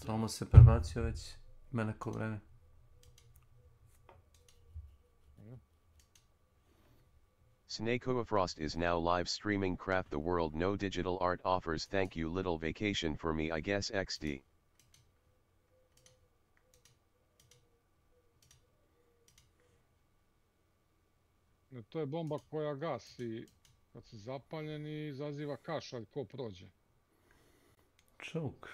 Tomo se prebacio već ima neko vreme. S.W.Frost is now live streaming Craft the World. No digital art offers. Thank you. Little vacation for me, I guess. XD. To je bomba koja gasi kad si zapaljen i izaziva kašalj ko prođe. Čuk.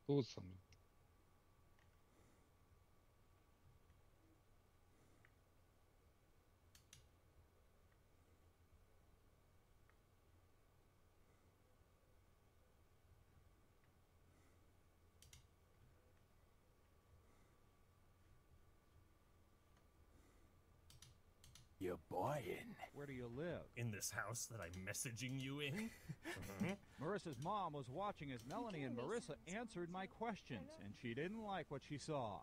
Tu sam. You're buying. Where do you live? In this house that I'm messaging you in? Marissa's mom was watching as Melanie and Marissa answered my questions, and she didn't like what she saw.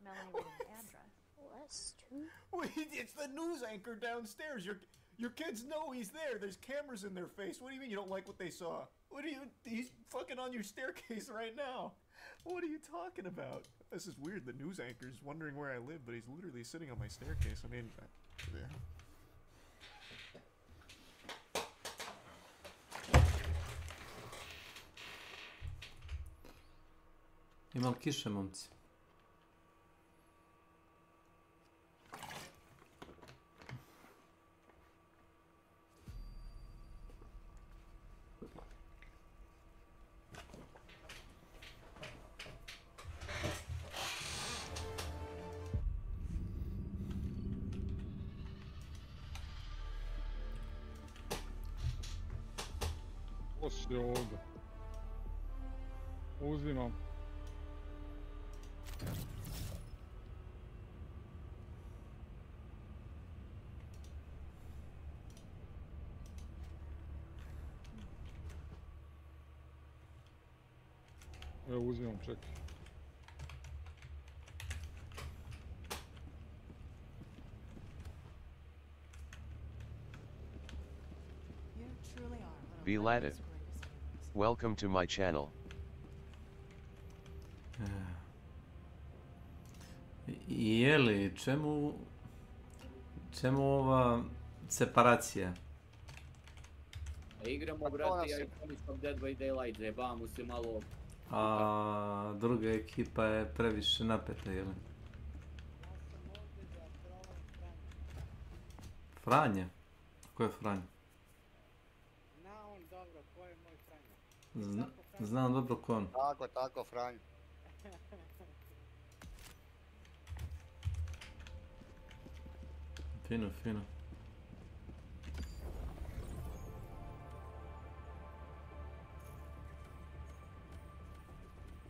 Melanie with an address. West? Wait, it's the news anchor downstairs. Your kids know he's there. There's cameras in their face. What do you mean you don't like what they saw? He's fucking on your staircase right now. What are you talking about? This is weird. The news anchor's wondering where I live, but he's literally sitting on my staircase. I mean, yeah. Imam kiše, momci. Poslije ovdje. Uzimam. Evo uzimam, čekaj. Vlada. Welcome to my channel. Jeli, čemu ova separacija? Igramo, brate, ja i pomislam Dead by Daylight, zajebamo se malo. A druga ekipa je previše napeta, jeli? Franja? Ko je Franja? Na on, dobro, ko je moj Franja? Znam dobro ko on. Tako, Franjo. Fino, fino.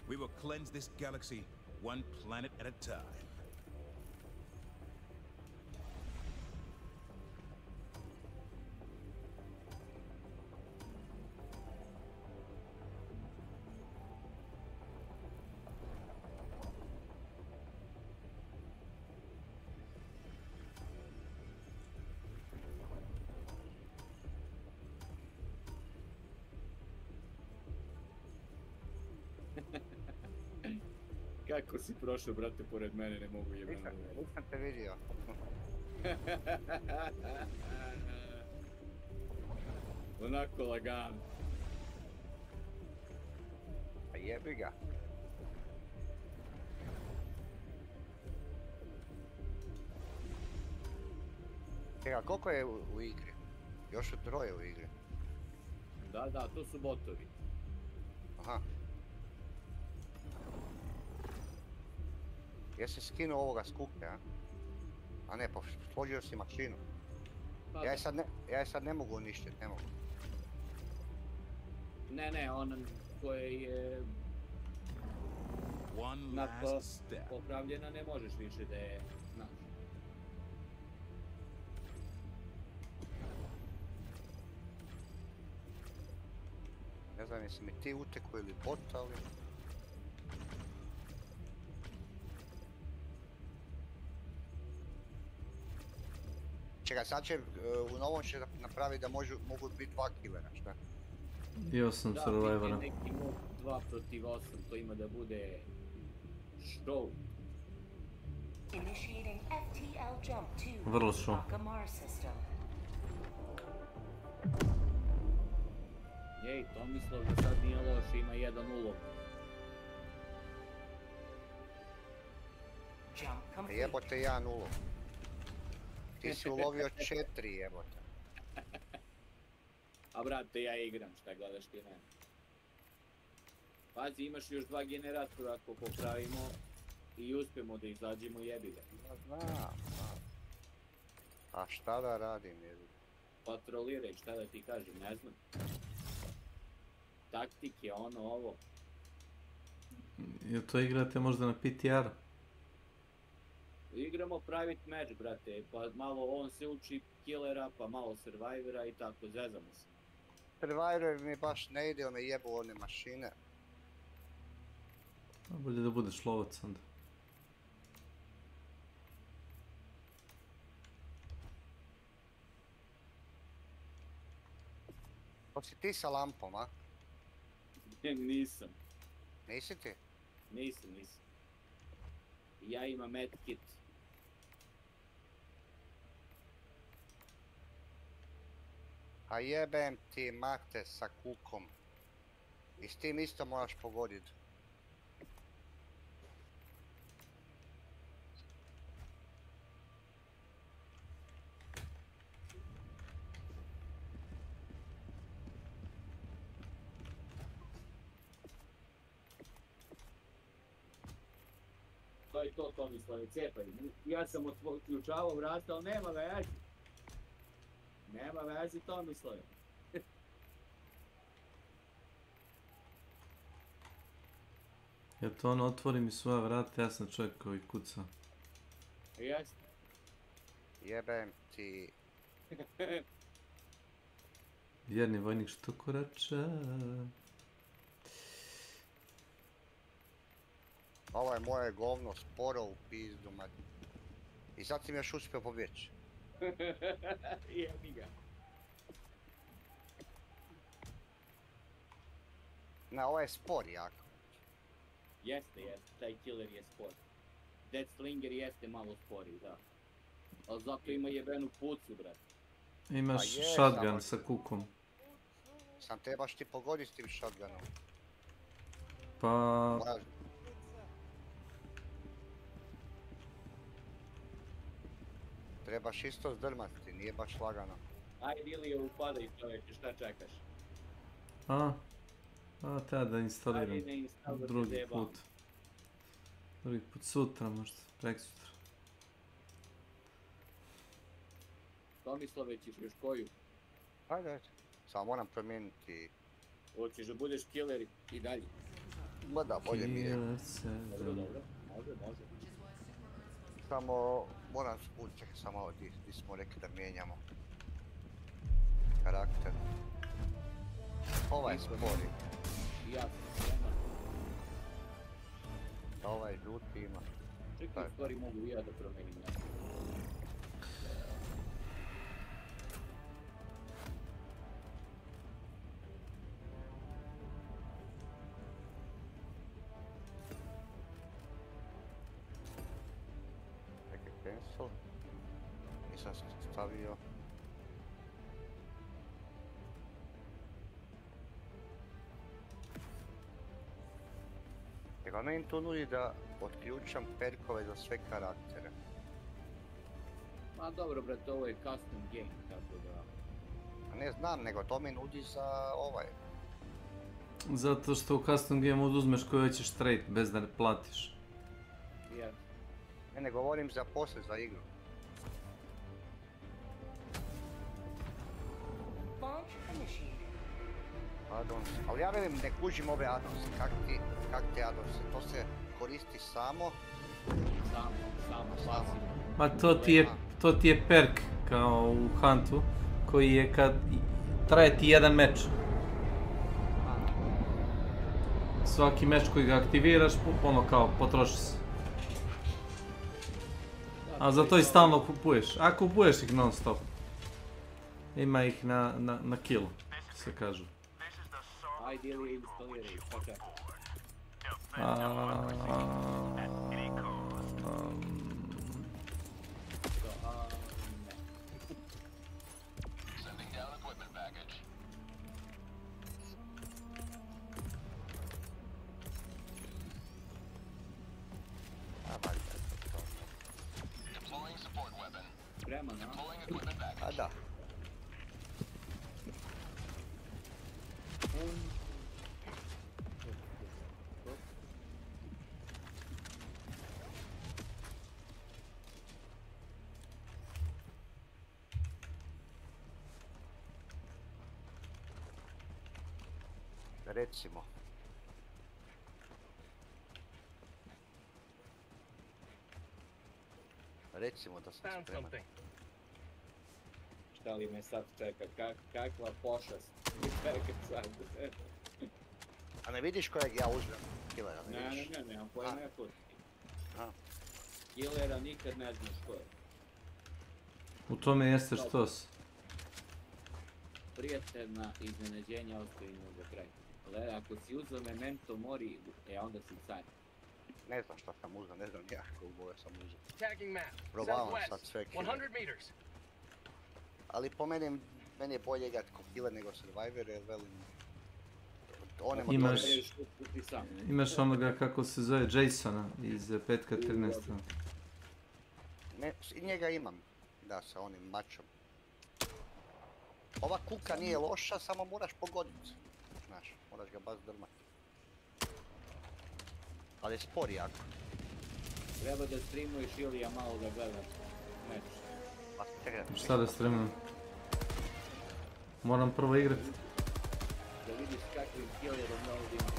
We will cleanse this galaxy one planet at a time. Kako si prošao, brate, pored mene, ne mogu jebeno. Nisam te vidio. Onako lagano. Pa jebi ga. Čekaj, koliko je u igri? Još su 3 u igri. Da, to su botovi. Aha. Jesi skinuo ovoga s kuke, a? A ne, složio si mašinu. Ja je sad ne mogu uništiti, ne mogu. Ne, on koji je One last step. popravljena ne možeš više da je, znaš. Ne znam jesi mi ti uteku ili bot, ali... Čekaj, sad će, u novom će napraviti da mogu biti 2 killera, šta? I 8 Da, survivora. neki mod 2 protiv 8, to ima da bude show. Initiating FTL jump to Vrlo show. Akamar system. Jej, Tomislav da sad nije loš, ima 1 ulog. Jump complete. Jebote 1 ulov. Ti si ulovio 4 jebote. A brate, ja igram, šta gledaš ti mene? Pazi, imaš još 2 generatora ako popravimo i uspijemo da izađemo, jebi ga. Ja znam. A šta da radim jebi? Patroliraj, šta da ti kažem, ne znam. Taktike, ono, ovo. Jel to igrate možda na PTR? Igramo private match, brate, pa malo on se uči killera, pa malo survivora i tako, zezamo se. Survivor mi baš ne ide, me jebu one mašine. Bolje da budeš lovac onda. To si ti sa lampom, a? Nisam. Nisi ti? Nisam. Ja imam medkit. A jebem ti mate sa kukom. I s tim isto moraš pogodit. To je to, Tomislave, cepaj. Ja sam otključavao vrata, ali nema veze. Nema veze, Tomislave. Ja to ono, otvori mi svoja vrata, ja sam čovjek koji kuca. Jeste. Jebem ti. Vjerni vojnik što korača. Ovo je moje govno sporo u pizdu, mati. I sad si mi još uspio pobjeći. Jebi ga. Ne, ovo je spor jako. Jeste, taj killer je spor. Dead Slinger jeste malo sporiji, da. Ali zato ima jebenu pucu, brate. Imaš A je, shotgun samo- sa kukom. Sam trebaš ti pogoditi s tim shotgunom. Pa... Moraš... Trebaš isto zdrmati, nije baš lagano. Ajde ili je upadaj čovječe, šta čekaš? A? A, treba da instaliram Ali ne instaliram, drugi zajebam. put. Drugi put sutra možda, preksutra. Tomislave, ćeš još koju? Ajde, ajde. Samo moram promijeniti... Hoćeš da budeš killer i dalje? Ma da, bolje mi je. Killer 7. Dobro, može. Samo moram čekaj samo ovo di smo rekli da mijenjamo karakter. Ovaj spori. Ja sam spreman. Da ovaj žuti ima. Čekaj, u stvari mogu i ja da promenim nešto. Čekaj, cancel. Nisam se stavio. Jer meni to nudi da otključam perkove za sve karaktere. Ma dobro, brate, ovo je custom game, tako da... A ne znam, nego to mi nudi za ovaj. Zato što u custom game oduzmeš koji hoćeš straight, bez da ne platiš. Ja. Ne govorim za poslije, za igru. Launch initiated. Pardon, ali ja velim ne kužim ove addonse, kak te addonse, to se koristi samo? Samo pasivno. Ma to ti je perk kao u Huntu, koji je kad traje ti jedan meč. Svaki meč koji ga aktiviraš, ono kao potroši se. A za to i stalno kupuješ. A kupuješ ih non stop. Ima ih na kill, se kažu. Ajde ili instaliraj, pa kako? Spreman, a? A da. Recimo. Recimo da sam spreman. Šta li me sad čeka, kakva pošast mi čeka sad? A ne vidiš kojeg ja uzmem killera, ne vidiš? Ne, nemam pojma ja ko ti. A. Killera nikad ne znaš ko je. U tome jeste što si. Prijateljna iznenađenja ostaju za kraj. Ale ako si uzeo Memento Mori, onda si car. Ne znam šta sam uzeo, ne znam ja koliko sam uzeo. Probavam sad sve killere. Ali po meni je bolje igrat ko killer nego survivor, jer velim... Imaš onoga kako se zove Jasona iz 5.13. Ne, i njega imam, da, sa onim mačom. Ova kuka nije loša, samo moraš pogoditi. Znaš, moraš ga baš drmati. Ali je spor jako. Treba da streamuješ ili ja malo da gledam meč. Šta da streamujem? Moram prvo igrati. Da vidiš kakvim killerom na ovdje ima.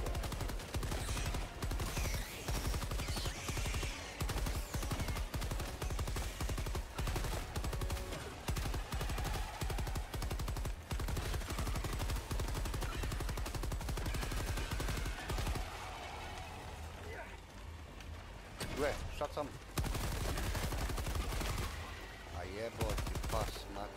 Gle, šta sam? A jebo ti pas, mat.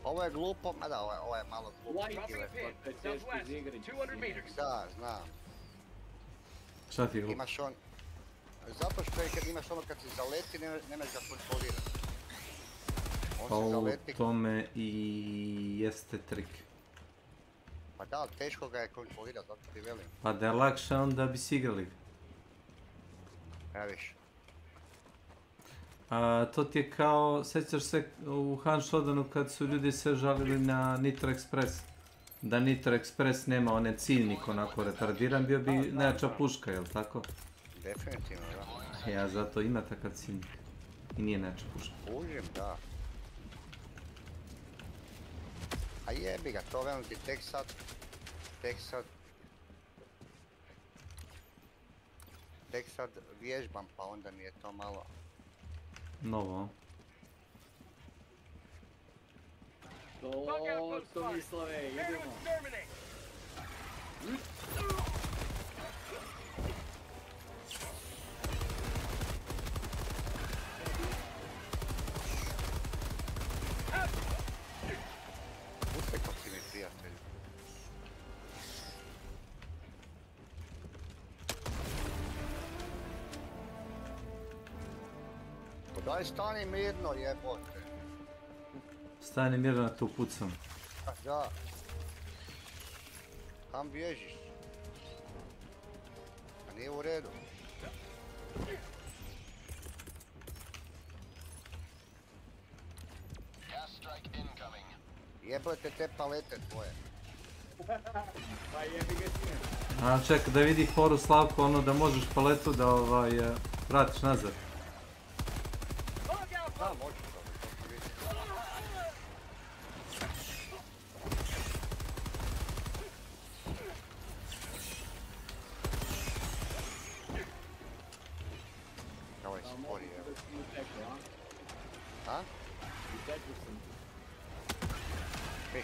Ovo je glupo, ma da, ovo je malo glupo. Da, znam. Šta ti je glupo? Imaš on... Zato što je kad imaš ono kad se zaleti, nemaš ga kontrolirati. Pa u tome i jeste trik. Pa da, teško ga je kontrolirati, zato ti velim. Pa da je lakše, onda bi si igrali. Ja viš. To ti je kao, sjećaš se u Hanshodanu kad su ljudi se žalili na Nitro Express. Da Nitro Express nema onaj ciljnik onako retardiran, bio bi najjača puška, jel tako? Definitivno, da. Ja zato ima takav ciljnik. I nije najjača puška. Užim, da. A jebi ga, to velim ti tek sad vježbam, pa onda mi je to malo... Novo. To mislove, idemo. Utekao si mi, prijatelju. Pa daj stani mirno, jebote. Stani mirno, tu pucam. Da. Kam bježiš? A nije u redu. Jebote te palete tvoje. Pa jebi ga smijem. A čekaj, da vidi foru Slavko, ono da možeš paletu da vratiš nazad. Da, možeš to vidi. Ovo je spori, evo. A?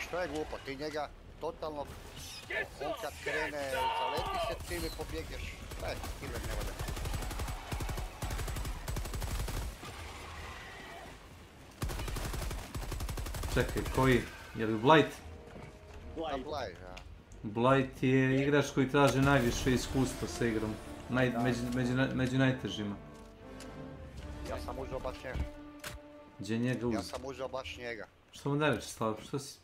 Što je glupo, ti njega totalno, on kad krene zaleti se, ti mi pobjegneš, killer ne vode. Čekaj, koji? Je li Blight? Blight, da. Blight je igrač koji traži najviše iskustva sa igrom. Među najtežima. Ja sam uzeo baš njega. Gdje njega uzeo? Ja sam uzeo baš njega. Što mu ne reći Slavko, što si...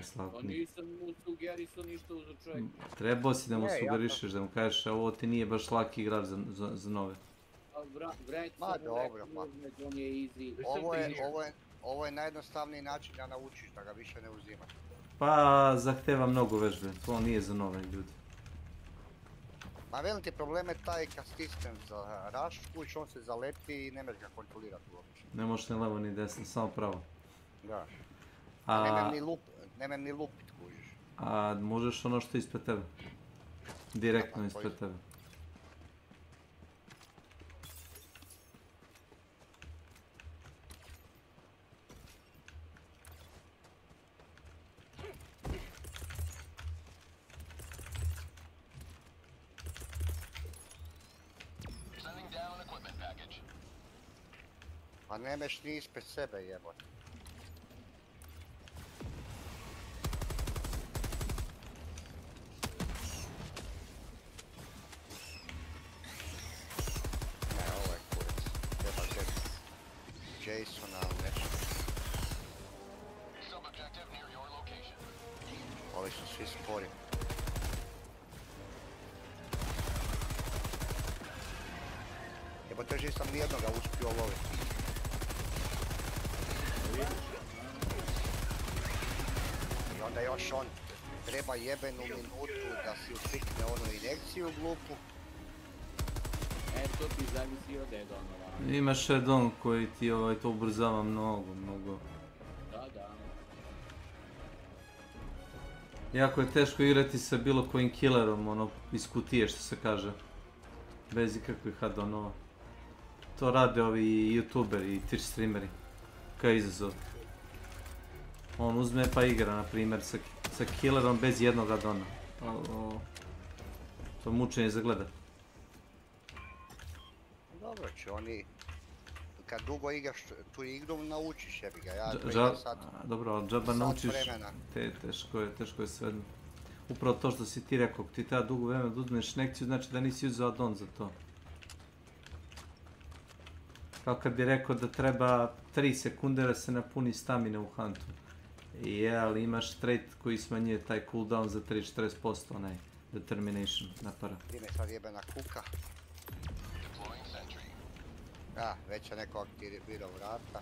Slavko, Pa nisam mu sugerisao ništa uzeo čovjek. Trebao si da mu sugerišeš, da mu kažeš ovo ti nije baš laki igrač za nove. Ma dobro, pa. Ovo je najjednostavniji način da naučiš, da ga više ne uzimaš. Pa zahteva mnogo vežbe, to nije za nove ljudi. Ma velim ti, problem je taj kad stisnem za rush, kuć on se zaleti i ne možeš ga kontrolirati uopće. Ne možeš ni levo ni desno, samo pravo. Da. Nemam ni lupit, kužiš. A možeš ono što je ispred tebe. Direktno ispred tebe. Pa nemeš ni ispred sebe, jebote. Ne, ovo je kurac. Treba gledati Jasona, ali nešto. Ovi su svi spori. Jebote, že sam nijednoga uspio loviti. I onda još on treba jebenu minutu da si ufikne onu injekciju glupu. To ti zavisi od add-ona. Imaš add-on koji ti to ubrzava mnogo. Da. Jako je teško igrati sa bilo kojim killerom, ono, iz kutije što se kaže. Bez ikakvih add-onova. To rade ovi youtuberi i Twitch streameri. Kao izazov. On uzme pa igra, na primjer, sa killerom bez jednog add-ona. To je mučenje za gledat. Dobro će oni, kad dugo igraš tu igru, naučiš jebi ga, ja to igram sad. Dobro, ali džaba naučiš, teško je sve. Upravo to što si ti rekao, ti treba dugo vremena da uzmeš nekciju, znači da nisi uzeo add-on za to. Kao kad bi rekao da treba 3 sekunde da se napuni stamina u Huntu. Ali imaš trait koji smanjuje taj cooldown za 30-40%, onaj determination napara. Gdje me sad jebena kuka? Da, već je neko aktivirao vrata.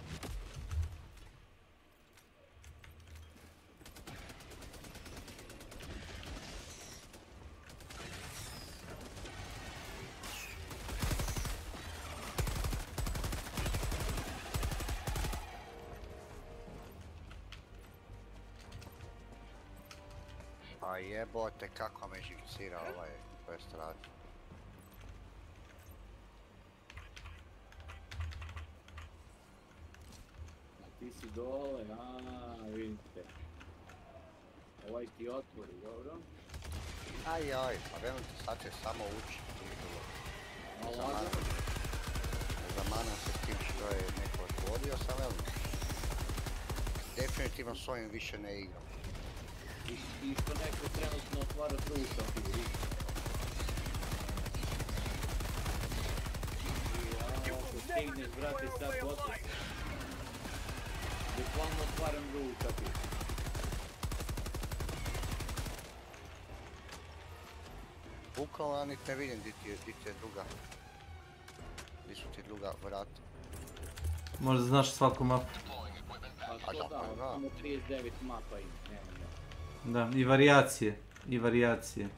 A jebote kako me živcira ovaj quest radi. Ti si dole, vidite. Ovaj ti otvori, dobro? Ajaj, pa velim ti sad će samo ući. Zamanam se s tim što je neko otvorio, sam velim. Definitivno s ovim više ne igram. I što neko trenutno otvara drugu kapiju, ako stigneš, brate, sad gotovo. Bukvalno otvaram drugu kapiju. Bukvalno ja niti ne vidim di ti je druga. Di su ti druga vrata. Možda znaš svaku mapu. Pa to da, samo 39 mapa ima, nema. Da, i varijacije.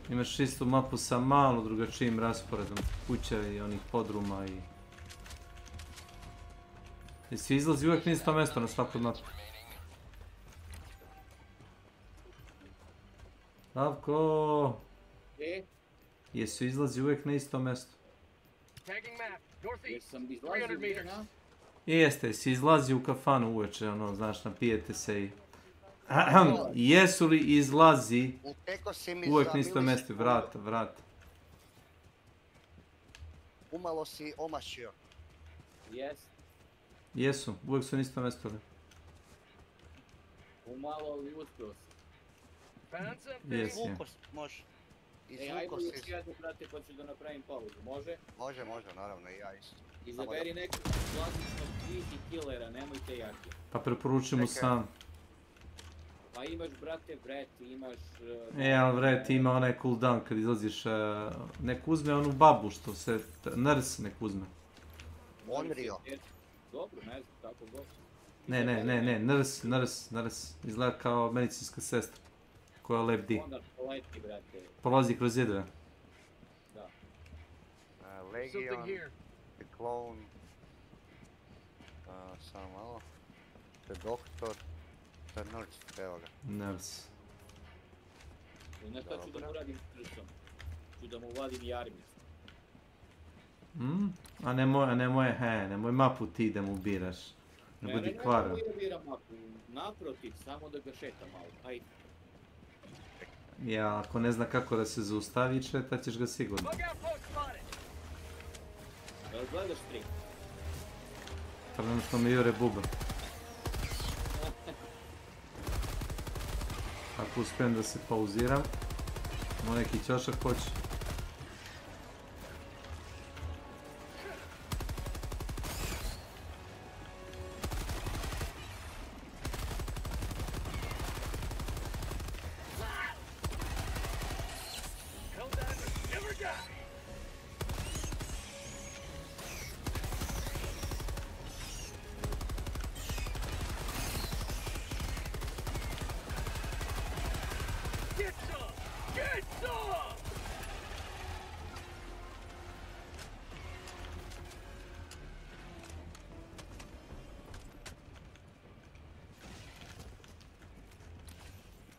Imaš istu mapu sa malo drugačijim rasporedom kuća i onih podruma i... Jesi izlazi uvijek na isto mjesto na svaku mapu? Slavko! Jesu izlazi uvijek na isto mjesto? Jesam izlazio gdje, na? Jeste, si izlazi u kafanu uveče, ono, znaš, napijete se i... Jesu li izlazi uvijek na isto mjesto? Vrata. Umalo si omašio. Jesu, uvijek su na isto mjesto. Umalo li uspio si? Jesi. Može. Ajmo još jednu, brate, pa ću da napravim pauzu, može? Može, naravno, i ja isto. Izaberi nekog klasičnog easy killera, nemojte jaki. Pa preporučim mu sam. Pa imaš, brate, Vret, imaš... Ali Vret ima onaj cooldown kad izlaziš, nek uzme onu babu što se, nurse nek uzme. Onrio. Dobro, ne znam, tako god. Ne, nurse, izgleda kao medicinska sestra. Koja lebdi. Onda poleti, brate. Prolazi kroz zidove. Da. Legion, The Clone, samo malo, The Doctor, The Nurse, evo ga. Nurse. Znaš šta ću da mu radim s Nursom? Ću da mu vadim i armicu. A nemoj mapu ti da mu biraš. Ne budi kvaran. Ne biram mapu, naprotiv, samo da ga šetam malo, ajde. Ja, ako ne zna kako da se zaustavi, šetat ćeš ga sigurno. Gledaš stream? Trenutno mi jure buba. Ako uspijem da se pauziram, neki ćošak hoće.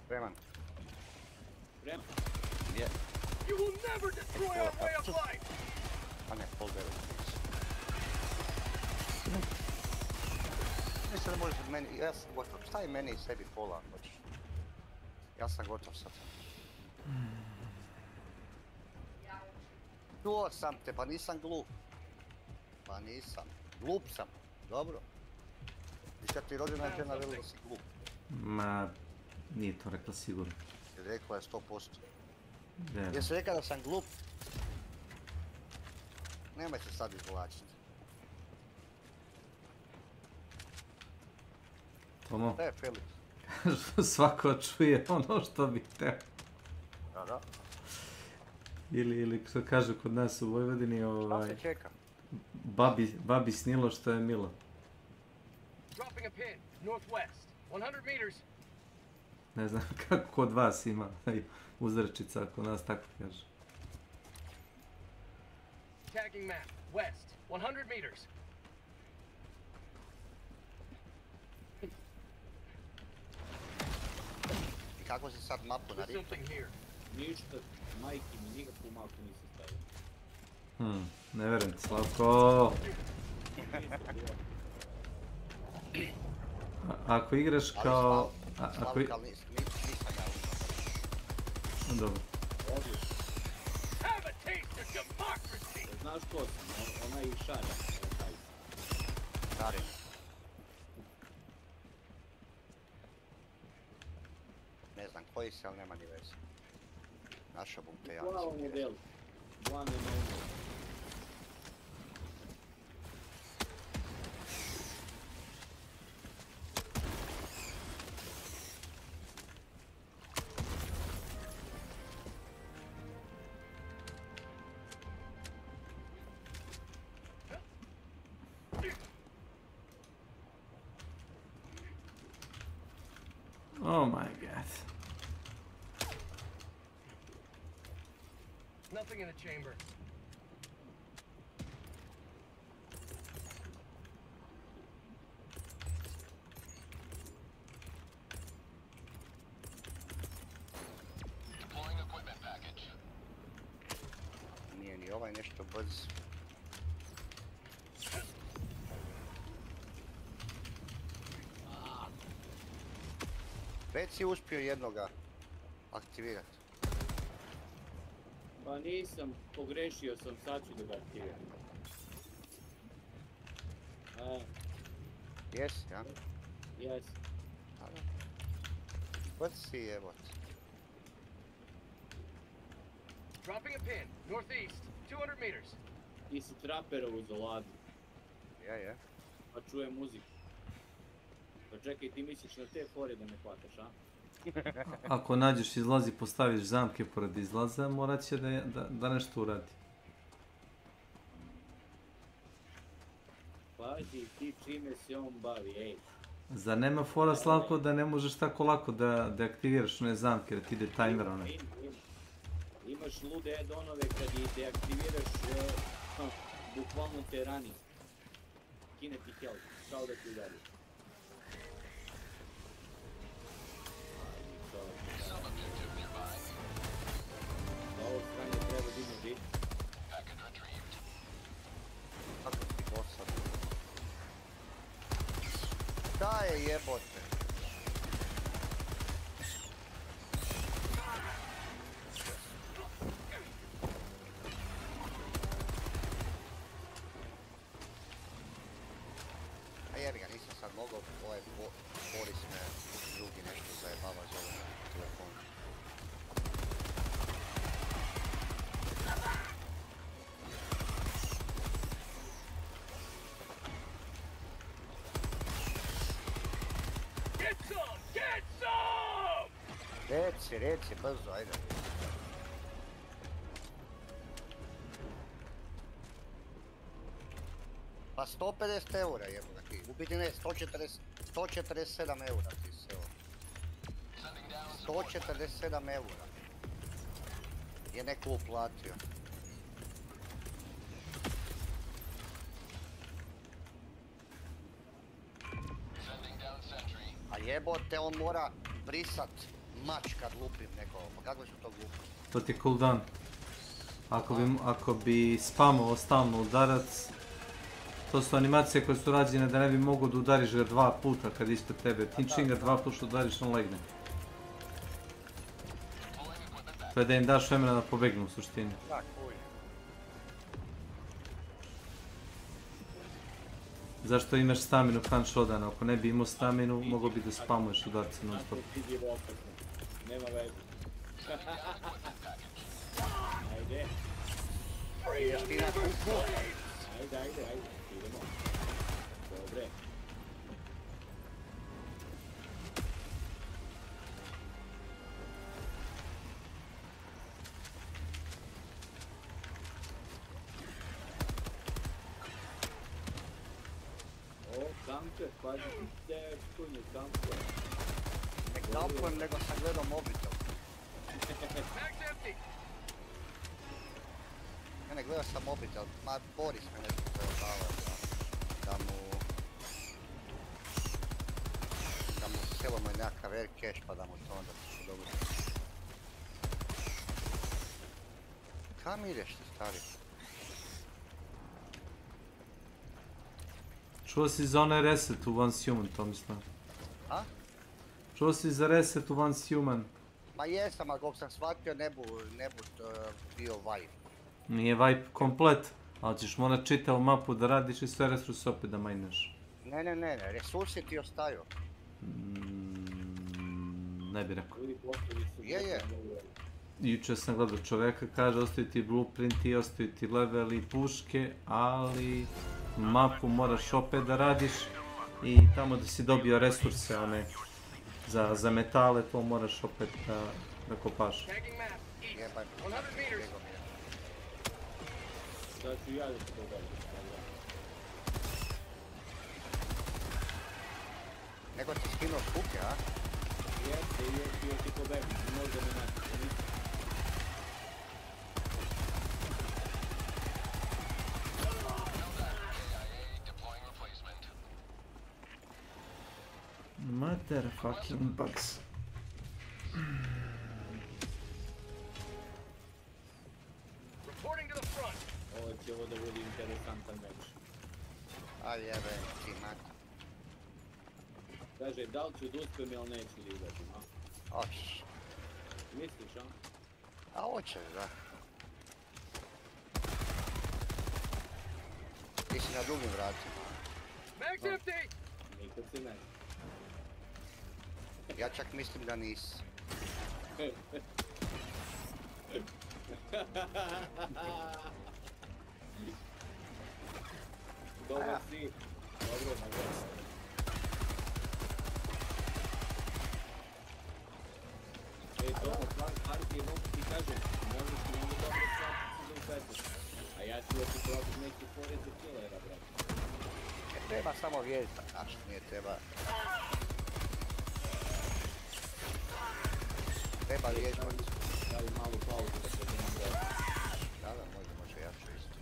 Spreman. Spreman? Je. You will never destroy our way of life! A ne, full damage, please. Mislim da možeš meni, ja sam gotov. Stavi meni i sebi pola, ako hoćeš. Ja sam gotov sad. Čuo sam te, pa nisam glup. Pa nisam. Glup sam. Dobro. I kad ti rođena žena veli da si glup. Ma, nije to rekla sigurno. Rekla je 100%. Ne. Jesi rekla da sam glup? Nemoj se sad izvlačiti. Tomo, Da je Filip. svako čuje ono što bi hteo. Da. Ili što kažu kod nas u Vojvodini, Šta se čeka? babi snilo što je milo. Dropping a pin, northwest. 100 meters. Ne znam kako kod vas ima uzrečica, kod nas tako kaže. Tagging map, west. 100 meters. I kako si sad mapu There's naritao? something here. Ništa, majke mi, nikakvu mapu nisam stavio. Ne verujem ti, Slavko. Ako igraš kao... Slavka, nisam ja ušao. Dobro. Have a taste of democracy! Znaš ko sam, ona i šara. Stari. Ne znam koji si, ali nema ni veze. Našao bom te ja. Hvala model. One and only. Oh my god. Nothing in the chamber. Deploying equipment package. Nije ni ovaj nešto brz. Već si uspio jednoga aktivirati. Pa nisam, pogrešio sam, sad ću da ga aktiviram. Jesi, ja? Jes. Brz si jebot. Dropping a pin, northeast. 200 meters. Ti si trapera u izoladu, Je. pa čujem muziku. Pa čekaj, ti misliš na te fore da me hvataš, a? Ako nađeš izlaz i postaviš zamke pored izlaza, morat će da nešto uradi. Pazi ti čime se on bavi, ej. Zar nema fora, Slavko, da ne možeš tako lako da aktiviraš one zamke, da ti ide tajmer onaj? Imaš lude add-onove kad ih deaktiviraš, bukvalno te rani. Kine ti health, kao da ti udari. Da ovo stranje treba da ima žit. Kako ti posad? Da je jebote. A jebi ga, nisam sad mogao, ovaj Boris me drugi nešto zajebava zove na telefonu. Get some! Get some! Reci, brzo, ajde. Pa 150 eura jeboga ti, u biti ne, 147 eura ti se ovo. 147 eura je neko uplatio. A jebote, on mora brisat mač kad lupim nekoga, pa kako su to glupo? To ti je cooldown. Ako bi spamovao stalno udarac, to su animacije koje su rađene da ne bi mogo da udariš ga 2 puta kad ispred tebe. Ti čim ga 2 puta udariš, on legne. To je da im daš vremena da pobegnu u suštini. Da, kuj. Zašto imaš staminu kan shodana? Ako ne bi imao staminu, mogo bi da spamuješ udarce non stop. Nema veze. Ajde. Ideš ti na kupu? Ajde, idemo. Dobre. O, kamper, pazi ti te štunje kamper. Ne kampujem, nego sam gledao mobitel. Mag's empty. Ne, gledao sam mobitel, Boris me nešto preodavao da mu selo mu je nekakav air cache pa da mu to onda se dobro. Kam ideš ti stari? Čuo si za onaj reset u Once Human, Tomislav? A? Čuo si za reset u Once Human? Ma jesam, ali kog sam shvatio ne bu bio vibe. Nije vibe komplet, ali ćeš morat čitavu mapu da radiš i sve resurse opet da majneš. Ne, resursi ti ostaju. Ne bi rekao. Je. Jučer sam gledao čoveka, kaže ostaju ti blueprinti, ostaju ti leveli, puške, ali mapu moraš opet da radiš i tamo da si dobio resurse, one za metale, to moraš opet da kopaš. Jebaj, 100 meters. Da ću ja da se događam. Nego ti skinuo šuke, a? Jeste, još ti pobegni, možda me naći. Motherfucking bugs. Reporting to the front. Ovo će ovo da bude interesantan meč. A jebe, ti mat. Kaže, da li ću da uspijem ili neću da izađem, a? Oš. Misliš, a? A hoćeš, da. Ti si na drugim vratima. Mag's empty. Nikad se ne. Ja čak mislim da nisi. Dobro si. Dobro, nagrada. To plan partije, mogu ti kažem, možeš mi onda dobro shvatiti da a ja ću da ti probati neki fore za killera, brate. Ne treba samo vjezda, znaš, nije treba... Treba vježbati. Dali malu pauzu da se znam da... Da, može, ja ću isto.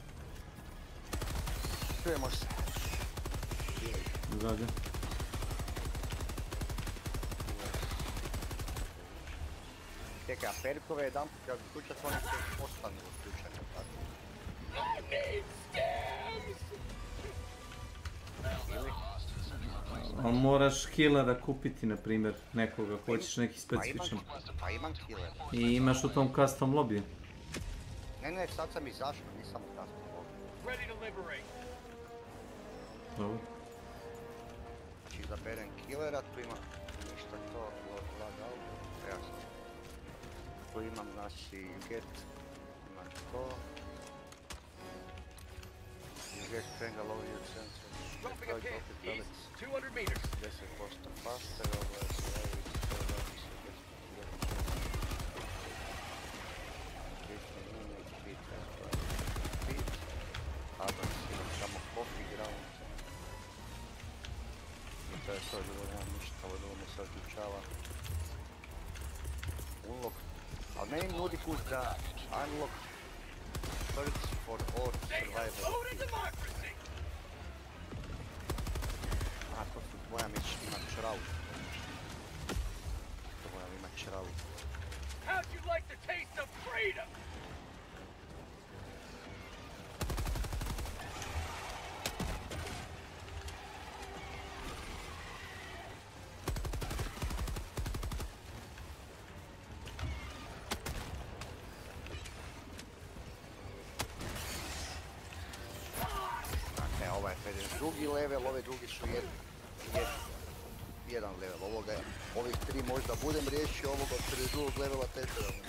Čujemo se. Zdravo. Čekaj, a perkove jedan put kad uključat oni se ostanu uključeni, tako? Ali moraš killera kupiti, na primjer, nekoga, hoćeš neki specifičan. Pa imam killer. I imaš u tom custom lobby. Ne, sad sam izašao, nisam u custom lobby. Ready to liberate. Dobro. Znači izaberem killera, tu ima ništa to, log out, jasno. Tu imam znači get, imam to. You get Fengal over your sensor. Dropping a pin. East, 200 meters. 10% faster, over samo coffee ground. I to je to, drugo nemam ništa, ovo drugo me se odlučava. Unlock. Ali meni nudi kut da unlock perks for all survival. A, to su dvojam ima čravu. Dvojam ima čravu. How'd you like the taste of freedom? Drugi level, ove drugi su jedan level, ovih 3 možda budem riješio, ovoga od 32 levela teško da mu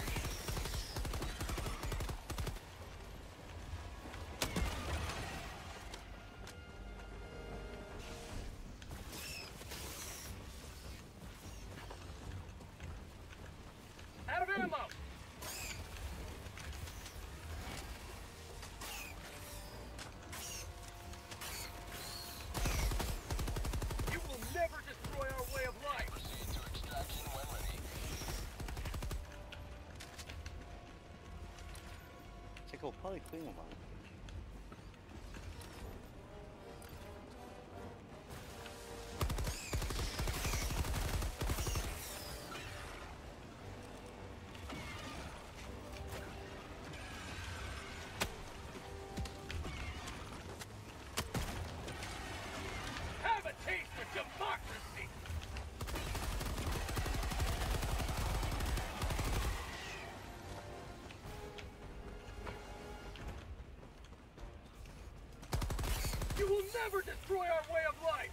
Pali klimu malo. Have a taste for democracy! You will never destroy our way of life!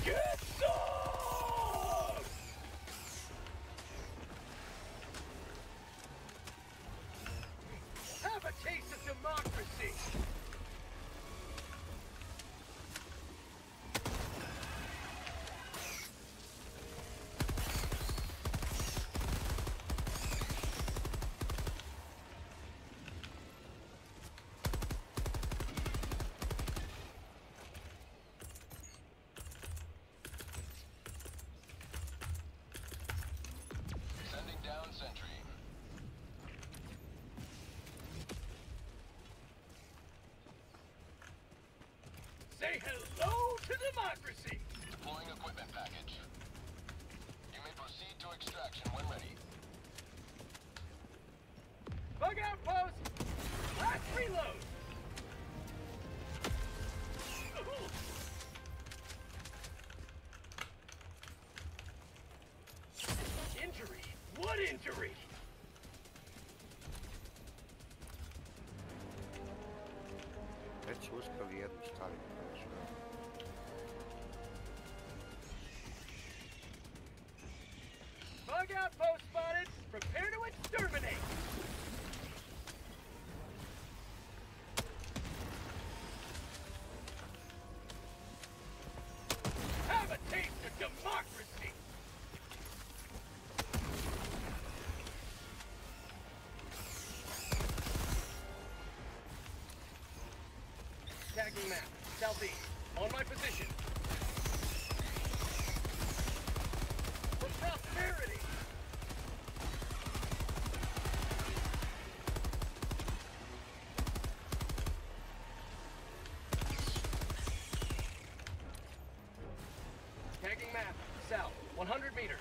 Get some! Have a taste of democracy! Sending down sentry. Say hello to democracy! Deploying equipment package. You may proceed to extraction when ready. Bug outpost! Last reload! Injury? What injury? Već su uspjeli jednu staviti. Znači. Bug outpost spotted! Prepare to exterminate! Have a taste of democracy! Tagging map, southeast. On my position. For prosperity! Tagging map, south, 100 meters.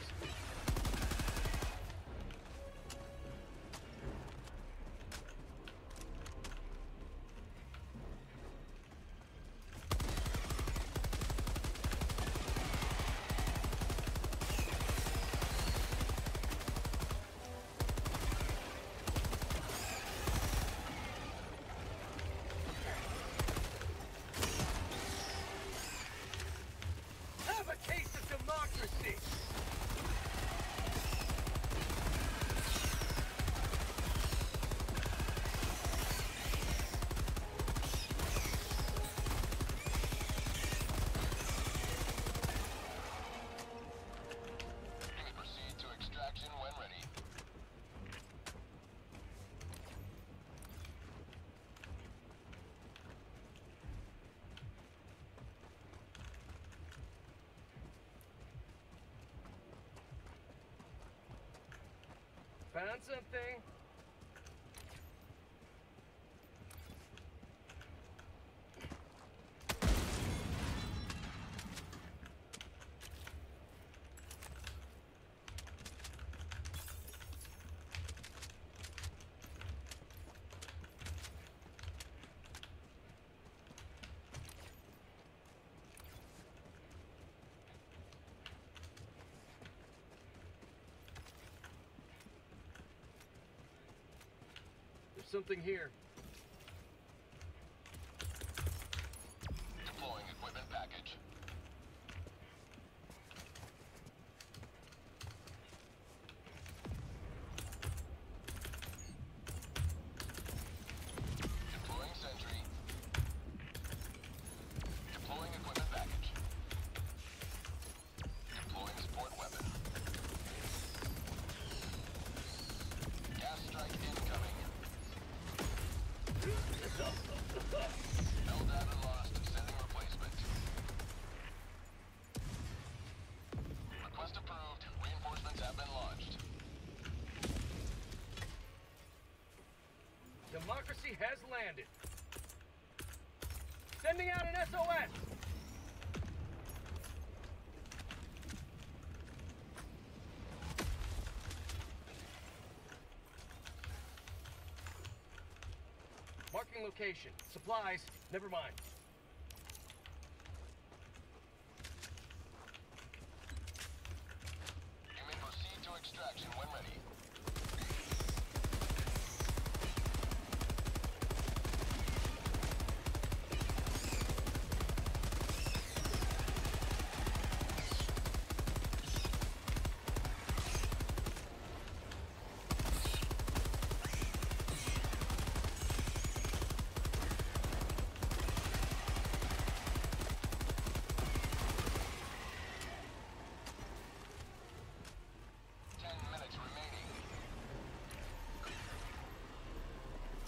Have a taste of democracy! You may proceed to extraction when ready. Found something? There's something here. Deploying equipment package. Deploying Galaxy has landed. Sending out an SOS. Marking location. Supplies. Never mind. You may proceed to extraction when ready.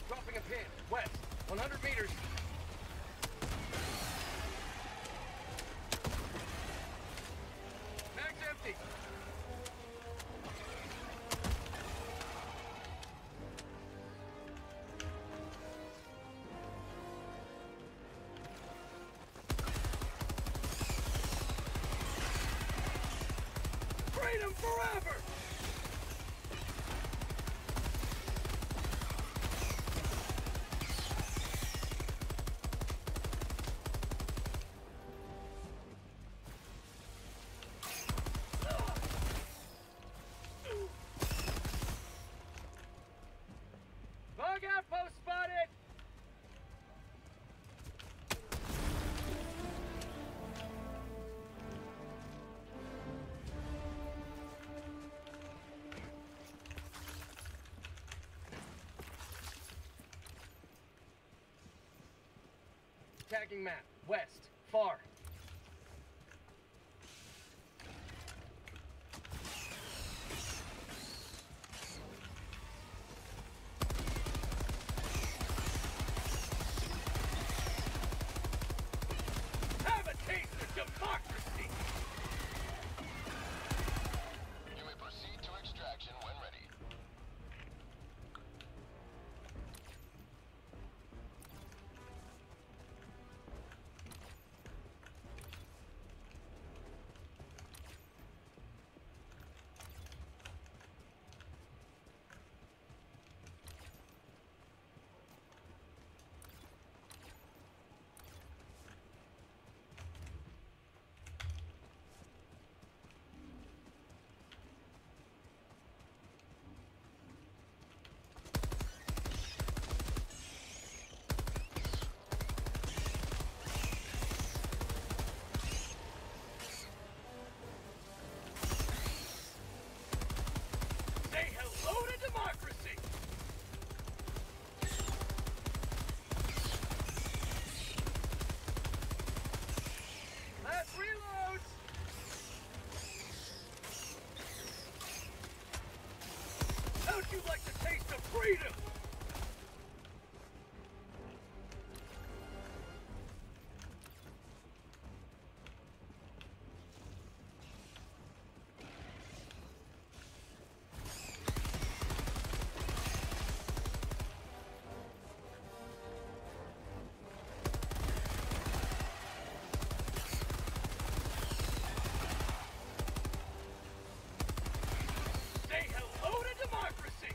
Dropping a pin. West. 100 meters. Mag's empty. Freedom forever! Bug outpost spotted! Tagging map. West. Far. Have a taste of democracy! You may proceed to extraction when ready. Say hello to democracy! Last reloads! How'd you like the taste of freedom? Say hello to democracy!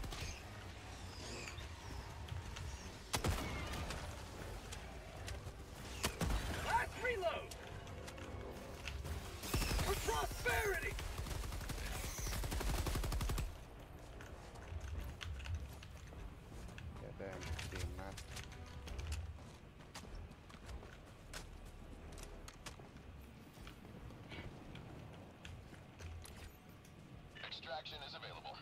Last reload! For prosperity! Käteen pinnään. Extraction is available.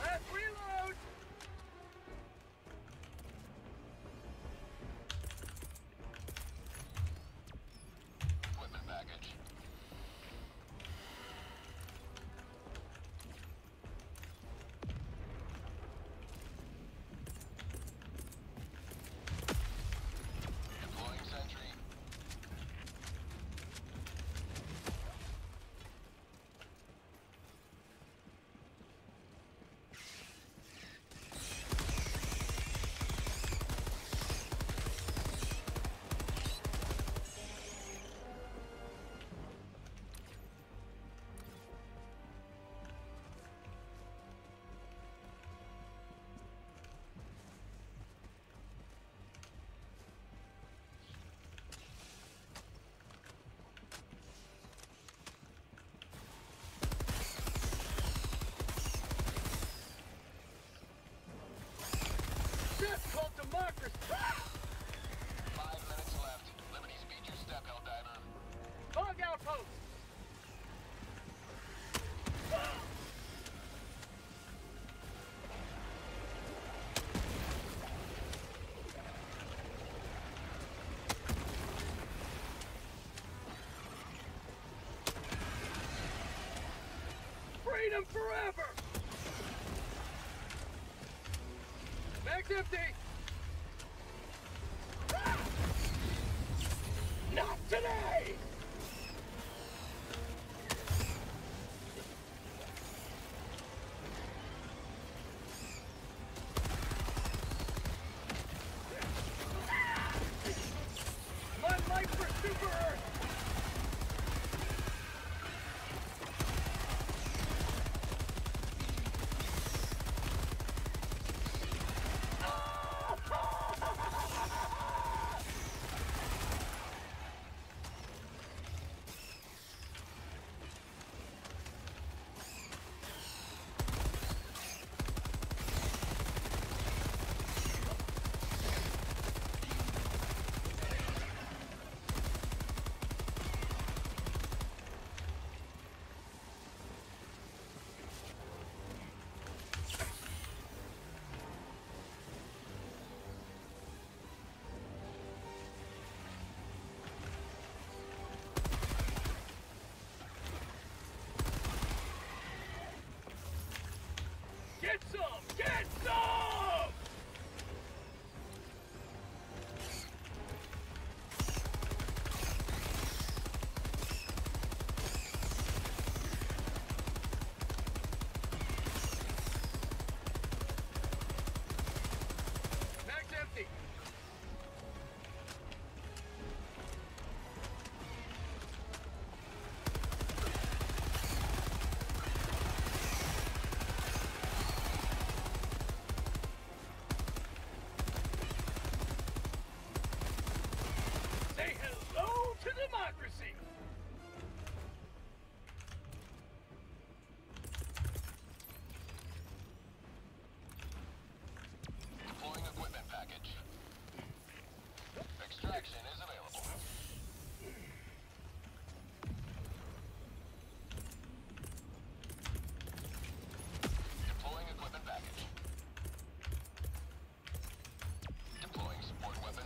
Last reload! democracy! 5 minutes left. Liberty speed your step, Helldiver. Fog outpost! Freedom forever! Mag's empty! Not today! My life for Super Earth! Get some! Get some! Mag's empty! Say hello to democracy! Deploying equipment package. Extraction is available. Deploying equipment package. Deploying support weapon.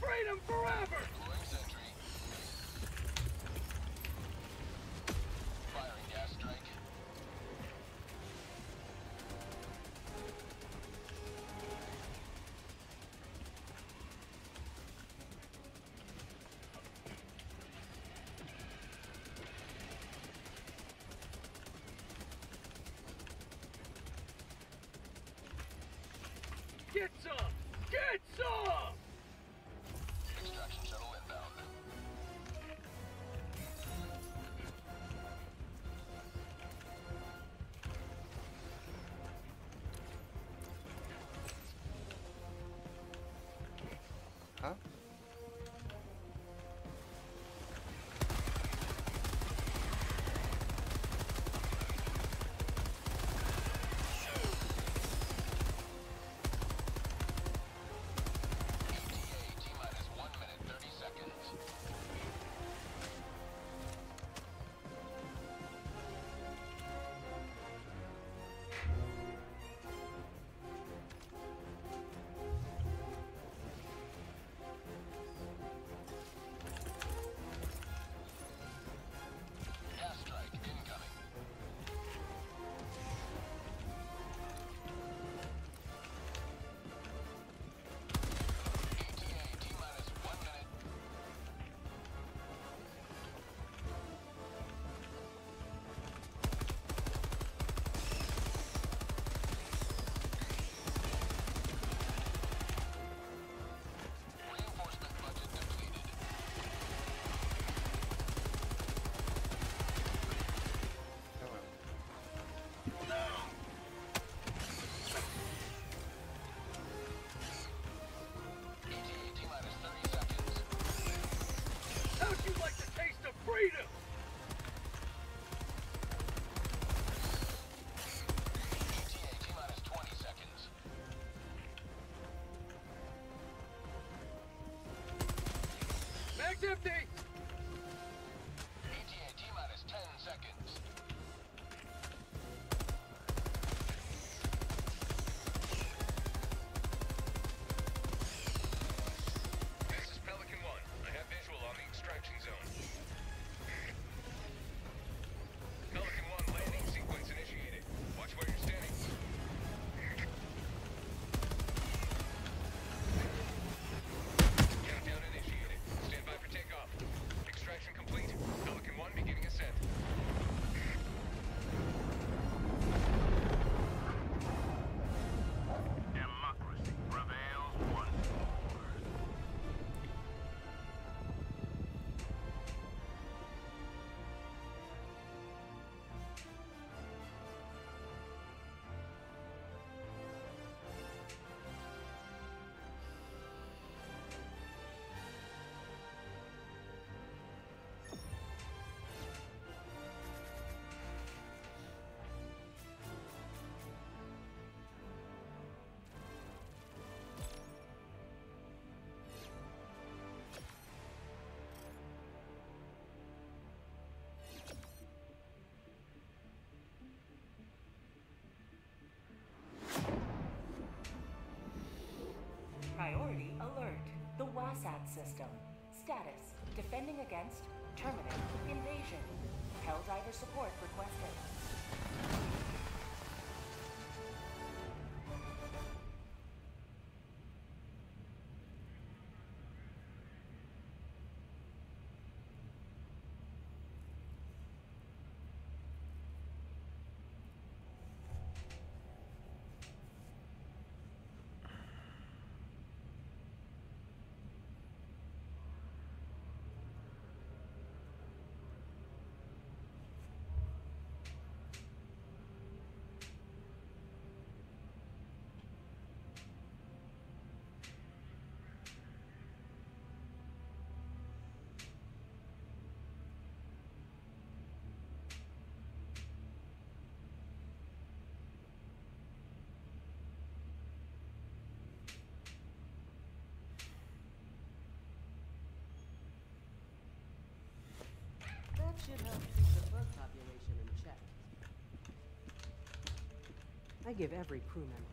Freedom forever! Deploying sentry. Firing gas strike. Get some! Get some! Extraction shuttle inbound. Huh? ETA T-minus 1 minute 30 seconds. empty! ETA T-minus 10 seconds. This is Pelican 1. I have visual on the extraction zone. Pelican 1, landing sequence initiated. Watch where you're standing. Countdown initiated. Stand by for takeoff. Extraction complete. Pelican 1 beginning ascent. Democracy prevails once more. Priority alert. The WASAT system. Status. Defending against. Terminate. Invasion. Helldiver support requested. That should help keep the bug population in check. I give every crew member.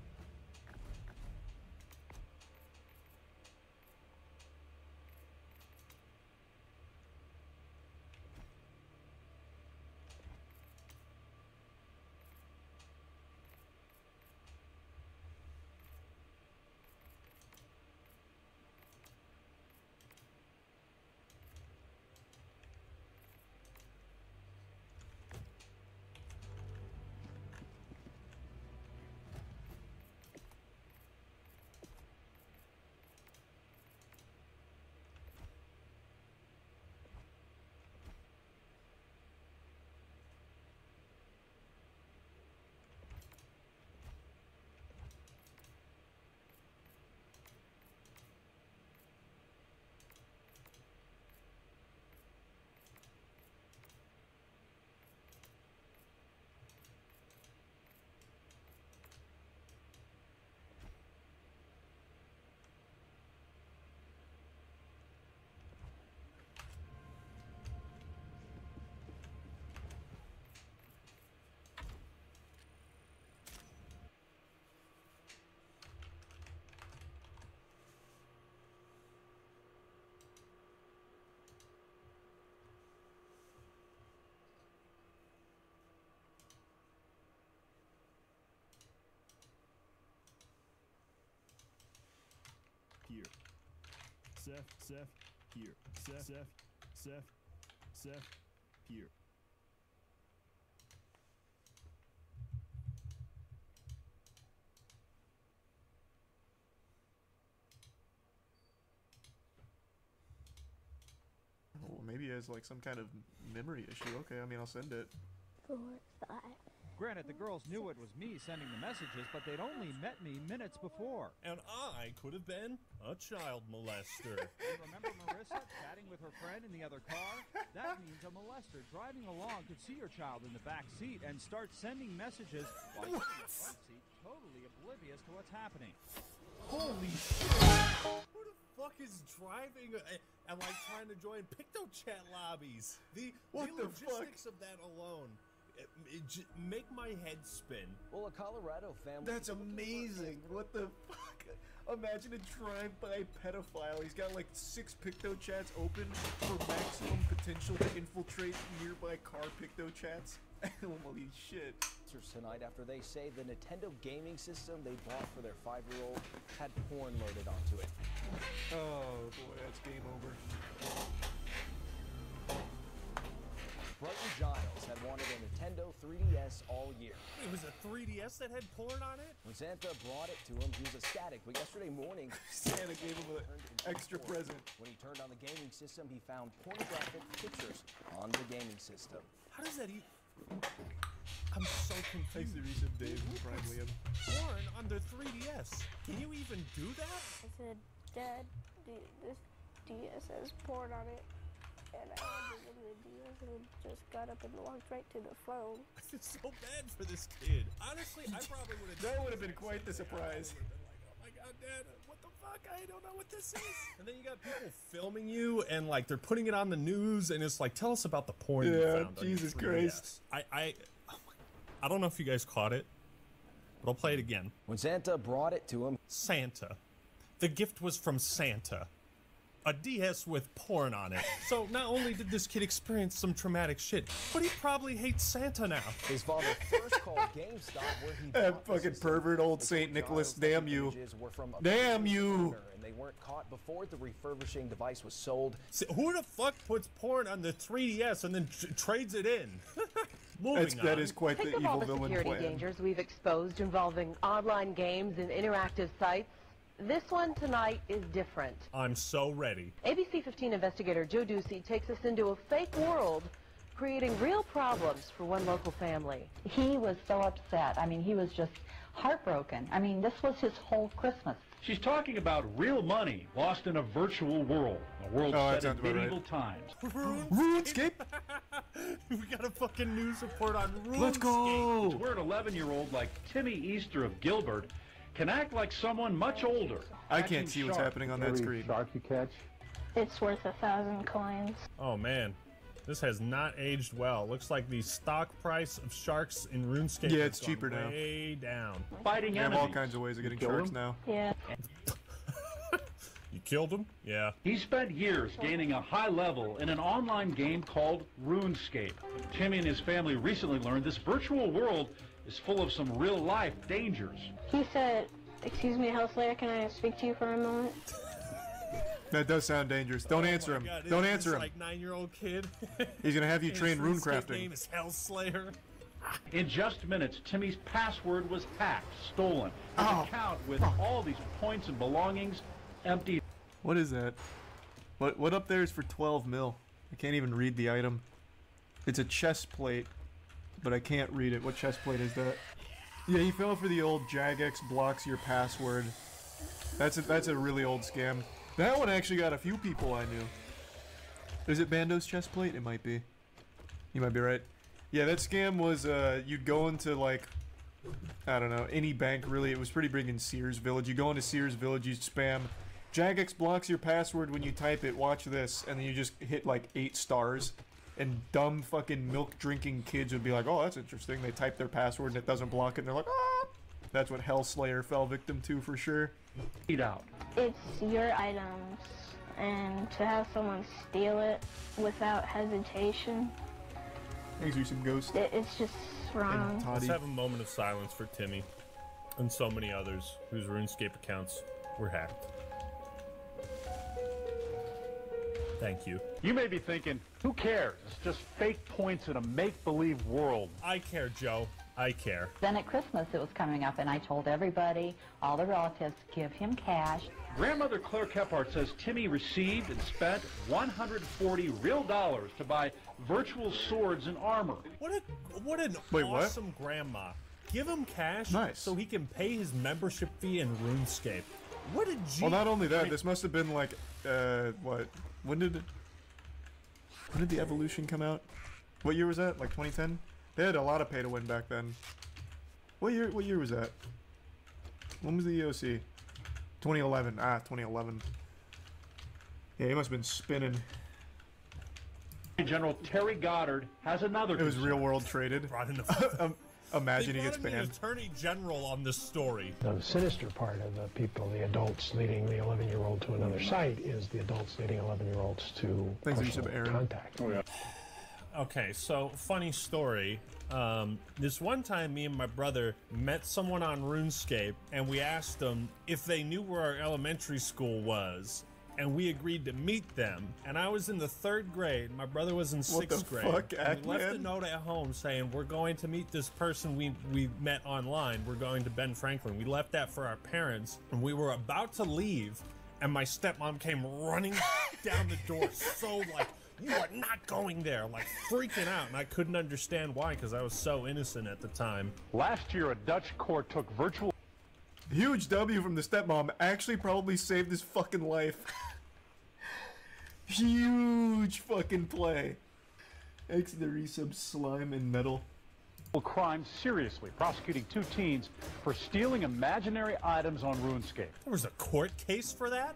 Here. Seth, here. Seth, here. Oh, maybe he has like some kind of memory issue. Okay, I mean, I'll send it. 4, 5. Granted, the girls knew it was me sending the messages, but they'd only met me minutes before. And I could have been a child molester. You remember Marissa chatting with her friend in the other car? That means a molester driving along could see your child in the back seat and start sending messages while you're in the front seat, totally oblivious to what's happening. Holy shit! Who the the fuck is driving and like trying to join PictoChat lobbies? The logistics of that alone make my head spin. Well, a Colorado family. That's amazing. What the fuck? Imagine a drive-by pedophile. He's got like 6 PictoChats open for maximum potential to infiltrate nearby car PictoChats. Holy shit. Tonight after they say the Nintendo gaming system they bought for their 5-year-old had porn loaded onto it. Oh boy, that's game over. Bryton Giles had wanted a Nintendo 3DS all year. It was a 3DS that had porn on it? When Santa brought it to him, he was ecstatic, but yesterday morning... Santa gave him an extra present. When he turned on the gaming system, he found pornographic pictures on the gaming system. How does that even... I'm so confused. Thanks to Reese and Dave and Prime Liam. Porn on the 3DS? Can you even do that? I said, Dad, this DS has porn on it. And I handed him the DS and he just got up and walked right to the phone. It's so bad for this kid. Honestly, I probably would have... That would have been quite the surprise. Oh my god, Dad, what the fuck? I don't know what this is. And then you got people filming you and like they're putting it on the news and it's like, tell us about the porn you found on Jesus your 3DS. Christ. I don't know if you guys caught it, but I'll play it again. When Santa brought it to him... Santa. The gift was from Santa. A DS with porn on it. So not only did this kid experience some traumatic shit, but he probably hates Santa now. His father first called GameStop where he... That fucking pervert old St. Nicholas, damn you. Damn you! And they weren't caught before the refurbishing device was sold. See, who the fuck puts porn on the 3DS and then trades it in? That is quite the evil all the villain security plan. dangers we've exposed involving online games and interactive sites. This one tonight is different. I'm so ready. ABC 15 investigator Joe Ducey takes us into a fake world, creating real problems for one local family. He was so upset. I mean, he was just heartbroken. I mean, this was his whole Christmas. She's talking about real money lost in a virtual world. A world set in medieval times. RuneScape? We got a fucking news report on RuneScape. Let's go! It's where an 11-year-old like Timmy Easter of Gilbert can act like someone much older. I can't see what's happening on that screen. Shark you catch? It's worth 1,000 coins. Oh man, this has not aged well. Looks like the stock price of sharks in RuneScape Yeah, it's has gone cheaper now. way down. Fighting You have enemies. all kinds of ways of getting You kill sharks them? now. Yeah. You killed him? Yeah. He spent years gaining a high level in an online game called RuneScape. Timmy and his family recently learned this virtual world is full of some real-life dangers. He said, "Excuse me, Hellslayer, can I speak to you for a moment?" That does sound dangerous. Don't answer him. God, Don't is answer this, him. like 9-year-old kid. He's gonna have you His train rune RuneScape crafting. name is Hellslayer. In just minutes, Timmy's password was hacked, stolen. His account with all these points and belongings emptied. What is that? What up there is for 12 mil? I can't even read the item. It's a chest plate, but I can't read it. What chest plate is that? Yeah, he fell for the old Jagex blocks your password. That's a really old scam. That one actually got a few people I knew. Is it Bando's chest plate? It might be. You might be right. Yeah, that scam was you'd go into like, I don't know, any bank really. It was pretty big in Sears Village. You go into Sears Village, you spam Jagex blocks your password when you type it, watch this, and then you just hit like 8 stars. And dumb fucking milk drinking kids would be like, oh, that's interesting. They type their password and it doesn't block it, and they're like, ah! That's what Hellslayer fell victim to for sure. Eat out. It's your items, and to have someone steal it without hesitation, Thanks for some ghost. it's just wrong. Let's have a moment of silence for Timmy and so many others whose RuneScape accounts were hacked. Thank you. You may be thinking, who cares? It's just fake points in a make-believe world. I care, Joe. I care. Then at Christmas it was coming up and I told everybody, all the relatives, give him cash. Grandmother Claire Kephart says Timmy received and spent $140 real to buy virtual swords and armor. What an awesome grandma. Give him cash so he can pay his membership fee in RuneScape. What did you... Well, not only that, this must have been like, what? When did the Evolution come out? What year was that? Like 2010? They had a lot of pay to win back then. What year was that? When was the EOC? 2011. Ah, 2011. Yeah, he must have been spinning. General Terry Goddard has another. It was real world traded. Imagine he gets They brought in banned. the Attorney General on this story. Now, the sinister part of the people, the adults leading the 11-year-old to another site, is the adults leading 11-year-olds to personal contact. Oh, yeah. Okay, so funny story. This one time, me and my brother met someone on RuneScape, and we asked them if they knew where our elementary school was, and we agreed to meet them. And I was in the 3rd grade. My brother was in 6th grade. Fuck, and we left a Ackman? note at home saying, we're going to meet this person we met online. We're going to Ben Franklin. We left that for our parents, and we were about to leave, and my stepmom came running down the door so like, you are not going there, like freaking out, and I couldn't understand why because I was so innocent at the time. Last year, a Dutch court took virtual. Huge W from the stepmom. Actually probably saved his fucking life. Huge fucking play. X the resub slime and metal. Crime seriously, prosecuting 2 teens for stealing imaginary items on RuneScape. There was a court case for that?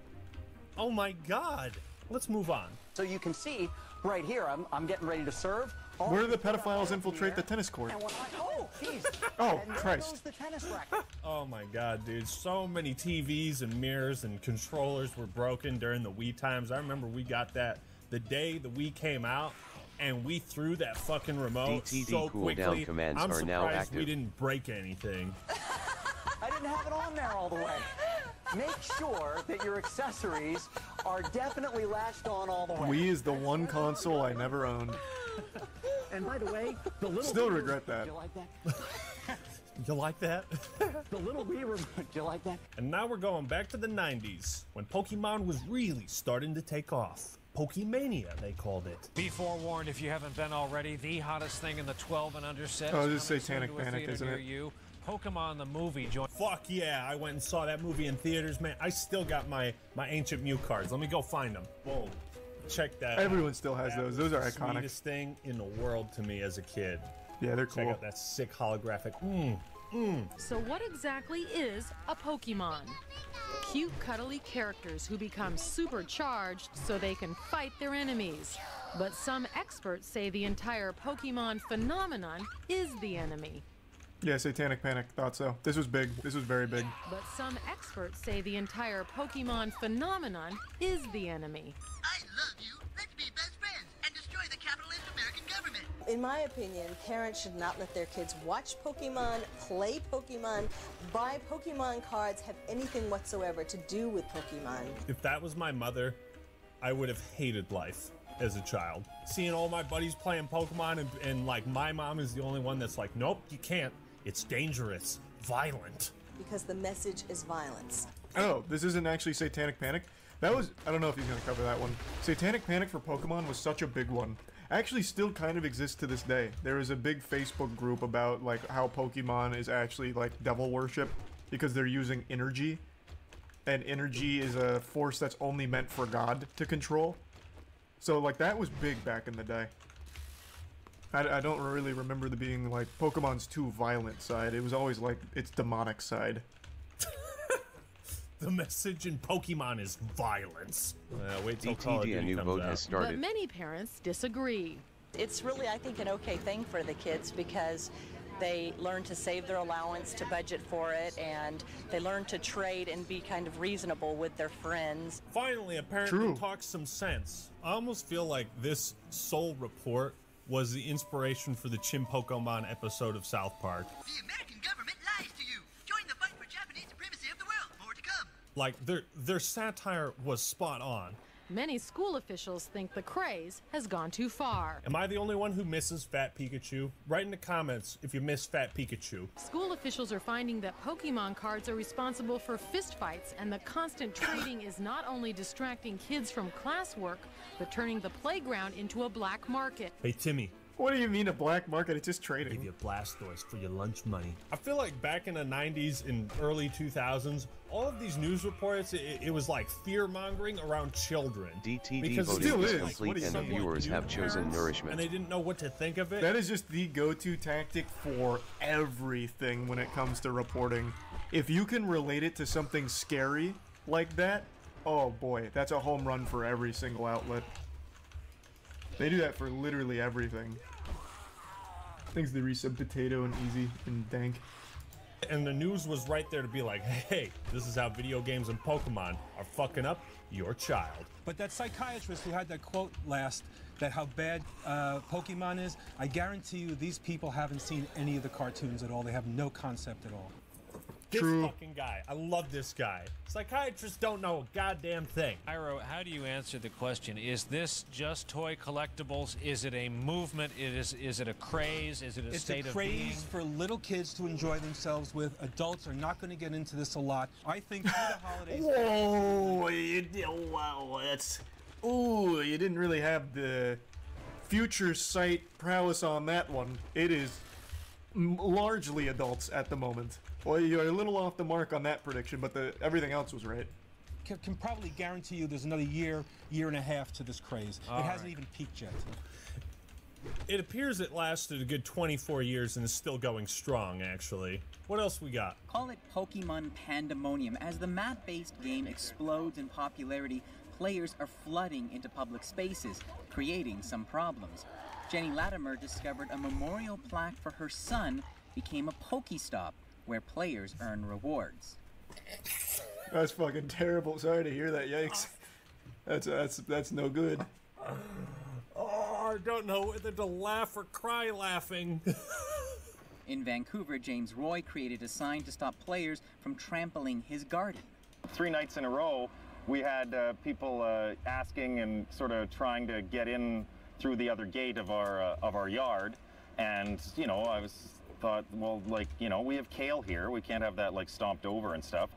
Oh my god. Let's move on. So you can see right here, I'm getting ready to serve. Where do the pedophiles infiltrate the tennis court? Oh, jeez. Oh, And there Christ. goes the tennis racket. Oh my god, dude. So many TVs and mirrors and controllers were broken during the Wii times. I remember we got that the day the Wii came out, and we threw that fucking remote DTD so cooldown quickly. commands I'm are now surprised active. we didn't break anything. I didn't have it on there all the way. Make sure that your accessories are definitely latched on all the way. Wii is the one console I never owned. And by the way, the little Still Wii regret that. Do you like that? You like that? The little Wii remote. Do you like that? And now we're going back to the 90s, when Pokemon was really starting to take off. Pokemania, they called it. Be forewarned if you haven't been already, the hottest thing in the 12 and under set. Oh, is this is coming Satanic soon to a Panic, theater isn't near it? You. Pokemon the movie joined. Fuck yeah, I went and saw that movie in theaters, man. I still got my Ancient Mew cards. Let me go find them. Whoa. Check that Everyone out. still has That those. was Those are the iconic. Sweetest thing in the world to me as a kid. Yeah, they're Check cool. out that sick holographic. So what exactly is a Pokemon? Cute, cuddly characters who become supercharged so they can fight their enemies. But some experts say the entire Pokemon phenomenon is the enemy. Yeah, Satanic Panic. Thought so. This was big. This was very big. But some experts say the entire Pokemon phenomenon is the enemy. I love you. Let's be best friends and destroy the capitalist American government. In my opinion, parents should not let their kids watch Pokemon, play Pokemon, buy Pokemon cards, have anything whatsoever to do with Pokemon. If that was my mother, I would have hated life as a child. Seeing all my buddies playing Pokemon and like my mom is the only one that's like, nope, you can't. It's dangerous, violent. Because the message is violence. Oh, this isn't actually Satanic Panic. That was, I don't know if he's gonna cover that one. Satanic Panic for Pokemon was such a big one. Actually still kind of exists to this day. There is a big Facebook group about like how Pokemon is actually like devil worship because they're using energy. And energy is a force that's only meant for God to control. So like that was big back in the day. I don't really remember the being like Pokemon's too violent side. It was always like its demonic side. The message in Pokemon is violence. Wait till Call of DTD, a Duty new comes vote out. has started. But many parents disagree. It's really, I think, an okay thing for the kids because they learn to save their allowance, to budget for it, and they learn to trade and be kind of reasonable with their friends. Finally, a parent who talks some sense. I almost feel like this Soul Report was the inspiration for the Chimpokomon episode of South Park. The American government lies to you. Join the fight for Japanese supremacy of the world. More to come. Like, their satire was spot on. Many school officials think the craze has gone too far. Am I the only one who misses Fat Pikachu? Write in the comments if you miss Fat Pikachu. School officials are finding that Pokemon cards are responsible for fistfights, and the constant trading is not only distracting kids from classwork, but turning the playground into a black market. Hey, Timmy. What do you mean a black market? It's just trading. Give you Blastoise for your lunch money. I feel like back in the 90s and early 2000s, all of these news reports, it was like fear-mongering around children. DTD Because voting it is is. complete and the viewers have chosen nourishment. And they didn't know what to think of it. That is just the go-to tactic for everything when it comes to reporting. If you can relate it to something scary like that, Oh boy, that's a home run for every single outlet. They do that for literally everything. Things they resub potato and easy and dank. And the news was right there to be like, hey, this is how video games and Pokemon are fucking up your child. But that psychiatrist who had that quote last, that how bad Pokemon is, I guarantee you these people haven't seen any of the cartoons at all. They have no concept at all. This fucking guy. I love this guy. Psychiatrists don't know a goddamn thing. Iro, how do you answer the question? Is this just toy collectibles? Is it a movement? Is it a craze? Is it a state of being? It's a craze for little kids to enjoy themselves with. Adults are not going to get into this a lot. I think through the holidays... Whoa! Wow, that's... Ooh, you didn't really have the future sight prowess on that one. It is largely adults at the moment. Well, you're a little off the mark on that prediction, but everything else was right. Can probably guarantee you there's another year and a half to this craze. It hasn't even peaked yet. It appears it lasted a good 24 years and is still going strong, actually. What else we got? Call it Pokemon Pandemonium. As the map-based game explodes in popularity, players are flooding into public spaces, creating some problems. Jenny Latimer discovered a memorial plaque for her son became a Pokestop, where players earn rewards. That's fucking terrible. Sorry to hear that. Yikes. That's no good. Oh, I don't know whether to laugh or cry laughing. In Vancouver, James Roy created a sign to stop players from trampling his garden. 3 nights in a row, we had people asking and sort of trying to get in through the other gate of our yard, and you know, I thought, well, like, you know, we have kale here. We can't have that, like, stomped over and stuff.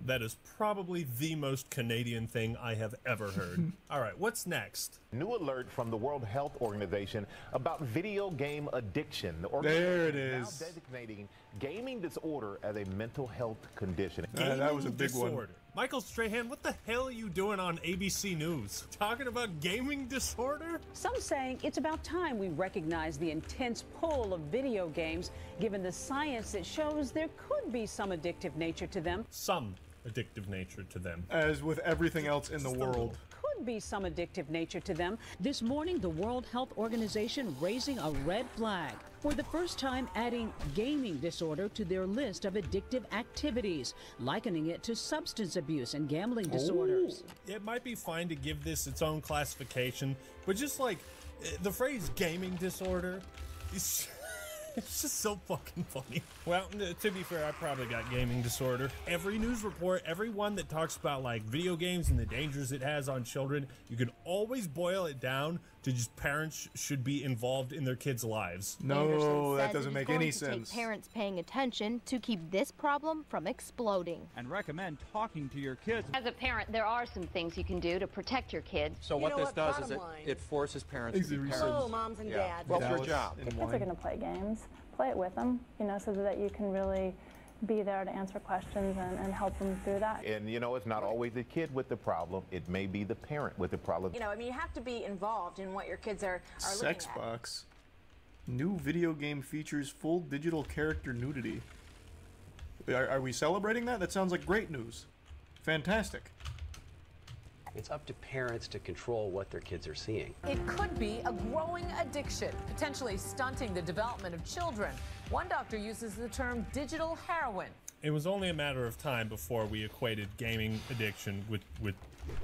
That is probably the most Canadian thing I have ever heard. All right, what's next? New alert from the World Health Organization about video game addiction. The there it organization is. Now designating gaming disorder as a mental health condition. That was a big one. Michael Strahan, what the hell are you doing on ABC News? Talking about gaming disorder? Some saying it's about time we recognize the intense pull of video games, given the science that shows there could be some addictive nature to them. Some addictive nature to them. As with everything else in the world. Could be some addictive nature to them. This morning, the World Health Organization raising a red flag, for the first time adding gaming disorder to their list of addictive activities, likening it to substance abuse and gambling disorders. It might be fine to give this its own classification, but just like the phrase gaming disorder is... It's just so fucking funny. Well, to be fair, I probably got gaming disorder. Every news report, everyone that talks about like video games and the dangers it has on children, you can always boil it down to just parents should be involved in their kids' lives. No, that doesn't make any sense. Take parents paying attention to keep this problem from exploding. And recommend talking to your kids. As a parent, there are some things you can do to protect your kids. So what this does is it forces parents to be parents. Oh, moms and dads. Well, it's your job. If kids are going to play games, play it with them, you know, so that you can really be there to answer questions and help them through that. And you know, it's not always the kid with the problem. It may be the parent with the problem. You know, I mean, you have to be involved in what your kids are looking at. Sexbox. New video game features full digital character nudity. Are we celebrating that? That sounds like great news. Fantastic. It's up to parents to control what their kids are seeing. It could be a growing addiction, potentially stunting the development of children. One doctor uses the term digital heroin. It was only a matter of time before we equated gaming addiction with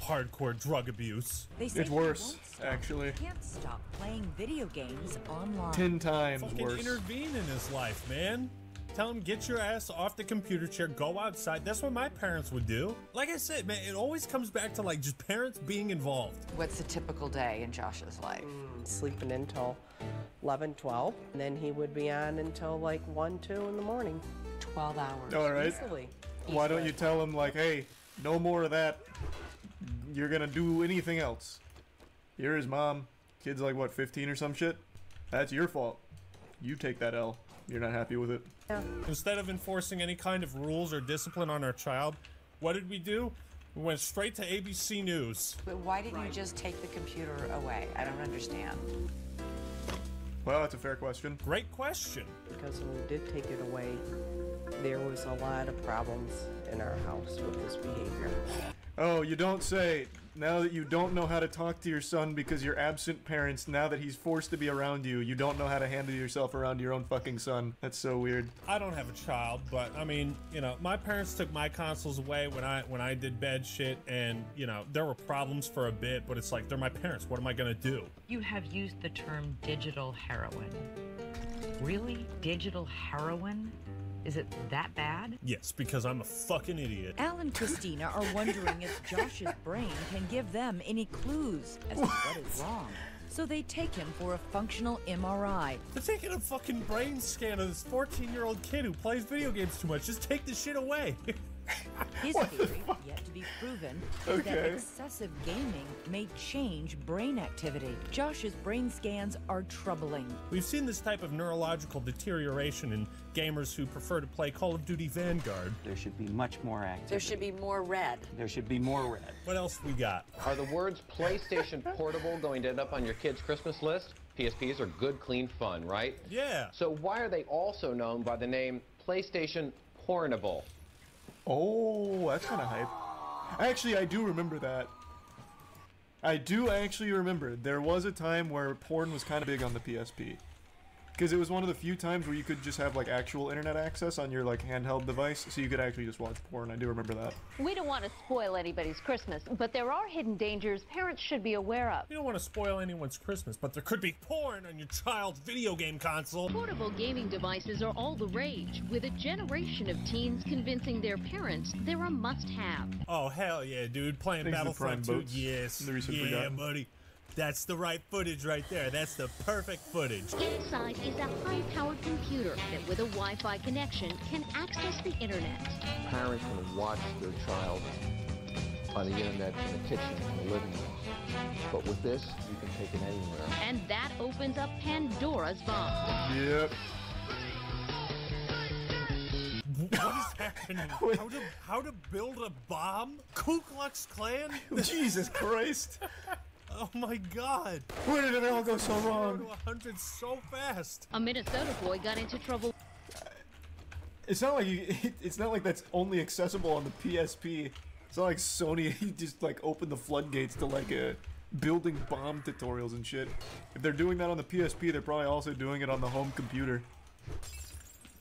hardcore drug abuse. It's worse, actually. Can't stop playing video games online. 10 times Fucking worse. intervene in his life, man. Tell him, get your ass off the computer chair, go outside. That's what my parents would do. Like I said, man, it always comes back to like just parents being involved. What's a typical day in Josh's life? Sleeping until 11, 12, and then he would be on until like 1, 2 in the morning. 12 hours. All right. Easily. Why don't you tell him, like, hey, no more of that. You're gonna do anything else. You're his mom. Kid's like, what, 15 or some shit? That's your fault. You take that L. You're not happy with it. Yeah. Instead of enforcing any kind of rules or discipline on our child, what did we do? We went straight to ABC News. But why didn't you just take the computer away? I don't understand. Well, that's a fair question. Great question. Because when we did take it away, there was a lot of problems in our house with his behavior. Oh, you don't say. Now that you don't know how to talk to your son because you're absent parents, now that he's forced to be around you, you don't know how to handle yourself around your own fucking son. That's so weird. I don't have a child, but I mean, you know, my parents took my consoles away when I did bad shit, and you know, there were problems for a bit, but it's like, they're my parents. What am I gonna do? You have used the term digital heroin. Really? Digital heroin? Is it that bad? Yes, because I'm a fucking idiot. Al and Christina are wondering if Josh's brain can give them any clues as to what is wrong. So they take him for a functional MRI. They're taking a fucking brain scan of this 14-year-old kid who plays video games too much. Just take the shit away. His theory, yet to be proven, is that excessive gaming may change brain activity. Josh's brain scans are troubling. We've seen this type of neurological deterioration in gamers who prefer to play Call of Duty Vanguard. There should be much more activity. There should be more red. There should be more red. What else we got? Are the words PlayStation Portable going to end up on your kid's Christmas list? PSPs are good, clean fun, right? Yeah. So why are they also known by the name PlayStation Portable? Oh, that's kind of hype. Actually, I do remember that. I do actually remember. There was a time where porn was kind of big on the PSP. Because it was one of the few times where you could just have like actual internet access on your like handheld device, so you could actually just watch porn. I do remember that. We don't want to spoil anybody's Christmas, but there are hidden dangers parents should be aware of. You don't want to spoil anyone's Christmas, but there could be porn on your child's video game console. Portable gaming devices are all the rage, with a generation of teens convincing their parents they're a must-have. Oh, hell yeah, dude. Playing Battlefront 2. Yes. Yeah, buddy. That's the right footage right there. That's the perfect footage. Inside is a high-powered computer that, with a Wi-Fi connection, can access the internet. Parents can watch their child on the internet in the kitchen, in the living room. But with this, you can take it anywhere. And that opens up Pandora's box. Yep. What is happening? How to build a bomb? Ku Klux Klan? Jesus Christ. Oh my God! Where did it all go so wrong? 100 so fast. A Minnesota boy got into trouble. It's not like it's not like that's only accessible on the PSP. It's not like Sony just like opened the floodgates to like building bomb tutorials and shit. If they're doing that on the PSP, they're probably also doing it on the home computer.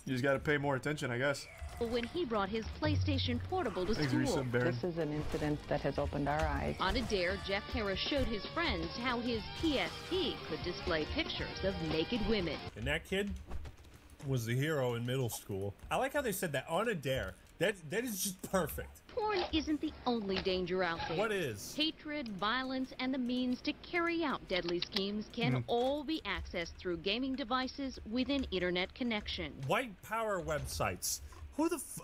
You just gotta pay more attention, I guess. When he brought his PlayStation Portable to school. This is an incident that has opened our eyes. On a dare, Jeff Harris showed his friends how his PSP could display pictures of naked women. And that kid was the hero in middle school. I like how they said that on a dare. That is just perfect. Porn isn't the only danger out there. What is? Hatred, violence, and the means to carry out deadly schemes can all be accessed through gaming devices with an internet connection. White power websites.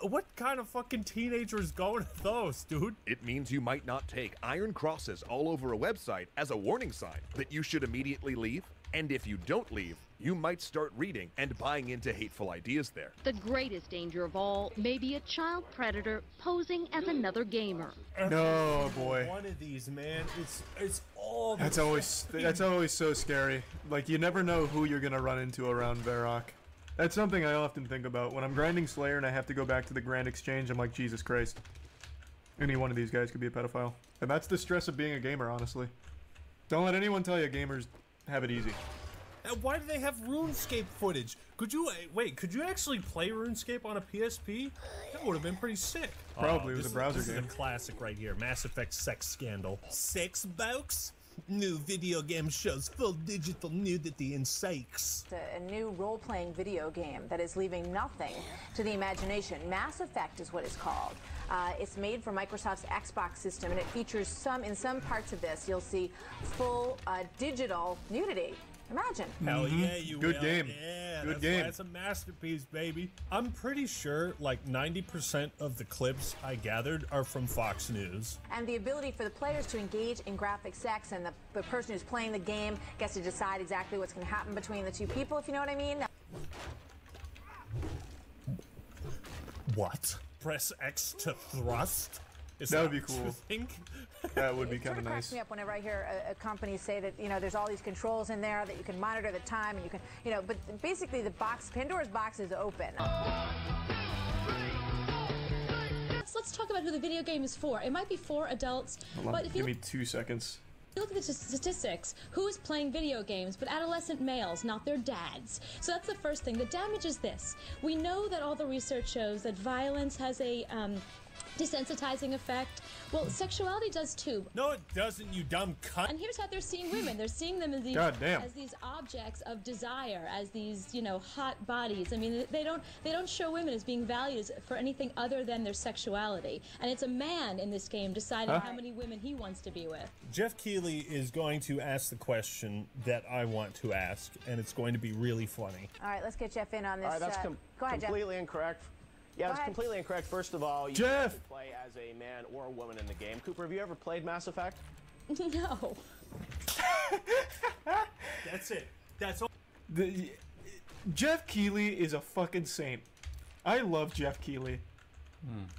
What kind of fucking teenager is going to those, dude? It means you might not take iron crosses all over a website as a warning sign that you should immediately leave. And if you don't leave, you might start reading and buying into hateful ideas there. The greatest danger of all may be a child predator posing as another gamer. No, boy. One of these, man. It's all. That's always so scary. Like you never know who you're gonna run into around Varrock. That's something I often think about. When I'm grinding Slayer and I have to go back to the Grand Exchange, I'm like, Jesus Christ. Any one of these guys could be a pedophile. And that's the stress of being a gamer, honestly. Don't let anyone tell you gamers have it easy. Why do they have RuneScape footage? Could you actually play RuneScape on a PSP? That would have been pretty sick. Probably. It was a browser game. This is a classic right here. Mass Effect sex scandal. Sex box? New video game shows full digital nudity and sex. A new role-playing video game that is leaving nothing to the imagination. Mass Effect is what it's called. It's made for Microsoft's Xbox system, and it features in some parts of this, you'll see full digital nudity. Imagine. Hell yeah, you Good will. game. Yeah, Good game. That's a masterpiece, baby. I'm pretty sure like 90% of the clips I gathered are from Fox News. And the ability for the players to engage in graphic sex, and the person who's playing the game gets to decide exactly what's going to happen between the two people, if you know what I mean. What? Press X to thrust? That would be cool. That would be kind of nice. It cracks me up whenever I hear a company say that, you know, there's all these controls in there that you can monitor the time and you can, you know, but basically Pandora's box is open. let's talk about who the video game is for. It might be for adults, but if you Give me 2 seconds. look at the statistics, who is playing video games but adolescent males, not their dads? So that's the first thing. The damage is this. We know that all the research shows that violence has a desensitizing effect. Well, sexuality does too. No, it doesn't, you dumb cunt. And here's how they're seeing women. They're seeing them as these, as these objects of desire, as these, you know, hot bodies. I mean, they don't show women as being valued for anything other than their sexuality. And it's a man in this game deciding how many women he wants to be with. Jeff Keighley is going to ask the question that I want to ask, and it's going to be really funny. All right, let's get Jeff in on this. All right, that's go ahead, Jeff. completely incorrect. Yeah, that's completely incorrect. First of all, you can play as a man or a woman in the game. Cooper, have you ever played Mass Effect? No. That's it. That's all. Jeff Keighley is a fucking saint. I love Jeff Keighley.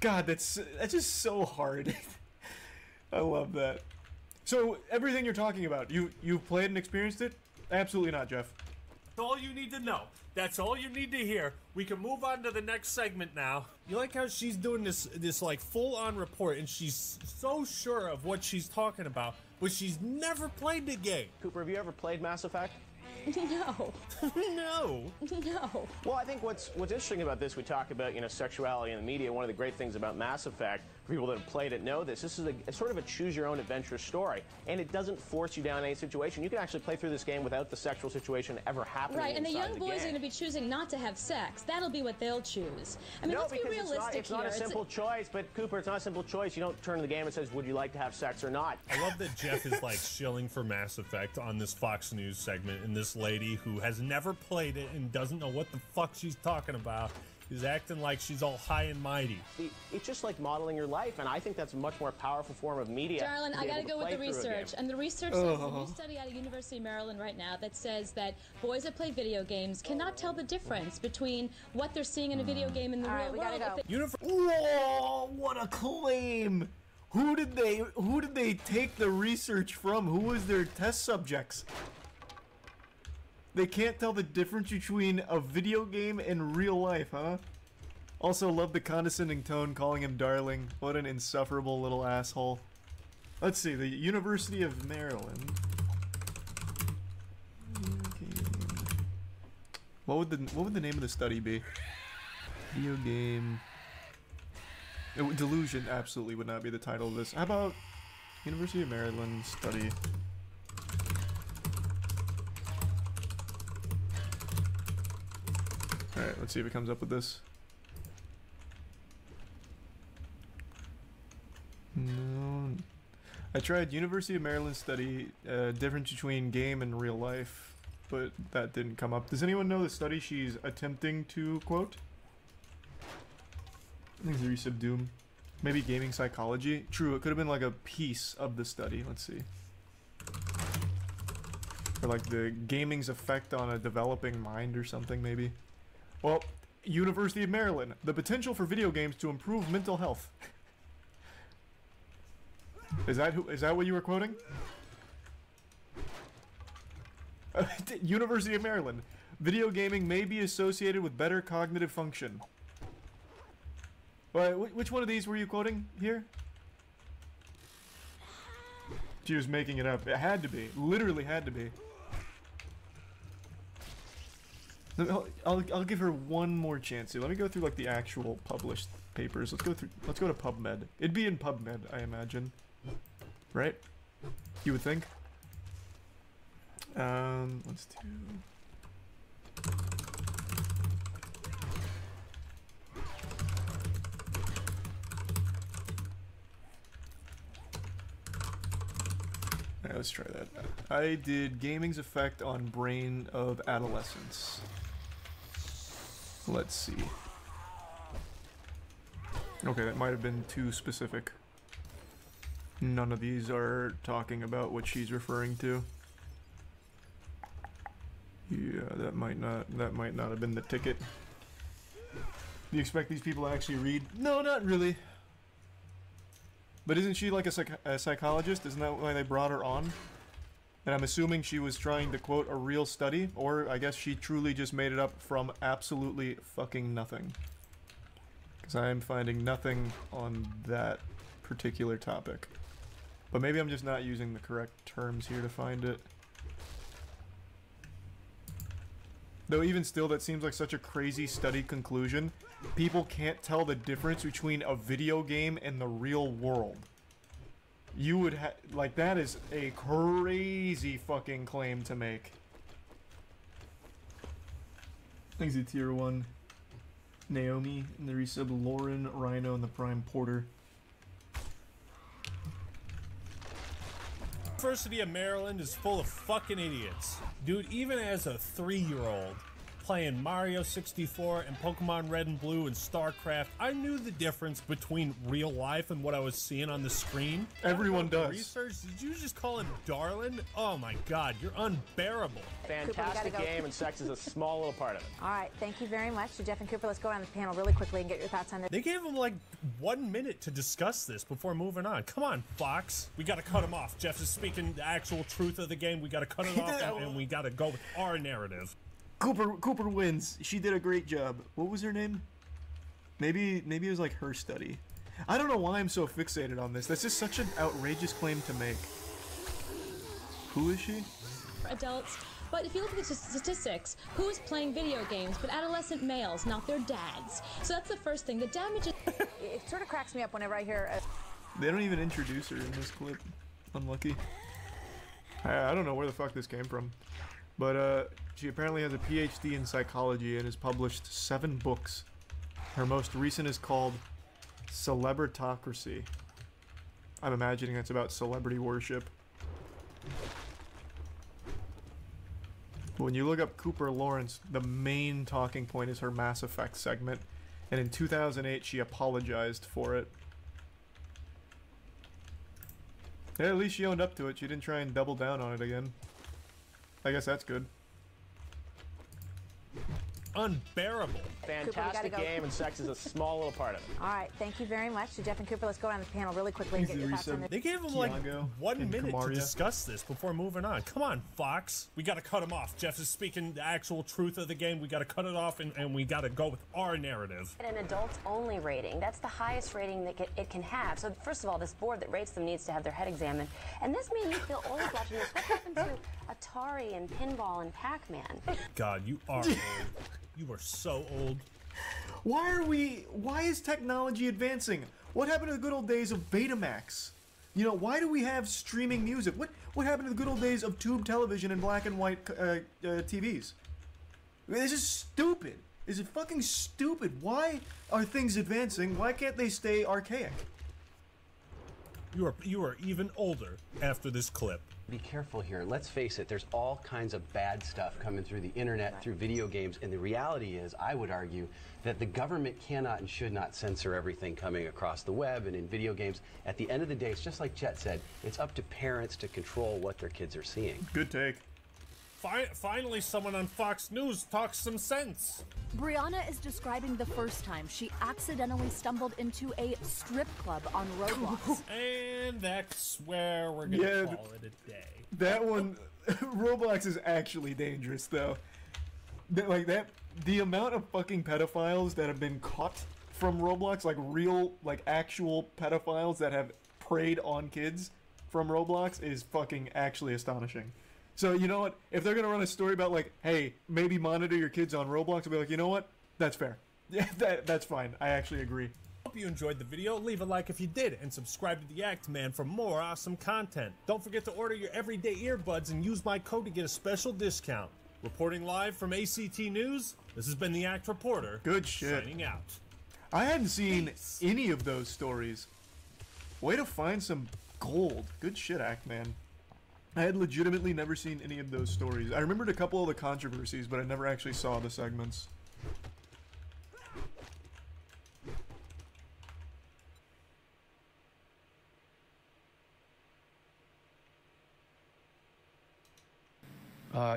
God, that's just so hard. I love that. So everything you're talking about, you've played and experienced it? Absolutely not, Jeff. That's all you need to know. That's all you need to hear. We can move on to the next segment now. You like how she's doing this like full-on report, and she's so sure of what she's talking about, but she's never played the game. Cooper, have you ever played Mass Effect? No. No. No. Well, I think what's interesting about this, we talk about, you know, sexuality in the media. One of the great things about Mass Effect, for people that have played it know this is a sort of a choose-your-own-adventure story, and it doesn't force you down any situation. You can actually play through this game without the sexual situation ever happening. Right, and the young boys game. are going to be choosing not to have sex. That'll be what they'll choose. I mean, no, let's be because realistic it's not a simple choice, but Cooper, it's not a simple choice. You don't turn to the game and says, would you like to have sex or not? I love that Jeff is like shilling for Mass Effect on this Fox News segment, and this lady who has never played it and doesn't know what the fuck she's talking about is acting like she's all high and mighty. It's just like modeling your life, and I think that's a much more powerful form of media. Darlin, I gotta go with the research. And the research says, there's a new study out of University of Maryland right now that says that boys that play video games cannot tell the difference between what they're seeing in a video game and the real world. Whoa, what a claim! Who did they take the research from? Who was their test subjects? They can't tell the difference between a video game and real life, huh? Also, love the condescending tone, calling him darling. What an insufferable little asshole. Let's see, the University of Maryland. What would the name of the study be? Video game. Delusion absolutely would not be the title of this. How about University of Maryland study? Alright, let's see if it comes up with this. No. I tried University of Maryland study, difference between game and real life, but that didn't come up. Does anyone know the study she's attempting to quote? I think it's Doom. Maybe gaming psychology? True, it could have been like a piece of the study. Let's see. Or like the gaming's effect on a developing mind or something, maybe. Well, University of Maryland, the potential for video games to improve mental health. Is that what you were quoting? University of Maryland, video gaming may be associated with better cognitive function. Which one of these were you quoting here? She was making it up. It had to be. Literally had to be. I'll give her one more chance here. Let me go through like the actual published papers. Let's go to PubMed. It'd be in PubMed, I imagine. Right? You would think? Let's do... Alright, let's try that. I did gaming's effect on brain of adolescents. Let's see. Okay, that might have been too specific. None of these are talking about what she's referring to. Yeah, that might not have been the ticket. Do you expect these people to actually read? No, not really. But isn't she like a psychologist? Isn't that why they brought her on? And I'm assuming she was trying to quote a real study, or I guess she truly just made it up from absolutely fucking nothing. Because I am finding nothing on that particular topic. But maybe I'm just not using the correct terms here to find it. Though even still, that seems like such a crazy study conclusion. People can't tell the difference between a video game and the real world. You would like, that is a crazy fucking claim to make. Thanks to Tier 1. Naomi, and the resub Lauren, Rhino, and the Prime Porter. University of Maryland is full of fucking idiots. Dude, even as a 3-year-old playing Mario 64 and Pokemon Red and Blue and StarCraft, I knew the difference between real life and what I was seeing on the screen. Everyone does. Research? Did you just call him darling? Oh my god, you're unbearable. Fantastic Cooper, game, and sex is a small little part of it. All right, thank you very much to Jeff and Cooper. Let's go around the panel really quickly and get your thoughts on this. They gave him like 1 minute to discuss this before moving on. Come on, Fox. We gotta cut him off. Jeff is speaking the actual truth of the game. We gotta cut it off and we gotta go with our narrative. Cooper wins. She did a great job. What was her name? Maybe it was like her study. I don't know why I'm so fixated on this. That's just such an outrageous claim to make. Who is she? Adults. But if you look at the statistics, who's playing video games but adolescent males, not their dads? So that's the first thing. The damage is... It sort of cracks me up whenever I hear... They don't even introduce her in this clip. Unlucky. I don't know where the fuck this came from. But she apparently has a PhD in psychology and has published 7 books. Her most recent is called Celebritocracy. I'm imagining that's about celebrity worship. But when you look up Cooper Lawrence, the main talking point is her Mass Effect segment. And in 2008, she apologized for it. Yeah, at least she owned up to it. She didn't try and double down on it again. I guess that's good. Unbearable. Fantastic game, and sex is a small little part of it. All right, thank you very much to Jeff and Cooper. Let's go around the panel really quickly and get your thoughts on this. They gave him like 1 minute to discuss this before moving on. Come on, Fox. We gotta cut him off. Jeff is speaking the actual truth of the game. We gotta cut it off and we gotta go with our narrative. An adults-only rating. That's the highest rating that it can have. So first of all, this board that rates them needs to have their head examined. And this made me feel old watching this. What happened to Atari and Pinball and Pac-Man? God, you are old. You are so old. Why is technology advancing? What happened to the good old days of Betamax? You know, why do we have streaming music? What happened to the good old days of tube television and black and white TVs? This is stupid. Is it fucking stupid? Why are things advancing? Why can't they stay archaic? You are even older after this clip. Be careful here. Let's face it, there's all kinds of bad stuff coming through the internet, through video games, and the reality is, I would argue, that the government cannot and should not censor everything coming across the web and in video games. At the end of the day, it's just like Chet said, it's up to parents to control what their kids are seeing. Good take. Finally, someone on Fox News talks some sense. Brianna is describing the first time she accidentally stumbled into a strip club on Roblox. And that's where we're gonna call it a day. That one, Roblox is actually dangerous, though. The amount of fucking pedophiles that have been caught from Roblox, like real, like actual pedophiles that have preyed on kids from Roblox, is fucking actually astonishing. So, you know what? If they're gonna run a story about, like, hey, maybe monitor your kids on Roblox, I'll be like, you know what? That's fair. Yeah, that's fine. I actually agree. Hope you enjoyed the video. Leave a like if you did, and subscribe to the Act Man for more awesome content. Don't forget to order your everyday earbuds and use my code to get a special discount. Reporting live from ACT News, this has been the Act Reporter. Good shit. Signing out. I hadn't seen any of those stories. Way to find some gold. Good shit, Act Man. I had legitimately never seen any of those stories. I remembered a couple of the controversies, but I never actually saw the segments.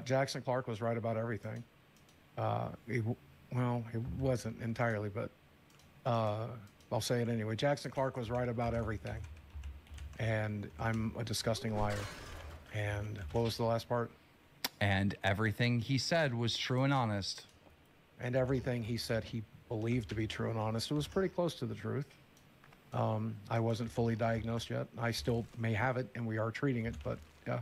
Jackson Clark was right about everything. He wasn't entirely, but I'll say it anyway. Jackson Clark was right about everything. And I'm a disgusting liar. And what was the last part? And everything he said was true and honest. And everything he said he believed to be true and honest. It was pretty close to the truth. I wasn't fully diagnosed yet. I still may have it, and we are treating it, but yeah.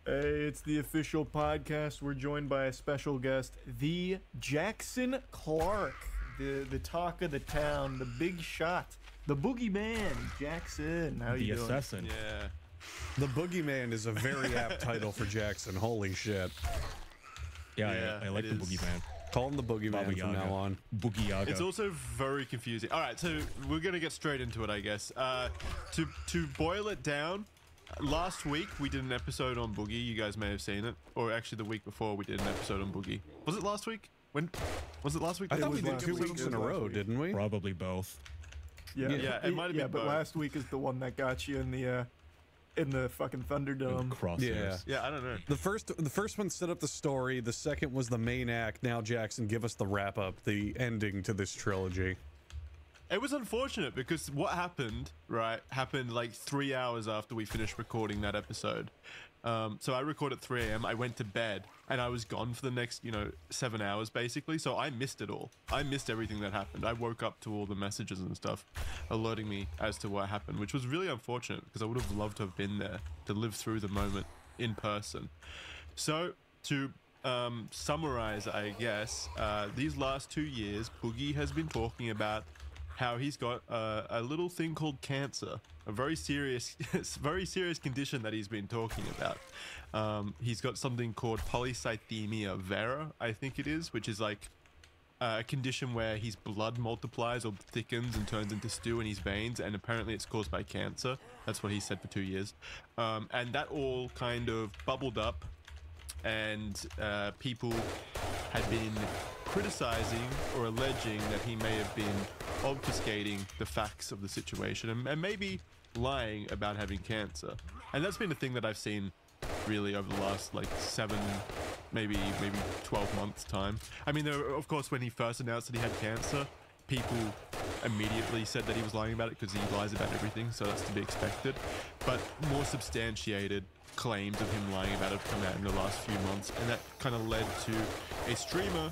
Hey, it's the official podcast. We're joined by a special guest, the Jackson Clark, the talk of the town, the big shot, the boogeyman, Jackson. How you doing? The assassin. Yeah. The boogeyman is a very apt title for Jackson. Holy shit. Yeah, I like the boogeyman. Call him the boogeyman from now on. Boogie Yaga. It's also very confusing. All right, so we're going to get straight into it, I guess. To boil it down, last week we did an episode on Boogie. You guys may have seen it, or actually the week before we did an episode on Boogie. Was it last week? When was it last week? I thought we did 2 weeks in a row, didn't we? Probably both. Yeah, it might have been but both. last week is the one that got you in the fucking Thunderdome. Yeah, I don't know. The first one set up the story. The second was the main act. Now Jackson, give us the wrap up, the ending to this trilogy. It was unfortunate because what happened like 3 hours after we finished recording that episode. So I recorded at 3 a.m. I went to bed and I was gone for the next, 7 hours basically. So I missed it all. I missed everything that happened. I woke up to all the messages and stuff alerting me as to what happened, which was really unfortunate because I would have loved to have been there to live through the moment in person. So to summarize, I guess, these last 2 years, Boogie has been talking about how he's got a little thing called cancer, a very serious condition that he's been talking about. He's got something called polycythemia vera, I think it is, which is like a condition where his blood multiplies or thickens and turns into stew in his veins, and apparently it's caused by cancer. That's what he said for 2 years. And that all kind of bubbled up, and people had been criticizing or alleging that he may have been obfuscating the facts of the situation and maybe lying about having cancer. And that's been a thing that I've seen really over the last like 7, maybe 12 months time. I mean, of course, when he first announced that he had cancer, people immediately said that he was lying about it because he lies about everything, so that's to be expected. But more substantiated claims of him lying about it have come out in the last few months, and that kind of led to a streamer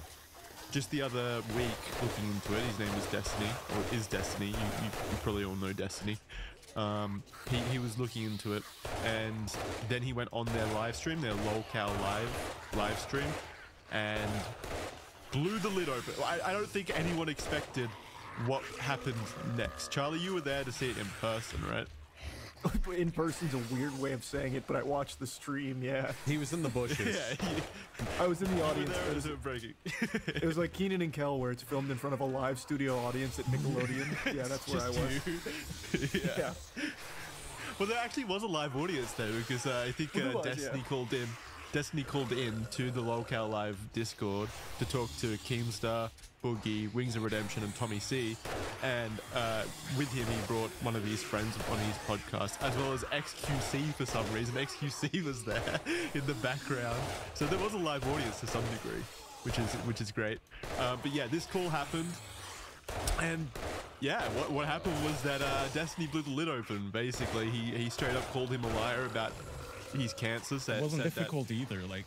just the other week looking into it. His name is Destiny, or is Destiny. You probably all know Destiny. He was looking into it, and then he went on their live stream, their lolcow live stream, and blew the lid open. I don't think anyone expected what happened next. Charlie, you were there to see it in person, right? In person's a weird way of saying it, but I watched the stream, yeah. He was in the bushes. I was in the audience. It was like Keenan and Kel, where it's filmed in front of a live studio audience at Nickelodeon. Yeah, that's where I was. Yeah. Well, there actually was a live audience there because I think Destiny called in to the lolcow live Discord to talk to Keemstar, Boogie, Wings of Redemption, and Tommy C. And with him, he brought one of his friends on his podcast, as well as XQC for some reason. XQC was there in the background. So there was a live audience to some degree, which is great. But yeah, this call happened. And yeah, what happened was that Destiny blew the lid open, basically. He straight up called him a liar about his cancer. It wasn't difficult either. Like,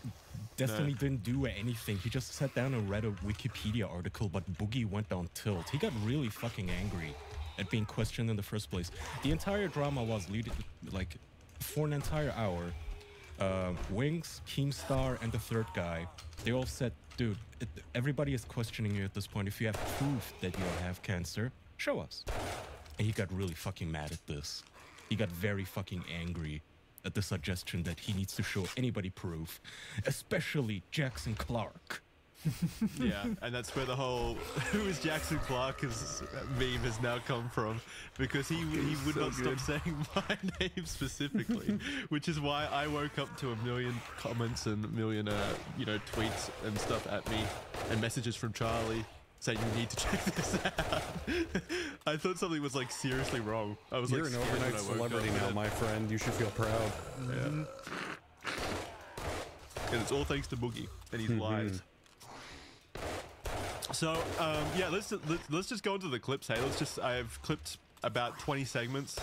Destiny didn't do anything. He just sat down and read a Wikipedia article, but Boogie went on tilt. He got really fucking angry at being questioned in the first place. The entire drama was leading, like, for an entire hour. Wings, Keemstar, and the third guy, they all said, dude, everybody is questioning you at this point. If you have proof that you don't have cancer, show us. And he got really fucking mad at this. He got very fucking angry at the suggestion that he needs to show anybody proof, especially Jackson Clark. Yeah, and that's where the whole "who is Jackson Clark" meme has now come from, because he would not stop saying my name specifically, which is why I woke up to a million comments and a million tweets and stuff at me, and messages from Charlie saying you need to check this out. I thought something was like seriously wrong. I was You're like, an overnight celebrity now, my friend. You should feel proud. Yeah. And it's all thanks to Boogie and his lies. So yeah, let's just go into the clips. Hey, I've clipped about 20 segments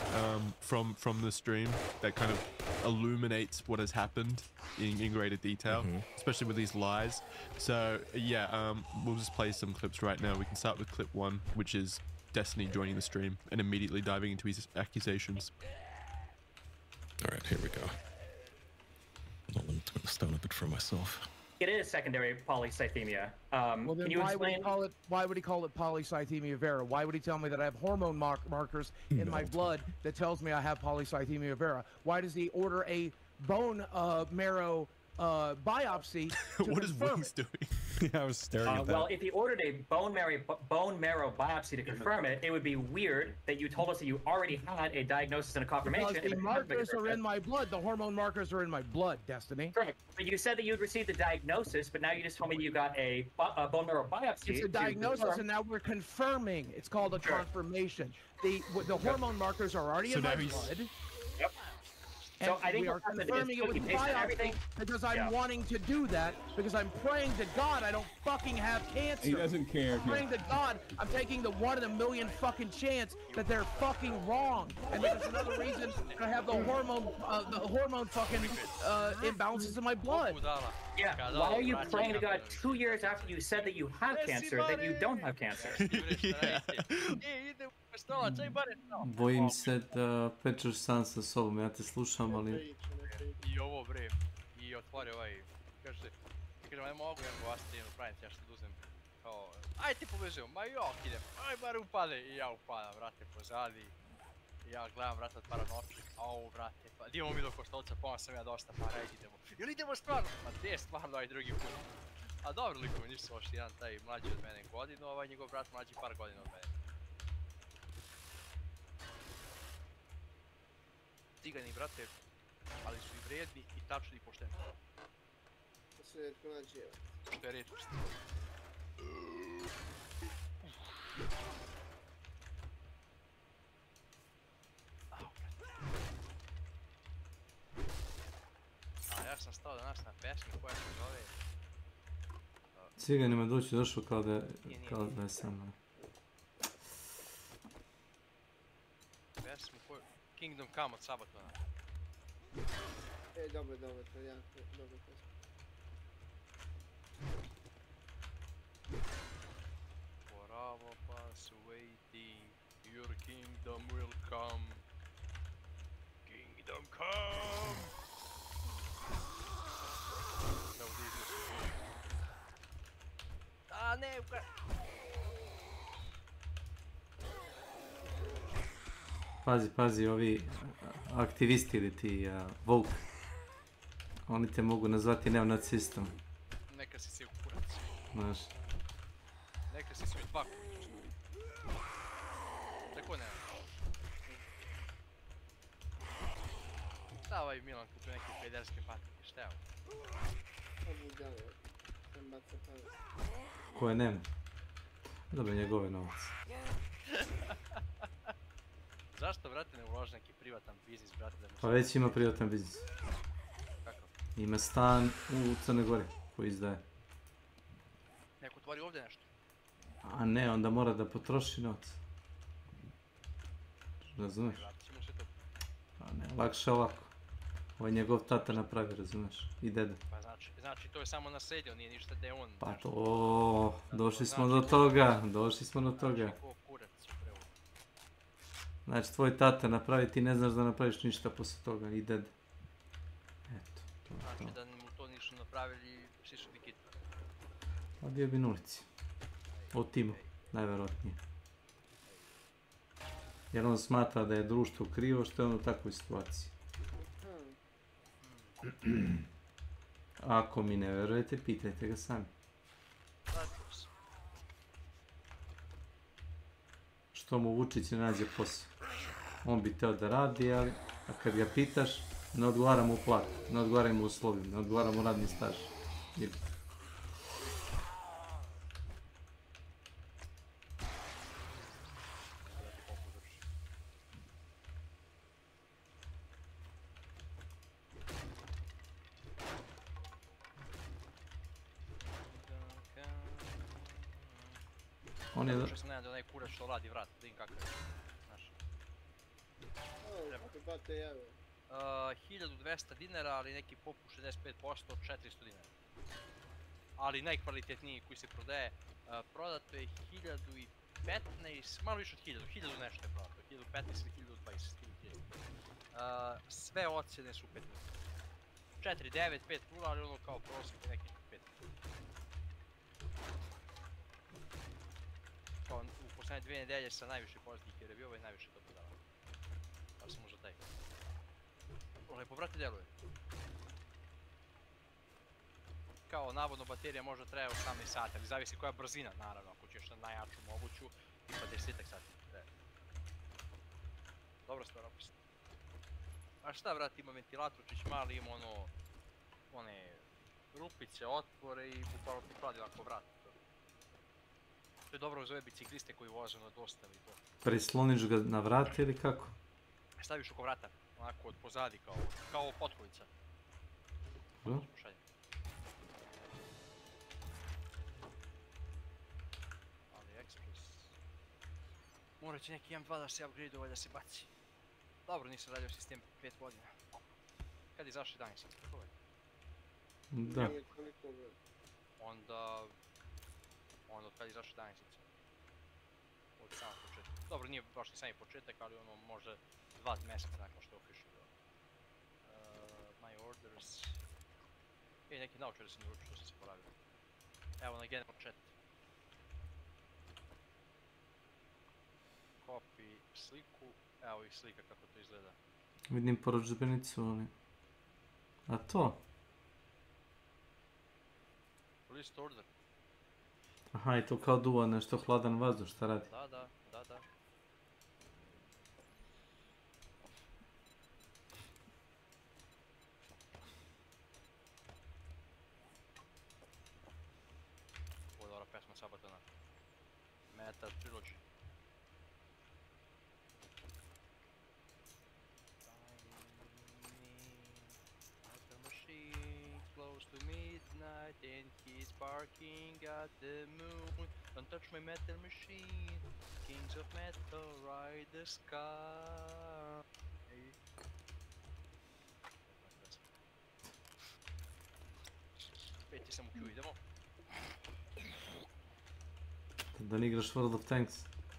from the stream that kind of illuminates what has happened in greater detail, especially with these lies. So yeah, we'll just play some clips right now. We can start with clip 1, which is Destiny joining the stream and immediately diving into his accusations. All right, here we go. Hold on, I'm going to stone a bit for myself. It is secondary polycythemia. Well, then can you explain? Why would he call it polycythemia vera? Why would he tell me that I have hormone markers in my blood that tells me I have polycythemia vera? Why does he order a bone marrow biopsy? What is Wings doing? Yeah, I was staring at that. Well, if he ordered a bone marrow biopsy to confirm it, it would be weird that you told us that you already had a diagnosis and a confirmation. Because the markers are in my blood. The hormone markers are in my blood, Destiny. Correct. But you said that you had received the diagnosis, but now you just told me you got a bone marrow biopsy. It's a diagnosis, and now we're confirming. It's called a confirmation. The hormone markers are already in my blood. Yep. And so I think we are confirming it with biopsy because I'm wanting to do that, because I'm praying to God I don't fucking have cancer. He doesn't care. I'm praying to God I'm taking the 1 in a million fucking chance that they're fucking wrong. And there's another reason I have the hormone fucking imbalances in my blood. Yeah, why are you praying to God 2 years after you said that you have cancer, that you don't have cancer? Bojim se da pečeš sam sa sobom, ja te slušam, ali... I ovo bre, i otvori kaže, ne mogu ja vas ti napraviti, ja što uzem, kao, aj ti povežemo, ma jok idem, aj bar upade, i ja upadam, vrate, pozadi, i ja gledam, vrate, otvaram oči, au, vrate, pa, idemo mi do Kostolca, pa sam ja dosta para, idemo, jel idemo stvarno? Pa gdje stvarno, aj drugi put. A dobro liko, nisu ošli jedan taj mlađi od mene godinu, njegov brat mlađi par godina od mene. Cigani, brate, ali su i vrijedni i tačni i pošteni. To se rijetko nađe. Što je rijetkost. A ja sam stao danas na pesmi koja se zove... Ciganima došao kao da je sam. Pesmu koju... Kingdom Come od Sabatona. Dobro, to je jako dobro pesma. For all of us waiting, your kingdom will come. Kingdom come! No, this is... Ah, ne, Pazi, ovi aktivisti ili ti woke, oni te mogu nazvati neonacistom. Neka si se u kurac. Znaš. Neka si se u dva kurac. Tako ne. Šta ovaj Milan kupio neke pederske patike, šta je ovo? Koje nema? Dobro, njegove novac. Zašto, brate, ne uloži neki privatan biznis, brate? Pa već ima privatan biznis. Kako? Ima stan u Crnoj Gori koji izdaje. Neko otvori ovdje nešto? A ne, onda mora da potroši novac. Razumeš? Pa ne, lakše ovako. Ovo je njegov tata napravi, razumeš? I deda. Pa znači to je samo naslijedio, nije ništa da je on... Pa to, došli smo do toga. Znači, tvoj tata napravi, ti ne znaš da napraviš ništa poslije toga, i deda. Eto, to. Znači da mu to nisu napravili, svi su Nikita. Pa bio bi na ulici. Od Timo, najverovatnije. Jer on smatra da je društvo krivo što je on u takvoj situaciji. Ako mi ne verujete, pitajte ga sami. Što mu Vučić ne nađe posao? On bi teo da radi, ali a kad ga pitaš, ne odgovara mu platu, ne odgovara mu uslovi, ne odgovara mu radni staž. On je... Što sam najam da onaj kurac što radi vrat, da im kako je. Znaš. Kako ba te jave? 1200 dinara, ali neki popup 65%, 400 dinara. Ali najkvalitetniji koji se prodaje, prodato je 1015, malo više od 1000, 1000 nešto je prodato, 1015 ili 1020, sve ocjene su 5. 4, 9, 5, 0, ali ono kao prosjek je neki 5. Kao u posljednje 2 nedelje sa najviše pozitivnih reviewova i najviše to prodava. Pa sam možda taj. Lepo, brate, djeluje. Kao navodno baterija možda traje 18 sati, ali zavisi koja je brzina, naravno, ako ćeš na najjaču moguću, tipa 10 sati traje. Dobra stvar opis. A šta, brate, ima ventilatorčić mali, ima one rupice, otvore i bukvalno ti hladi ovako vrat. To je dobro za ove bicikliste koji voze na dostavi i to. Prisloniš ga na vrat ili kako? Staviš oko vrata, onako od pozadi, kao potkovica. Slušaj. AliExpress. Morat će neki M2 da se upgrade ovaj da se baci. Dobro, nisam radio sistem 5 godina. Kad je izašao 11 sati, tako je? Da. Onda od kad je izašao 11 sati. Od samog početka. Dobro, nije baš ni sami početak, ali ono možda 2 mjeseca nakon što je official bilo. My orders. Neki naučari sam naručio, što sam se poravio. Evo na general chat. Copy sliku. Evo ih slika kako to izgleda. Vidim porudžbenicu, ali... A to? List order. Aha, i to kao duva nešto hladan vazduh, šta radi? Da. Ovo je dobra pesma Sabatana. Meta Trilogy. Close to midnight and he's barking at the moon. Don't touch my metal machine. Kings of metal ride the sky. Peti sam u Q, idemo. Da ne igraš World of Tanks?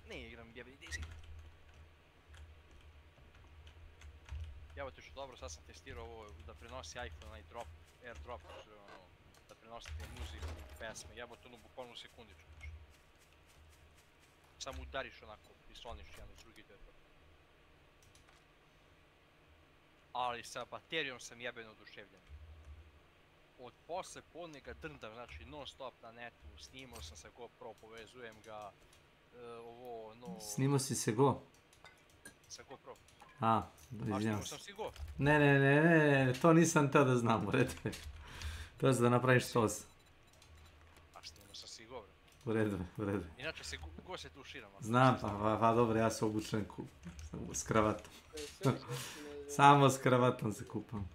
Ne igram jebeni disk. Evo ti što dobro, sad sam testirao ovo da prenosi iPhone, onaj drop, airdrop, da prenosi muziku, pesme, jebote ono bukvalno u sekundiču. Samo udariš onako, prisloniš jedan uz drugi, to je to. Ali sa baterijom sam jebeno oduševljen. Od posle podne ga drndam, znači non stop na netu, snimao sam sa GoPro, povezujem ga, Snimao si se Go? Sa GoPro. A, izvinjam se. A snimao sam si Go? Ne, to nisam teo da znam, u redu je. To je da napraviš tos. A snimao sam si Go, bre. U redu. Inače se Go se tušira. Znam, pa dobro, ja se obučen s kravatom. Samo s kravatom se kupam.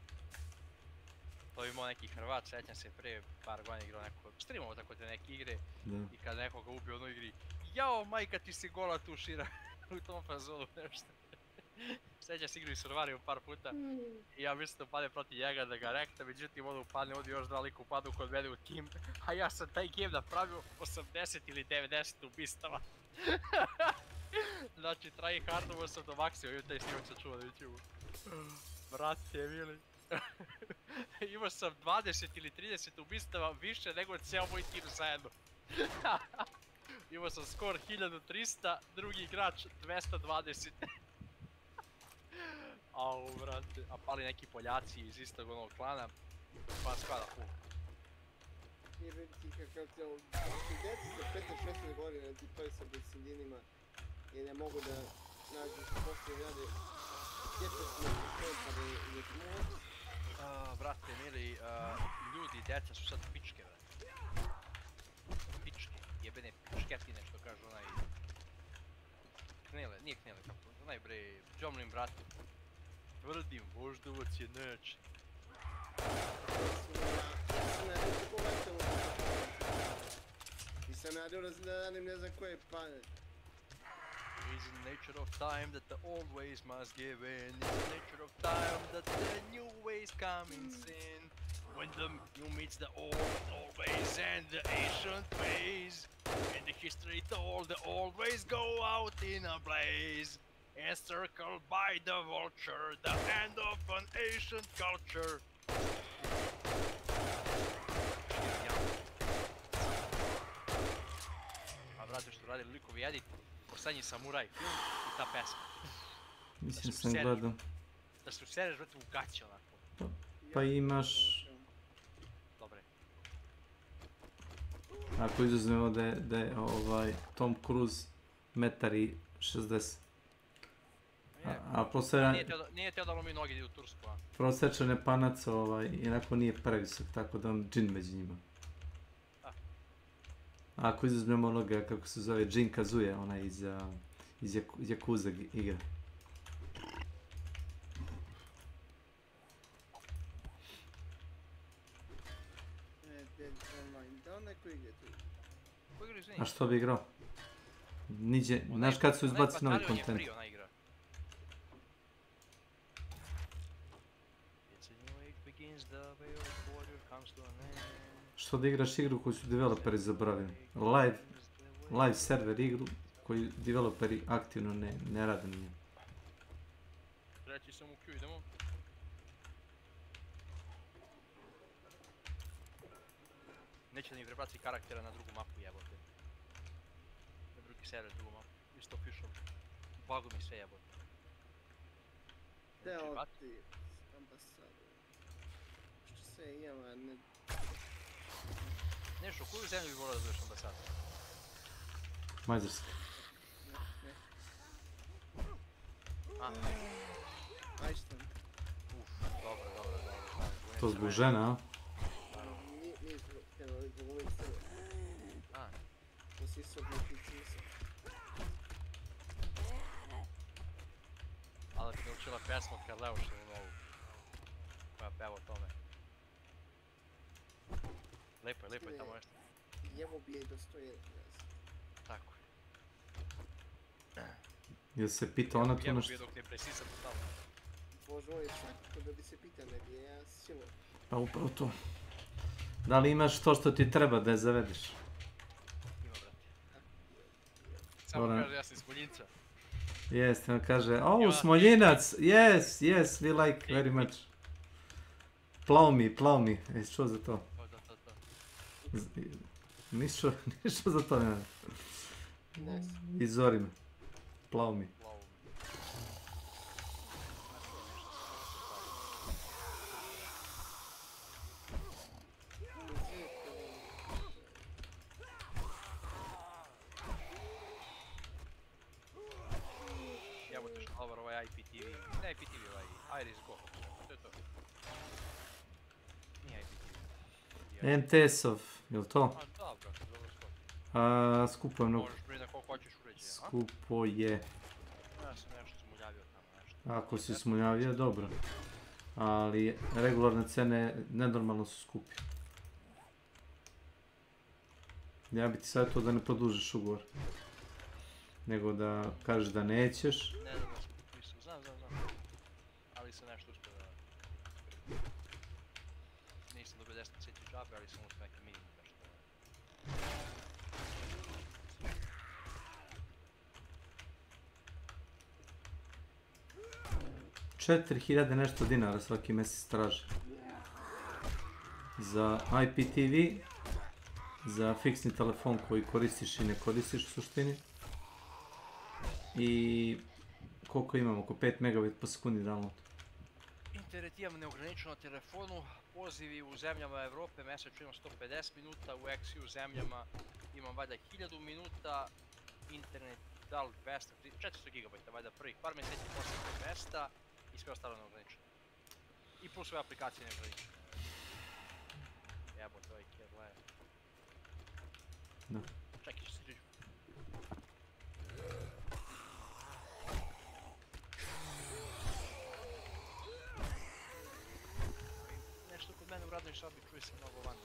To je imao neki Hrvat, sjećam se prije par godina igrao neko, streamao tako te neke igre i kad nekoga ubio u onoj igri, jao majka ti si gola tušira u tom fazonu nešto. Sjećam se igru i survario par puta i ja mislim da upade protiv njega da ga rekta, međutim ono upadne ovdje još dva lika upadu kod mene u tim, a ja sam taj game napravio 80 ili 90 ubistava. Znači tryhardovo sam do maksimuma i taj snimak sam čuo na YouTube. Brate mili. Imao sam 20 ili 30 ubistava više nego cijel moj tim zajedno. Imao sam skor 1300, drugi igrač 220. Au brate, a pali neki Poljaci iz istog onog klana, pa sklada full. Nije vidjeti kakav te ovo, djeci sa 15-16 godina ti pali sa bicindinima i ne mogu da nađu što poslije rade. Djeca su nekoj pa da ne mogu. Brate mili, ljudi i djeca su sad pičke, brate. Pičke, jebene pičketine što kažu onaj... Knele, nije knele kako, onaj bre, džomlim brate. Tvrdim, voždovac je neč. Sam radio da radim ne znam koje pare. It is the nature of time that the old ways must give in. It's the nature of time that the new ways come in sin. When the new meets the old ways and the ancient ways. And the history told, the old ways go out in a blaze. Encircled by the vulture, the end of an ancient culture. A brate, što radi likovi edit, Posljednji samuraj film i ta pesma. Mislim sam gledao. Da se usereš, brate, u gaće onako. Pa imaš... Dobre. Ako izuzmemo da je Tom Cruise 1,60 m. A Nije teo da lomi noge u Tursku, a? Prosječan Japanac inako nije previsok, tako da on džin među njima. Ako izuzmemo onoga, kako se zove, Jin Kazuya, onaj iz Yakuza igra. A što bi igrao? Niđe, znaš kad su izbacili novi kontent? Što da igraš igru koju su developeri zaboravili? Live server igru koju developeri aktivno ne rade na njemu. Treći sam u Q, idemo. Neće da mi prebaci karaktera na drugu mapu, jebote. Na drugi server, drugu mapu. Isto official. Bagu mi sve, jebote. Deo ti ambasadu. Što se ima, ne... Nešto, koju zemlju bi volao da budeš ambasadu? Mađarska. Ne. Iceland. Dobro. To zbog žena, a? Nije zbog ovih sebe. To si sobniki cisa. Ali ti naučila pesmu od Karleušovu novu. Koja peva o tome. Lepo je tamo nešto. Jebo bi je dostojen. Tako je. Jel se pita ona tu nešto? Jebo bi je dok ne presisam tamo. Bože moj, svakako da bi se pita, ne bi ja silo. Pa upravo to. Da li imaš to što ti treba da je zavedeš? Ima, brate. Samo kaže, ja sam Smoljinca. Jeste, on kaže, Smoljinac, yes, we like very much. Plow me, jesi čuo za to? Nisi čuo za to, ne? Izori me, plow me. Ne IPTV, Iris Go. To je to. Nije IPTV. MTS-ov, jel to? Dobro skupo je mnogo. Možeš prije da koliko hoćeš uređenja, a? Skupo je. Ja sam nešto smuljavio tamo, nešto. Ako si smuljavio, dobro. Ali regularne cene nenormalno su skupi. Ja bi ti savjetovao da ne produžiš ugovor. Nego da kažeš da nećeš. Ne znam da sam potpisao, znam. Ali sam nešto uspio da... Nisam dobio 10 centi džabe, ali sam uspio neki minimum nešto. 4.000 nešto dinara svaki mjesec traže. Za IPTV, za fiksni telefon koji koristiš i ne koristiš u suštini. I koliko imamo, oko 5 megabit po sekundi download. Internet imam neograničeno na telefonu, pozivi u zemljama Evrope mjesečno imam 150 minuta, u XU zemljama imam valjda 1000 minuta, internet da li 200, 400 GB valjda prvih par mjeseci, poslije 200 i sve ostalo neograničeno. I plus ove aplikacije neograničene. Jebote, ovaj kjer leje. Da. Čekaj, što si ću. Nešto kod mene u radnoj sobi čuje se mnogo vano.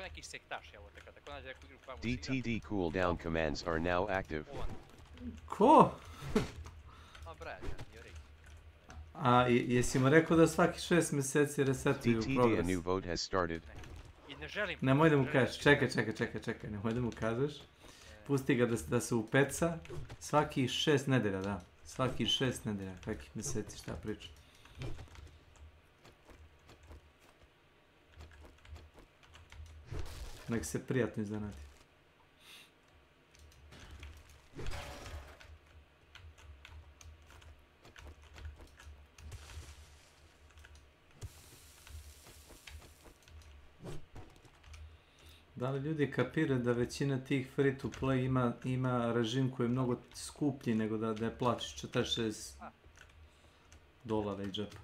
neki sektaš, evo te kada nađe neku igru koja mu DTD cooldown commands are now active. Ko? Ma Brian, Jori. A jesi mu rekao da svaki 6 mjeseci resetuju progres? DTD, a new vote has started. I ne želim... Nemoj da mu kažeš, čekaj, nemoj da mu kažeš. Pusti ga da se upeca svaki 6 nedelja, da. Svaki 6 nedelja, kakih mjeseci, šta priča. Nek se prijatno iznenadi. Da li ljudi kapiraju da većina tih free to play ima režim koji je mnogo skuplji nego da je plaćiš $46 i džepa?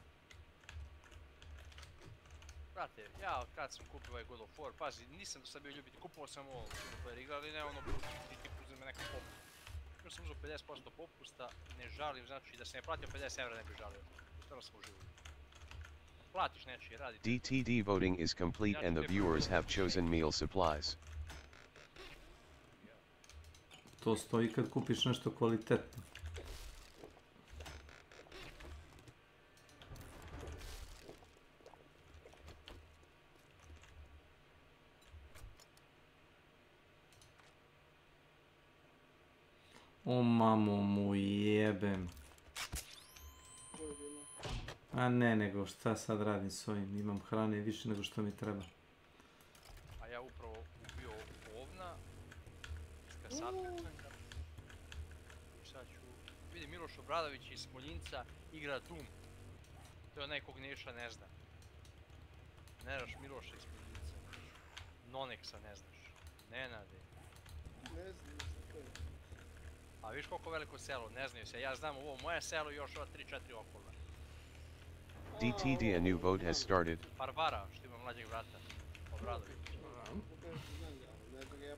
Brate, ja kad sam kupio ovaj God of War, pazi, nisam do sad bio ljubitelj, kupovao sam ovo single player igra, ali ne ono ti uzim me neka popust. Još sam uzeo 50% popusta, ne žalim, znači da sam je platio 50 € ne bi žalio. Stvarno sam uživio. Platiš nečiji, radi. DTD voting is complete and the viewers have chosen meal supplies. To stoji kad kupiš nešto kvalitetno. O mamo mu jebem. A ne, nego šta sad radim s ovim, imam hrane više nego što mi treba. A ja upravo ubio ovna, iskasator sam ga. I sad ću, vidim Miloš Obradović iz Smoljinca igra Doom. To je onaj kog Neša ne zna. Ne znaš Miloša iz Smoljinca. Noneksa ne znaš. Nenade. Ne znam što je. A viš koliko veliko selo, ne znaju se. Ja znam ovo moje selo i još ova 3-4 okolna. DTD, a new vote has started. Barbara, što ima mlađeg vrata. Obradović.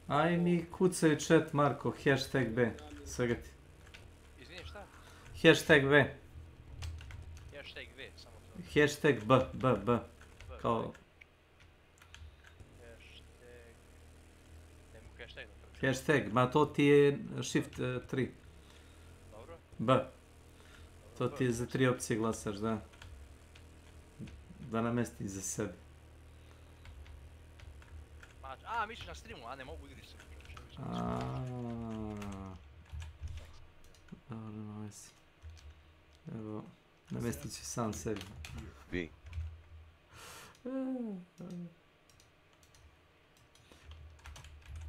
Aj mi kucaju chat, Marko, hashtag B. Svega ti. Izvini, šta? Hashtag V. Hashtag V, samo to. Hashtag B. Kao... Hashtag... Nemo hashtag da to. Hashtag, ma to ti je shift 3. Dobro. B. To ti je za 3 opcije glasaš, da. Da namesti za sebe. A, misliš na streamu, a ne mogu igri se. Evo, namestit ću sam sebi. B.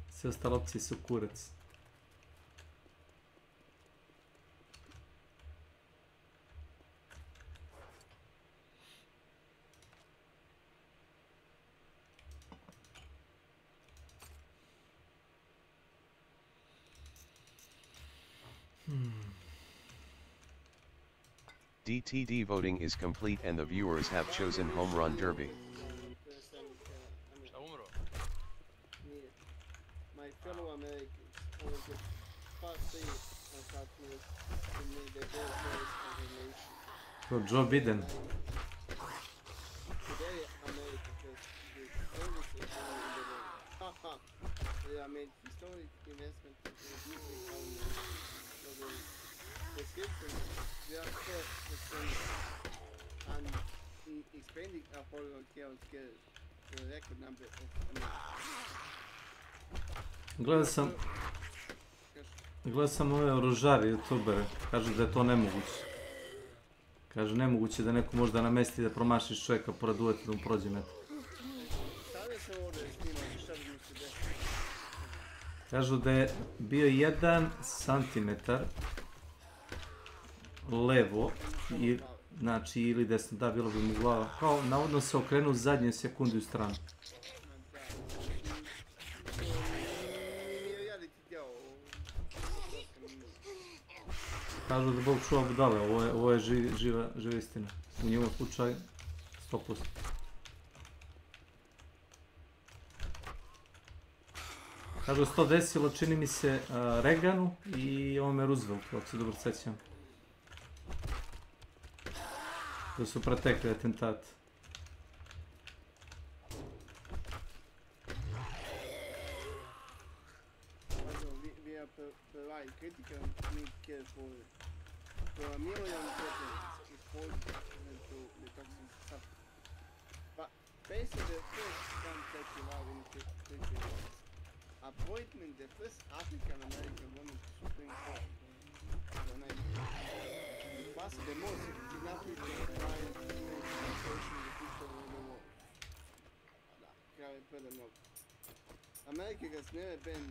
Sve ostale opcije su kurac. DTD voting is complete and the viewers have chosen Home Run Derby. Šta umro? Nije. My fellow Americans want to partake on happiness to make the best choice of the nation. To Joe Biden. Today, America has the strongest economy in the world. Haha. They have made historic investment in reducing our prescription. We are first and expanding our foreign care skills to a record number of Americans. Gledao sam ove oružare, youtubere, kažu da je to nemoguće. Kažu nemoguće da neko može da namesti da promašiš čovjeka pored uveta da mu prođe metar. Kažu da je bio 1 centimetar levo, znači ili desno, da, bilo bi mu glava, kao navodno se okrenu zadnje sekunde u stranu. Kažu da Bog čuva budale, ovo je živa istina. U njegovom slučaju 100%. Kažu se to desilo, čini mi se, Reaganu i ovome Rooseveltu, ako se dobro sećam. Da su pretekli atentat. provide critical need care for a million people exposed to the toxic substance. But basically, the first contact you have in appointment the first African American woman to Supreme Court. Plus the most significant crime in the history of the world. America has never been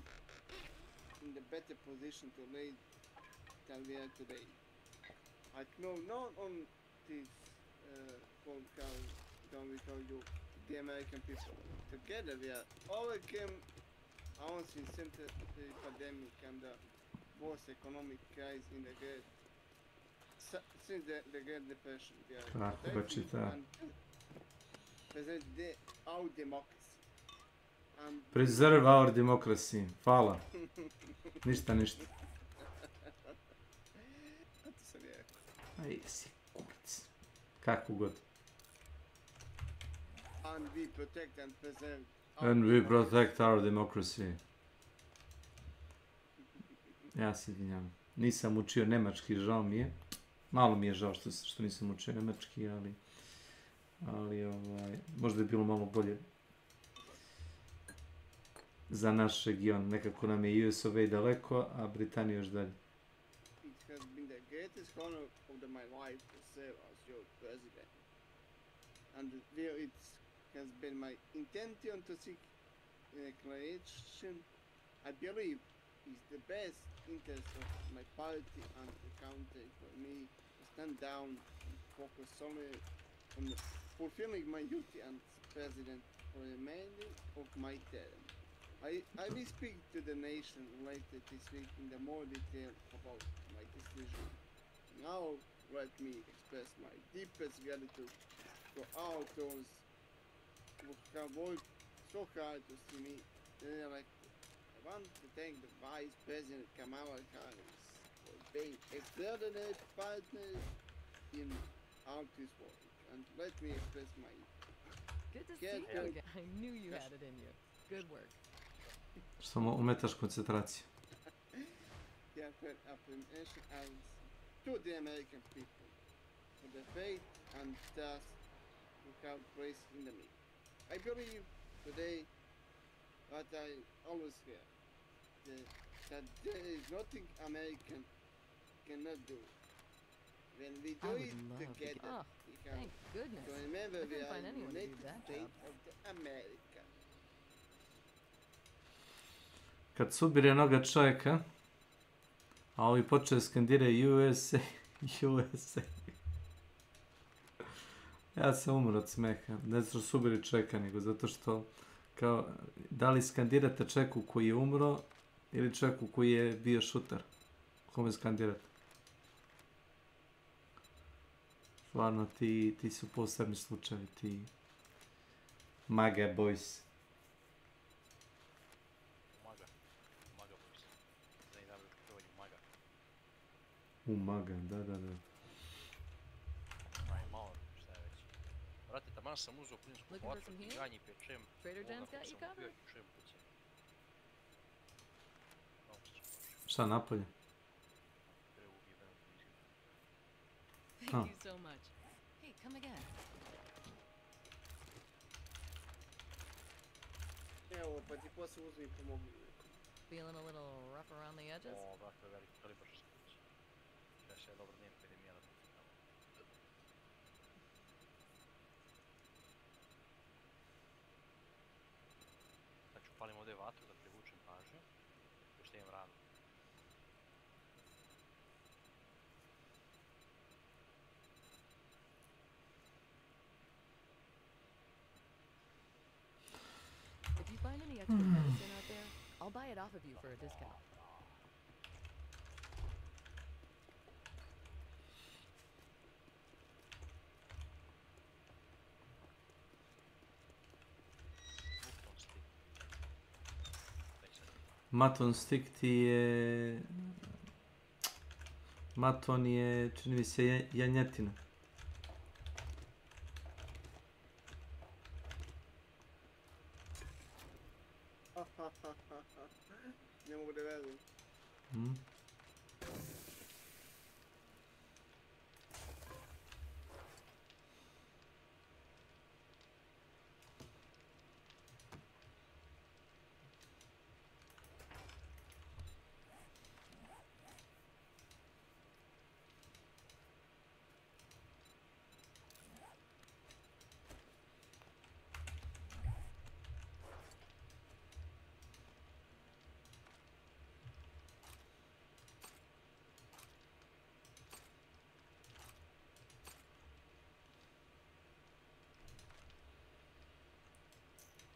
in the better position to lead than we are today. I know not on this podcast don't we call you the American people. Together we are overcame our symptom epidemic and the worst economic crisis in the great since the Great Depression. We are protecting and present our democracy. Preserve our democracy. Hvala. Ništa. Aj, si kurac. Kako god. And we protect and preserve And we protect our democracy. Ja se izvinjavam. Nisam učio nemački, žao mi je. Malo mi je žao što nisam učio nemački, ali možda je bilo malo bolje za naš region. Nekako nam je US of A daleko, a Britanija još dalje. It has been the greatest honor of my life to serve as your president. And it has been my intention to seek declaration. I believe it's the best interest of my party and the country for me to stand down and focus solely on fulfilling my duty as president for the remainder of my term. I will speak to the nation later this week in the more detail about my decision. Now let me express my deepest gratitude to all those who have worked so hard to see me re-elected. I want to thank the Vice President Kamala Harris for being extraordinary partners in all this work. And let me express my good to see you again. I knew you had it in you. Good work. Samo ometaš koncentraciju. Their affirmation as to the American people for the faith and trust we have placed in me. I believe today what I always hear, that there is nothing American cannot do. When we do it together, we have thank goodness. to remember we are find the anyone to do United that States job. of the America. Kad se ubire noga čovjeka, a ovi počeli skandiraju USA, USA. Ja sam umro od smeha, ne zato što su ubili čovjeka, nego zato što, kao, da li skandirate čovjeku koji je umro ili čovjeku koji je bio šuter? Kome skandirate? Stvarno, ti su posebni slučajevi, ti MAGA boys. MAGA, da. Brate, taman sam uzeo plinsku vatru, ganji pečem, ovoga kako sam bio i čujem pucem. Šta napolje? Thank you so much. Hey, come again. Evo, pa ti poslije uzmi i pomogli. Feeling a little rough around the edges? O, brate, veliki kalibar što se kući. Ja še je dobro nijem epidemija da pofikamo. Znači, upalim ovdje vatru da privučem pažnju, još da imam ranu. If you find any extra medicine out there, I'll buy it off of you for a discount. Maton stick ti je... Maton je, čini mi se, janjetina. Ne mogu da verujem.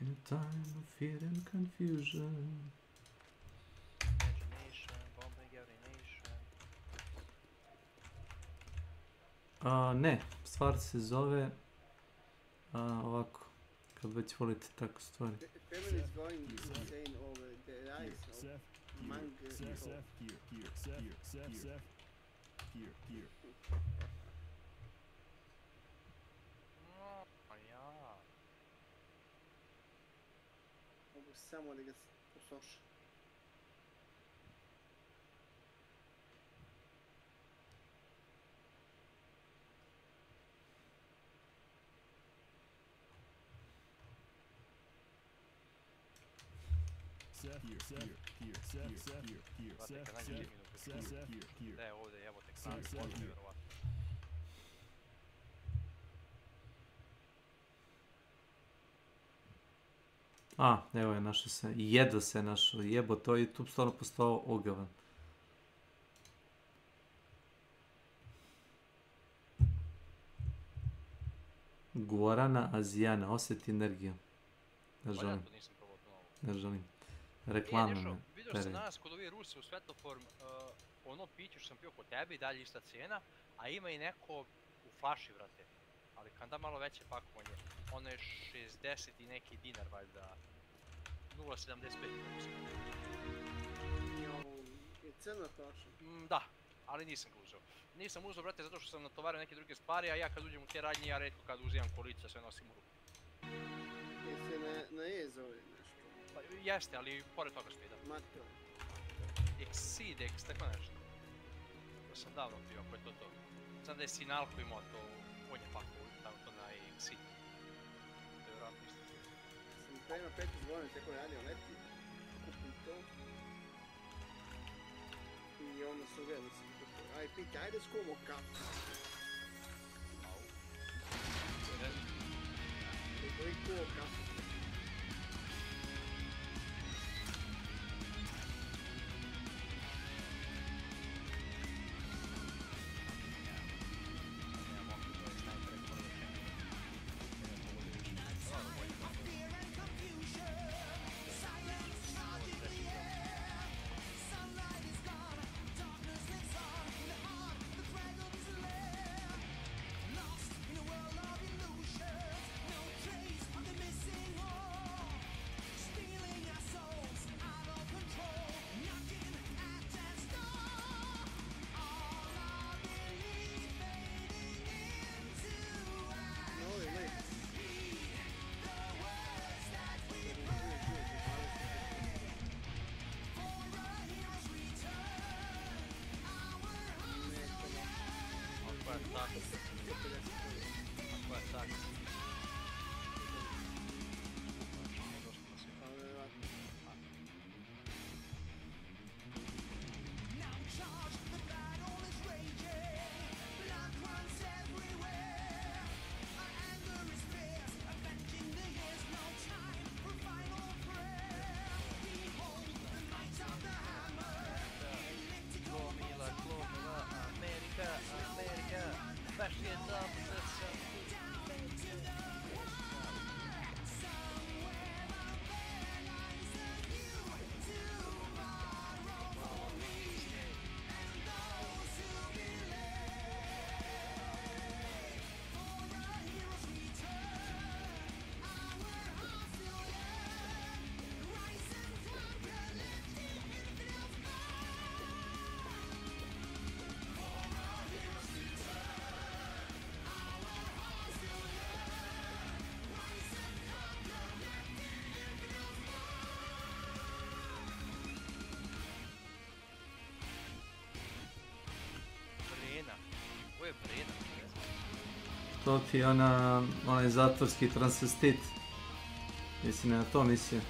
In a time of fear and confusion. Imagination, bombing every nation. Ne, stvar se zove ovako, kad već volite tako stvari. Family is going insane over the rise of manga. Here. Ja. Mogu samo da ga posoša. Da, ovdje evo tek pravi pot, nevjerovatno. Evo je našao se. Jedva se našao. Jebo, to je YouTube stvarno postao ogavan. Gorana Azijana, osjeti energiju. Ne želim. Ne želim. Reklama me. Vidio sam danas kod ovih Rusa u Svetloform, ono piće što sam pio kod tebe i dalje ista cijena, a ima i neko u flaši, vrate. Ali kada malo veće pakovanje, ono je 60 i neki dinar, valjda 0,75. Je crna flaša? Da, ali nisam ga uzeo. Nisam uzeo, brate, zato što sam natovario neke druge stvari, a ja kad uđem u te radnje, ja redko kad uzimam kolica, sve nosim u ruku. Jesi najezao ili nešto? Pa jeste, ali pored toga što idem. Mato. Excedex, tako nešto. To sam davno pio, ako je to to. Znam da je Sinalko imao to, on je pakovao tamo to na Exceed. To je vjerojatno isto. Sam prema 15 godina tako radio leti, kupim to. I onda se uvijeli sam kupio. Aj, piti, ajde skumo kafu. Au. To je kuo kafu. Missing To ti je onaj zatvorski transvestit. Mislim, na to mislim.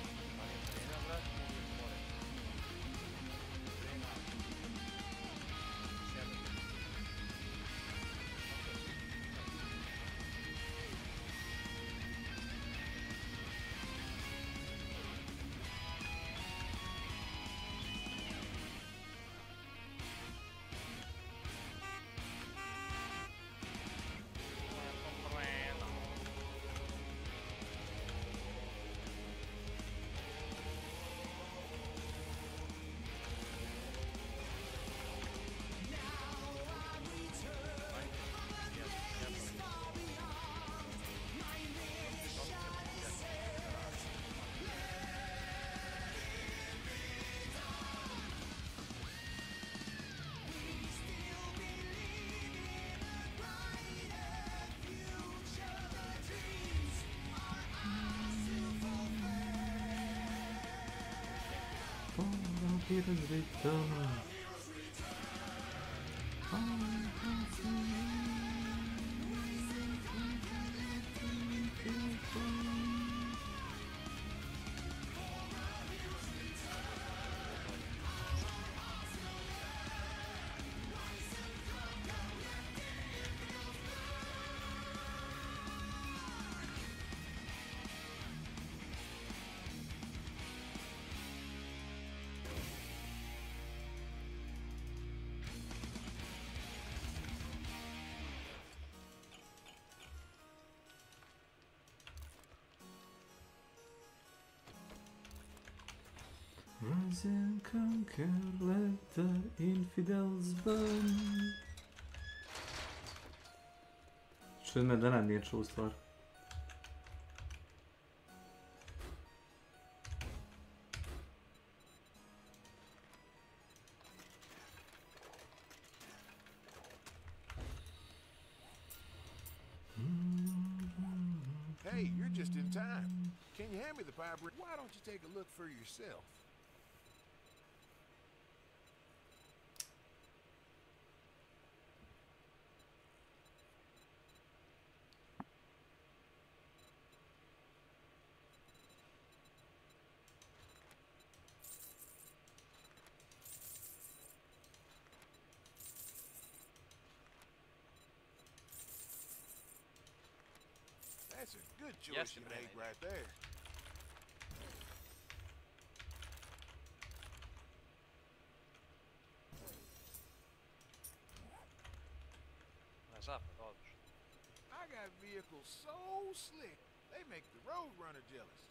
Rise and conquer, let the infidels burn. Čujem me da nije čuo u stvar. Hey, you're just in time. Can you hand me the pipe? Why don't you take a look for yourself? That's a good choice you made right there. I got vehicles so slick, they make the road runner jealous.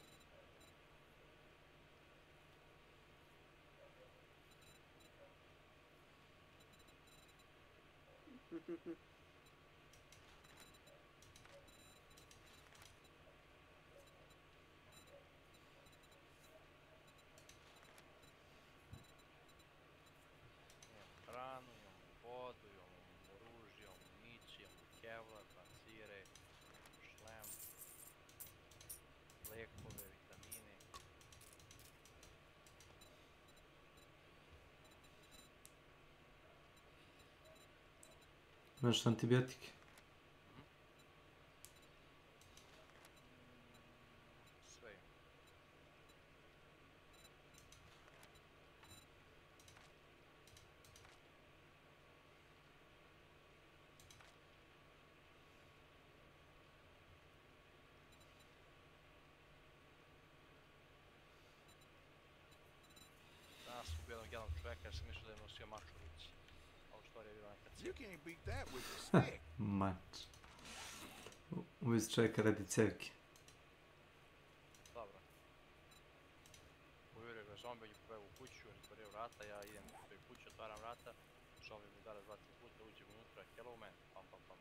Hranu, imamo vodu, imamo oružje, imamo municije, imamo kevlar, pancire, šlem, lekove, vitamine. Imaš antibiotike? Sve imamo. Danas sam ubio jednog čovjeka jer sam mislio da je nosio mač u ruci. A u stvari je bila neka You cevka. can't beat that with a stick. Mač. Uvijek čovjeka radi cevke. Dobro. Uvjerio ga zombi, on je pobegao u kuću, on je otvorio vrata, ja idem u svoju kuću, otvaram vrata, zombi mi udara 20 puta, uđem unutra, hello man, pam pam pam.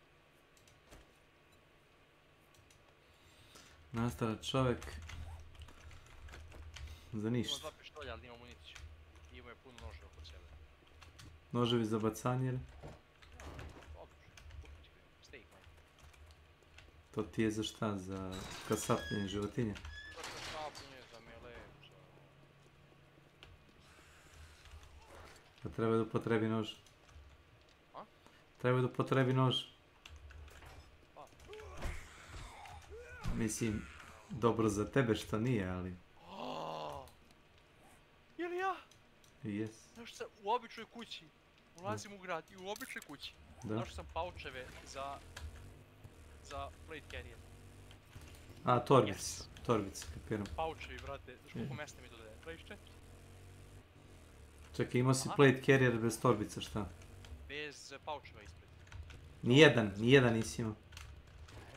Nastara čovjek. Za ništa. Imao 2 pištolja, ali nima municiju. I imao je puno nože oko sebe. Noževi za bacanje ili? Odlično, kupit ću ga, steak man. To ti je za šta? Za kasapljenje životinja? Za kasapljenje, za mele, za... Pa treba da upotrebi nož. A? Treba da upotrebi nož. Pa, Mislim, dobro za tebe što nije, ali... Ili ja? Jes. Znaš sam u običnoj kući, ulazim u grad i u običnoj kući. Našao sam paučeve za plate carrier. A, torbice. Torbice, kapiram. Paučevi, brate. Znaš koliko mesta mi dodaje? 24? Čekaj, imao si plate carrier bez torbica, šta? Bez paučeva ispred. Nijedan nisi imao.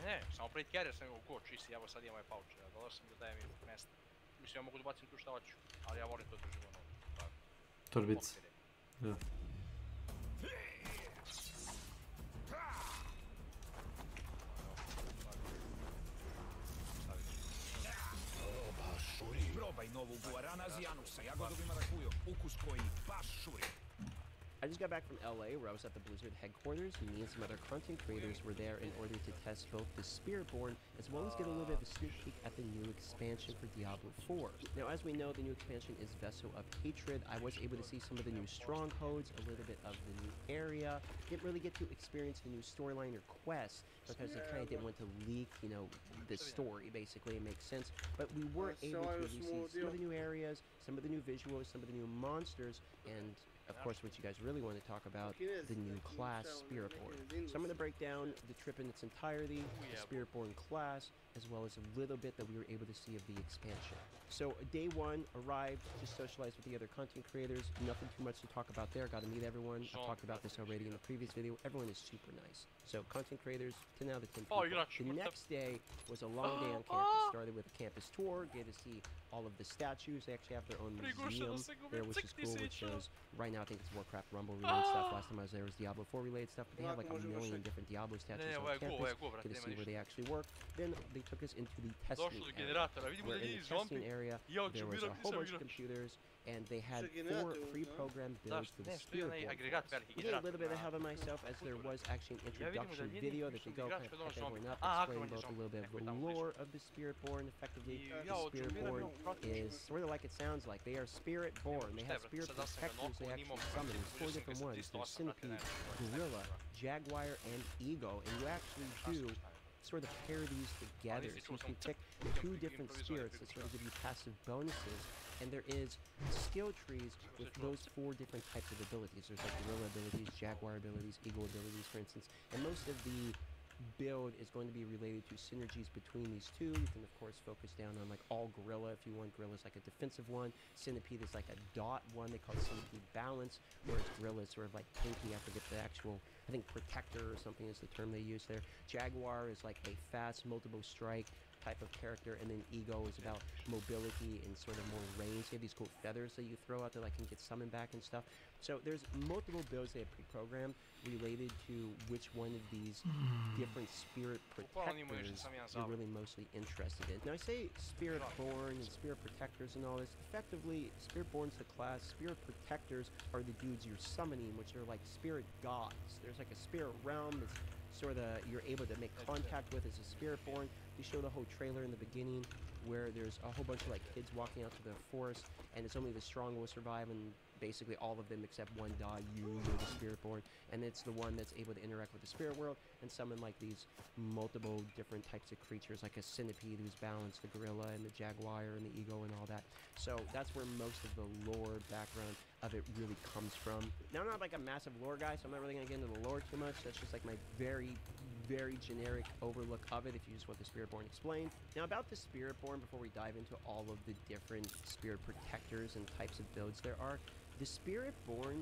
Ne, samo plate carrier sam imao go, čisi, evo sad imam ovaj paučeva. Dodao sam da dajem mi mesta. Mislim, ja mogu da bacim tu šta hoću, ali ja volim to držim ono. Torbice. Da. Probaj novu guarana azijanu sa jagodom i marakujom. Ukus koji baš šuri. I just got back from LA where I was at the Blizzard headquarters. Me and some other content creators were there in order to test both the Spiritborn as well as get a little bit of a sneak peek at the new expansion for Diablo 4. Now, as we know, the new expansion is Vessel of Hatred. I was able to see some of the new strongholds, a little bit of the new area. Didn't really get to experience the new storyline or quest because they kind of didn't want to leak, you know, the story, basically. It makes sense. But we were able to see some of the new areas, some of the new visuals, some of the new monsters, and of course, what you guys really want to talk about, the new class, Spiritborn. So I'm going to break down the trip in its entirety, the Spiritborn class, as well as a little bit that we were able to see of the expansion. So day one, arrived, just socialized with the other content creators, nothing too much to talk about there, got to meet everyone. I talked about this already in the previous video, everyone is super nice. So content creators, 10 out of 10 people. The next day was a long day on campus, started with a campus tour, get to see all of the statues. They actually have their own museum there, which is cool, which shows, right now I think it's Warcraft Rumble related stuff, last time I was there was Diablo 4 related stuff, but they have like a million different Diablo statues on campus, get to see where they actually work. Then they took us into the testing area, where in the testing area there was a whole bunch of computers, and they had 4 pre-programmed builds for the Spiritborn. I did a little bit ahead of myself, as there was actually an introduction video that they go kind of pick everyone up, explain both a little bit of the lore of the Spiritborn. Effectively, the Spiritborn is sort of like it sounds like. They are Spirit-born. They have spirit protectors they actually summon. There's 4 different ones. There's Centipede, Gorilla, Jaguar, and Ego, and you actually do sort of pair these together. So you can pick 2 different spirits that sort of give you passive bonuses, and there is skill trees with those 4 different types of abilities. There's like Gorilla abilities, Jaguar abilities, Eagle abilities, for instance, and most of the build is going to be related to synergies between these 2. You can of course focus down on like all Gorilla if you want. Gorilla is like a defensive one. Centipede is like a dot one. They call it Centipede Balance, whereas Gorilla is sort of like pinky. I forget the actual, I think Protector or something is the term they use there. Jaguar is like a fast multiple strike type of character, and then Ego is about mobility and sort of more range. They have these cool feathers that you throw out there that can get summoned back and stuff. So there's multiple builds they have pre-programmed related to which one of these different spirit protectors you're really mostly interested in. Now I say Spiritborn and spirit protectors and all this. Effectively, Spiritborn's the class. Spirit protectors are the dudes you're summoning, which are like spirit gods. There's like a spirit realm that's sort of you're able to make contact with as a Spiritborn. They show the whole trailer in the beginning where there's a whole bunch of like kids walking out to the forest, and it's only the strong will survive, and basically all of them except one die. You're the Spiritborn, and it's the one that's able to interact with the spirit world and summon like these multiple different types of creatures, like a Centipede who's balanced, the Gorilla and the Jaguar and the Ego and all that. So that's where most of the lore background of it really comes from. Now, I'm not like a massive lore guy, so I'm not really gonna get into the lore too much. That's just like my very generic overlook of it if you just want the Spiritborn explained. Now about the Spiritborn, before we dive into all of the different spirit protectors and types of builds there are, the Spiritborn,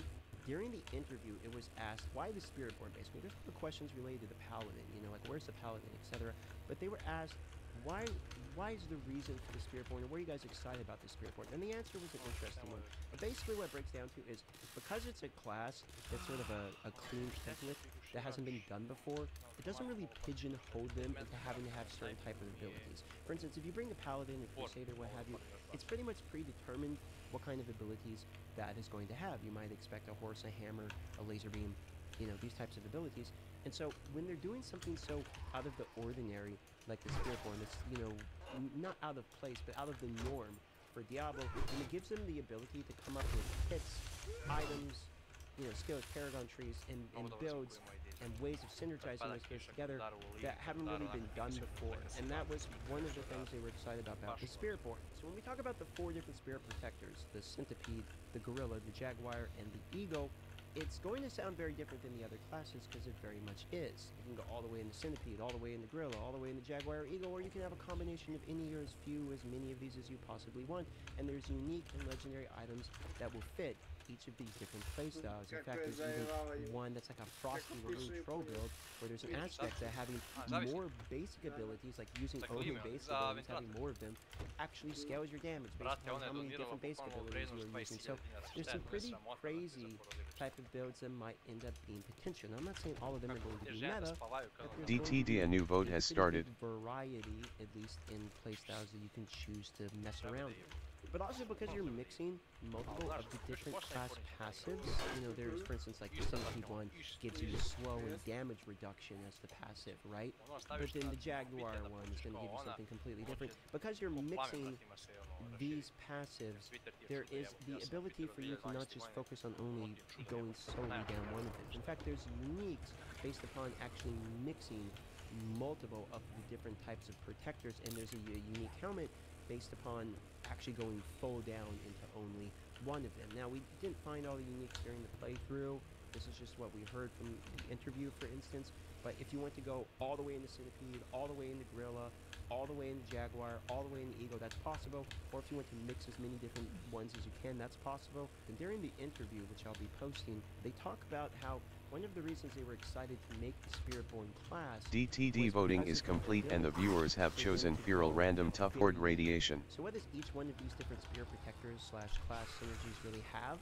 during the interview, it was asked why the Spiritborn, basically. There's a couple questions related to the Paladin, you know, like where's the Paladin, etc. But they were asked, why is the reason for the Spiritborn, and were you guys excited about the Spiritborn? And the answer was an interesting one. But basically what it breaks down to is, because it's a class that's sort of a clean template that hasn't been done before, it doesn't really pigeonhole them into having to have certain type of abilities. For instance, if you bring the Paladin, a Crusader, what have you, it's pretty much predetermined what kind of abilities that is going to have. You might expect a horse, a hammer, a laser beam, you know, these types of abilities. And so when they're doing something so out of the ordinary, like the Spiritborn, that's, you know, not out of place, but out of the norm for Diablo, and it gives them the ability to come up with hits, items, you know, skills, paragon trees, and builds and ways of synergizing those skills together that haven't really been done before. And that was one of the things they were excited about the Spiritborn. So when we talk about the 4 different spirit protectors, the Centipede, the Gorilla, the Jaguar, and the Eagle, it's going to sound very different than the other classes because it very much is. You can go all the way in the Centipede, all the way in the Gorilla, all the way in the Jaguar or Eagle, or you can have a combination of any or as few, as many of these as you possibly want. And there's unique and legendary items that will fit each of these different playstyles. In fact, there's even one that's like a Frosty Lagoon Troll build, where there's an aspect that having more basic abilities, like using only basic abilities, having more of them, actually scales your damage based on how many different basic abilities you are using. So there's some pretty crazy type of builds that might end up being potential. Now, I'm not saying all of them are going to be meta, but there's DTD, a new vote has started. Variety, at least in playstyles that you can choose to mess around with. But also because you're mixing multiple of the different class passives. You know, there's, for instance, like the Centipede one gives you slow and damage reduction as the passive, right? But then the Jaguar one is going to give you something completely different. Because you're mixing these passives, there is the ability for you to not just focus on only going solely down one of them. In fact, there's uniques based upon actually mixing multiple of the different types of protectors, and there's a unique helmet based upon actually going full down into only one of them. Now, we didn't find all the uniques during the playthrough. This is just what we heard from the interview, for instance. But if you want to go all the way in the Centipede, all the way in the Gorilla, all the way in the Jaguar, all the way in the Eagle, that's possible. Or if you want to mix as many different ones as you can, that's possible. And during the interview, which I'll be posting, they talk about how one of the reasons they were excited to make the Spiritborn class... DTD voting is complete and the viewers have chosen Feral Random Tough Horde Radiation. So what does each one of these different spirit protectors / class synergies really have?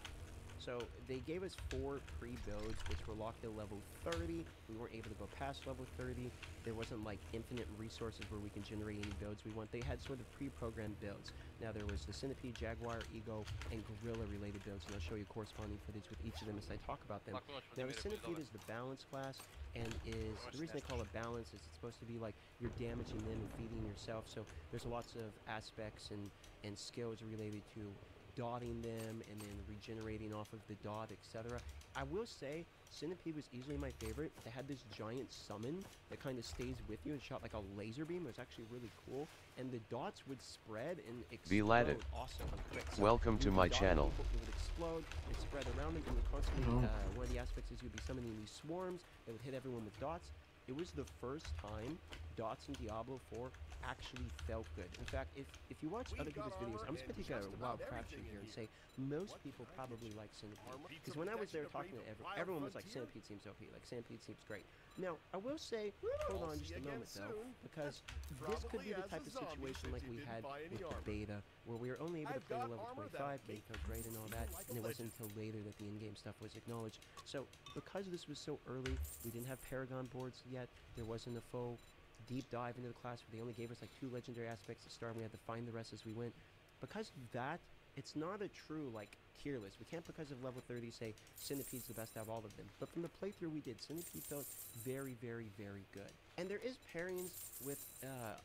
So they gave us 4 pre-builds, which were locked at level 30. We weren't able to go past level 30. There wasn't like infinite resources where we can generate any builds we want. They had sort of pre-programmed builds. Now there was the Centipede, Jaguar, Eagle, and Gorilla related builds, and I'll show you corresponding footage with each of them as I talk about them. Now the Centipede is the balance class, and is the reason they call it balance is it's supposed to be like you're damaging them and feeding yourself. So there's lots of aspects and skills related to dotting them and then regenerating off of the dot, etc. I will say Centipede was easily my favorite. They had this giant summon that kind of stays with you and shot like a laser beam. It was actually really cool, and the dots would spread and explode. Awesome. So welcome to my channel. It would explode and spread around them, and would constantly one of the aspects is you'd be summoning these swarms that would hit everyone with dots. It was the first time dots in Diablo 4 actually felt good. In fact, if you watch other people's videos, I'm just going to take a wild crapshoot here and say most people probably like Centipede. Because when I was there talking to everyone was like, Centipede seems OP, like Centipede seems great. Now, I will say, hold on just a moment though, because this could be the type of situation like we had with the beta, where we were only able to play level 25, make a grade and all that, and it wasn't until later that the in-game stuff was acknowledged. So, because this was so early, we didn't have Paragon boards yet, there wasn't a full deep dive into the class where they only gave us like 2 legendary aspects to start and we had to find the rest as we went. Because of that, it's not a true like tier list. We can't, because of level 30, say Centipede's the best out of all of them. But from the playthrough we did, Centipede felt very, very, very good. And there is pairings with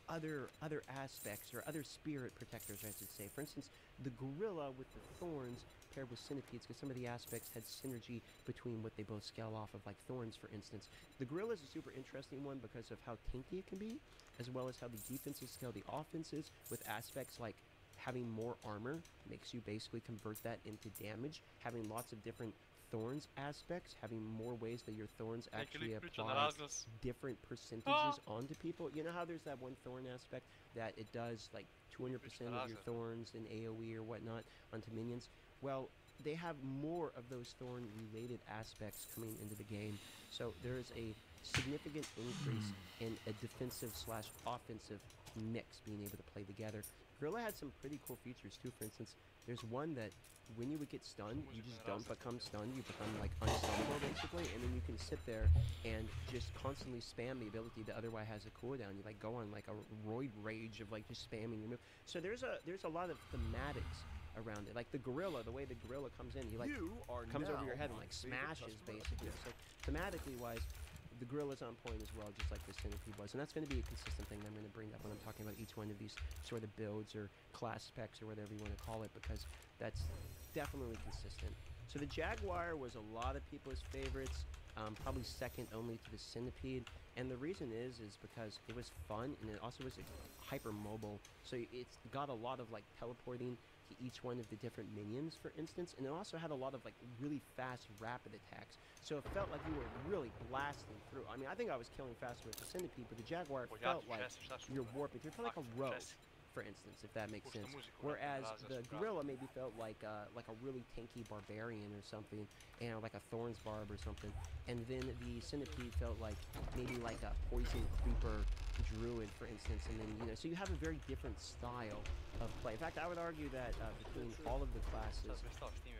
other aspects or other spirit protectors, I should say. For instance, the Gorilla with the thorns paired with Centipedes, because some of the aspects had synergy between what they both scale off of, like thorns, for instance. The Gorilla is a super interesting one because of how tanky it can be, as well as how the defenses scale the offenses, with aspects like having more armor makes you basically convert that into damage, having lots of different thorns aspects, having more ways that your thorns actually apply different percentages onto people. You know how there's that one thorn aspect that it does like 200% of your thorns in AoE or whatnot onto minions? Well, they have more of those thorn-related aspects coming into the game, so there is a significant increase in a defensive/offensive mix being able to play together. Gorilla had some pretty cool features too. For instance, there's one that when you would get stunned, you just don't become stunned, you become like unstunnable basically, and then you can sit there and just constantly spam the ability that otherwise has a cooldown. You like go on like a roid rage of like just spamming your move. So there's a lot of thematics around it. Like the Gorilla, the way the Gorilla comes in, he like comes over your head and like smashes basically. So thematically wise, the Gorilla's on point as well, just like the Centipede was. And that's going to be a consistent thing that I'm going to bring up when I'm talking about each one of these sort of builds or class specs or whatever you want to call it, because that's definitely consistent. So the Jaguar was a lot of people's favorites. probably second only to the Centipede. And the reason is because it was fun, and it also was hyper mobile. So it's got a lot of like teleporting to each one of the different minions, for instance, and it also had a lot of like really fast rapid attacks. So it felt like you were really blasting through. I mean, I think I was killing faster with the Centipede, but the Jaguar felt like you're warping through. It felt like a rogue, for instance, if that makes sense. Whereas the gorilla maybe felt like a really tanky barbarian or something, and like a thorns barb or something. And then the Centipede felt like maybe like a poison creeper druid, for instance. And then, you know, so you have a very different style of play. In fact, I would argue that between all of the classes,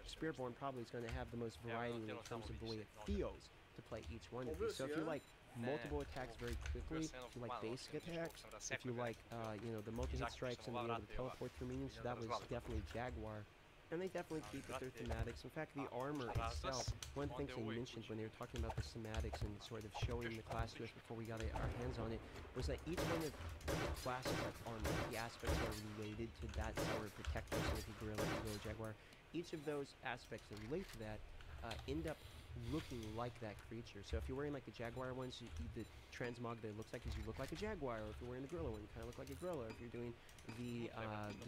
Spiritborn probably is going to have the most variety in terms of the way it feels to play each one of these. So if you like multiple attacks very quickly, if you like basic attacks, if you like you know, the multi-hit strikes and being able to teleport through minions, that was definitely Jaguar. And they definitely keep with their thematics. In fact, the armor itself, one of the things they mentioned when they were talking about the thematics and sort of showing the class to us before we got our hands on it, was that each one of the classes, like armor, the aspects that are related to that sort of protector, so if you gorilla, eagle, jaguar, each of those aspects that relate to that end up looking like that creature. So if you're wearing like the jaguar ones, the transmog that it looks like is you look like a jaguar, or if you're wearing the gorilla one, you kind of look like a gorilla. If you're doing the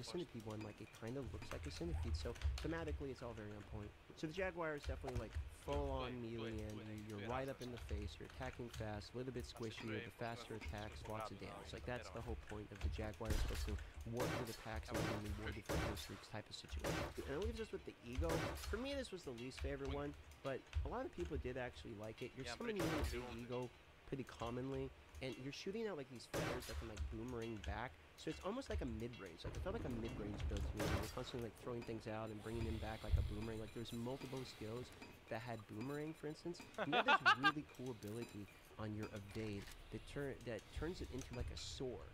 centipede one, like it kind of looks like a centipede. So thematically, it's all very on point. So the jaguar is definitely like full-on melee, and you're right up in the face. You're attacking fast, a little bit squishier. The faster attacks, lots of damage. Like that's the whole point of the jaguar. It's supposed to warp with attacks and then reward with those streaks type of situation. And it leaves us with the ego. For me, this was the least favorite one, but a lot of people did actually like it. You're summoning in a big ego pretty commonly, and you're shooting out like these feathers that can like boomerang back. So it's almost like a mid-range. Like it felt like a mid-range build to me. You're constantly like throwing things out and bringing them back like a boomerang. Like there's multiple skills that had boomerang, for instance. You have this really cool ability on your evade that turns it into like a soar.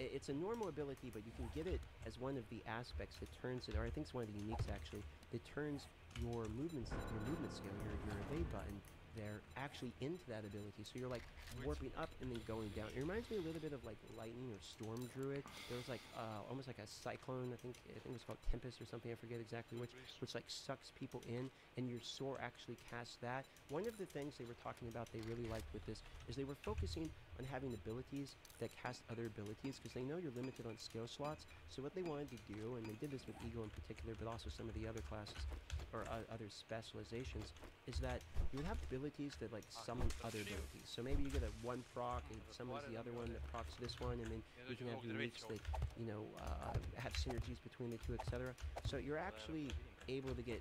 It's a normal ability, but you can get it as one of the aspects that turns it, or I think it's one of the uniques actually, that turns your movement skill, your evade button there, actually into that ability. So you're like warping up and then going down. It reminds me a little bit of like lightning or storm druid. There was like almost like a cyclone. I think it was called Tempest or something. I forget exactly which like sucks people in, and your soar actually casts that. One of the things they were talking about they really liked with this is they were focusing on having abilities that cast other abilities, because they know you're limited on skill slots. So what they wanted to do, and they did this with Ego in particular, but also some of the other classes or other specializations, is that you would have abilities that like summon other abilities. So maybe you get a one proc and summons the other one that procs this one, and then you can have uniques that, you know, have synergies between the two, etc. So you're actually able to get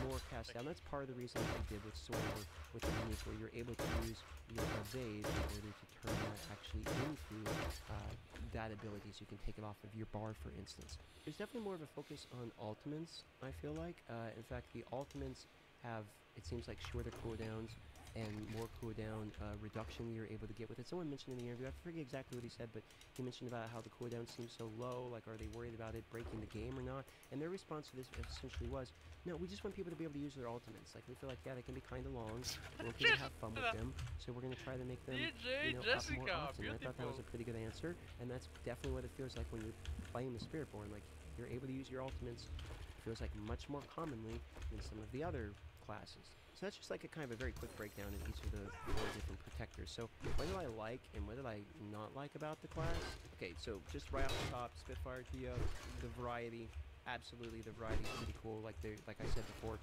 more cast down. That's part of the reason that they did with Sword, with the unique, where you're able to use your evade in order to turn that actually into that ability, so you can take it off of your bar, for instance. There's definitely more of a focus on ultimates, I feel like. In fact, the ultimates have, it seems like, shorter cooldowns and more cooldown reduction you're able to get with it. Someone mentioned in the interview, I forget exactly what he said, but he mentioned about how the cooldown seems so low, like are they worried about it breaking the game or not? And their response to this essentially was, no, we just want people to be able to use their ultimates. Like we feel like, yeah, they can be kind of long, we want people to have fun with them, so we're going to try to make them, you know, up more often. And I thought that was a pretty good answer, and that's definitely what it feels like when you're playing the Spiritborn. Like you're able to use your ultimates, it feels like much more commonly than some of the other classes. So that's just like a kind of a very quick breakdown of each of the 4 different protectors. So what did I like and what did I not like about the class? Okay, so just right off the top, Spitfire Theo, the variety, absolutely the variety is pretty cool. Like I said before,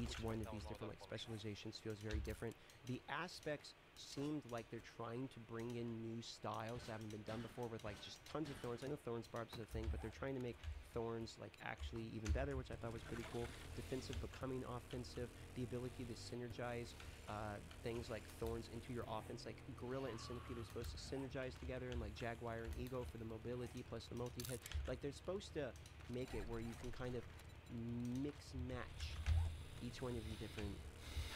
each one of these different like specializations feels very different. The aspects seemed like they're trying to bring in new styles that haven't been done before, with like just tons of thorns. I know thorns barbs is a thing, but they're trying to make thorns like actually even better, which I thought was pretty cool. Defensive becoming offensive, the ability to synergize things like thorns into your offense. Like gorilla and centipede are supposed to synergize together, and like jaguar and ego for the mobility plus the multi-hit. Like they're supposed to make it where you can kind of mix match each one of the different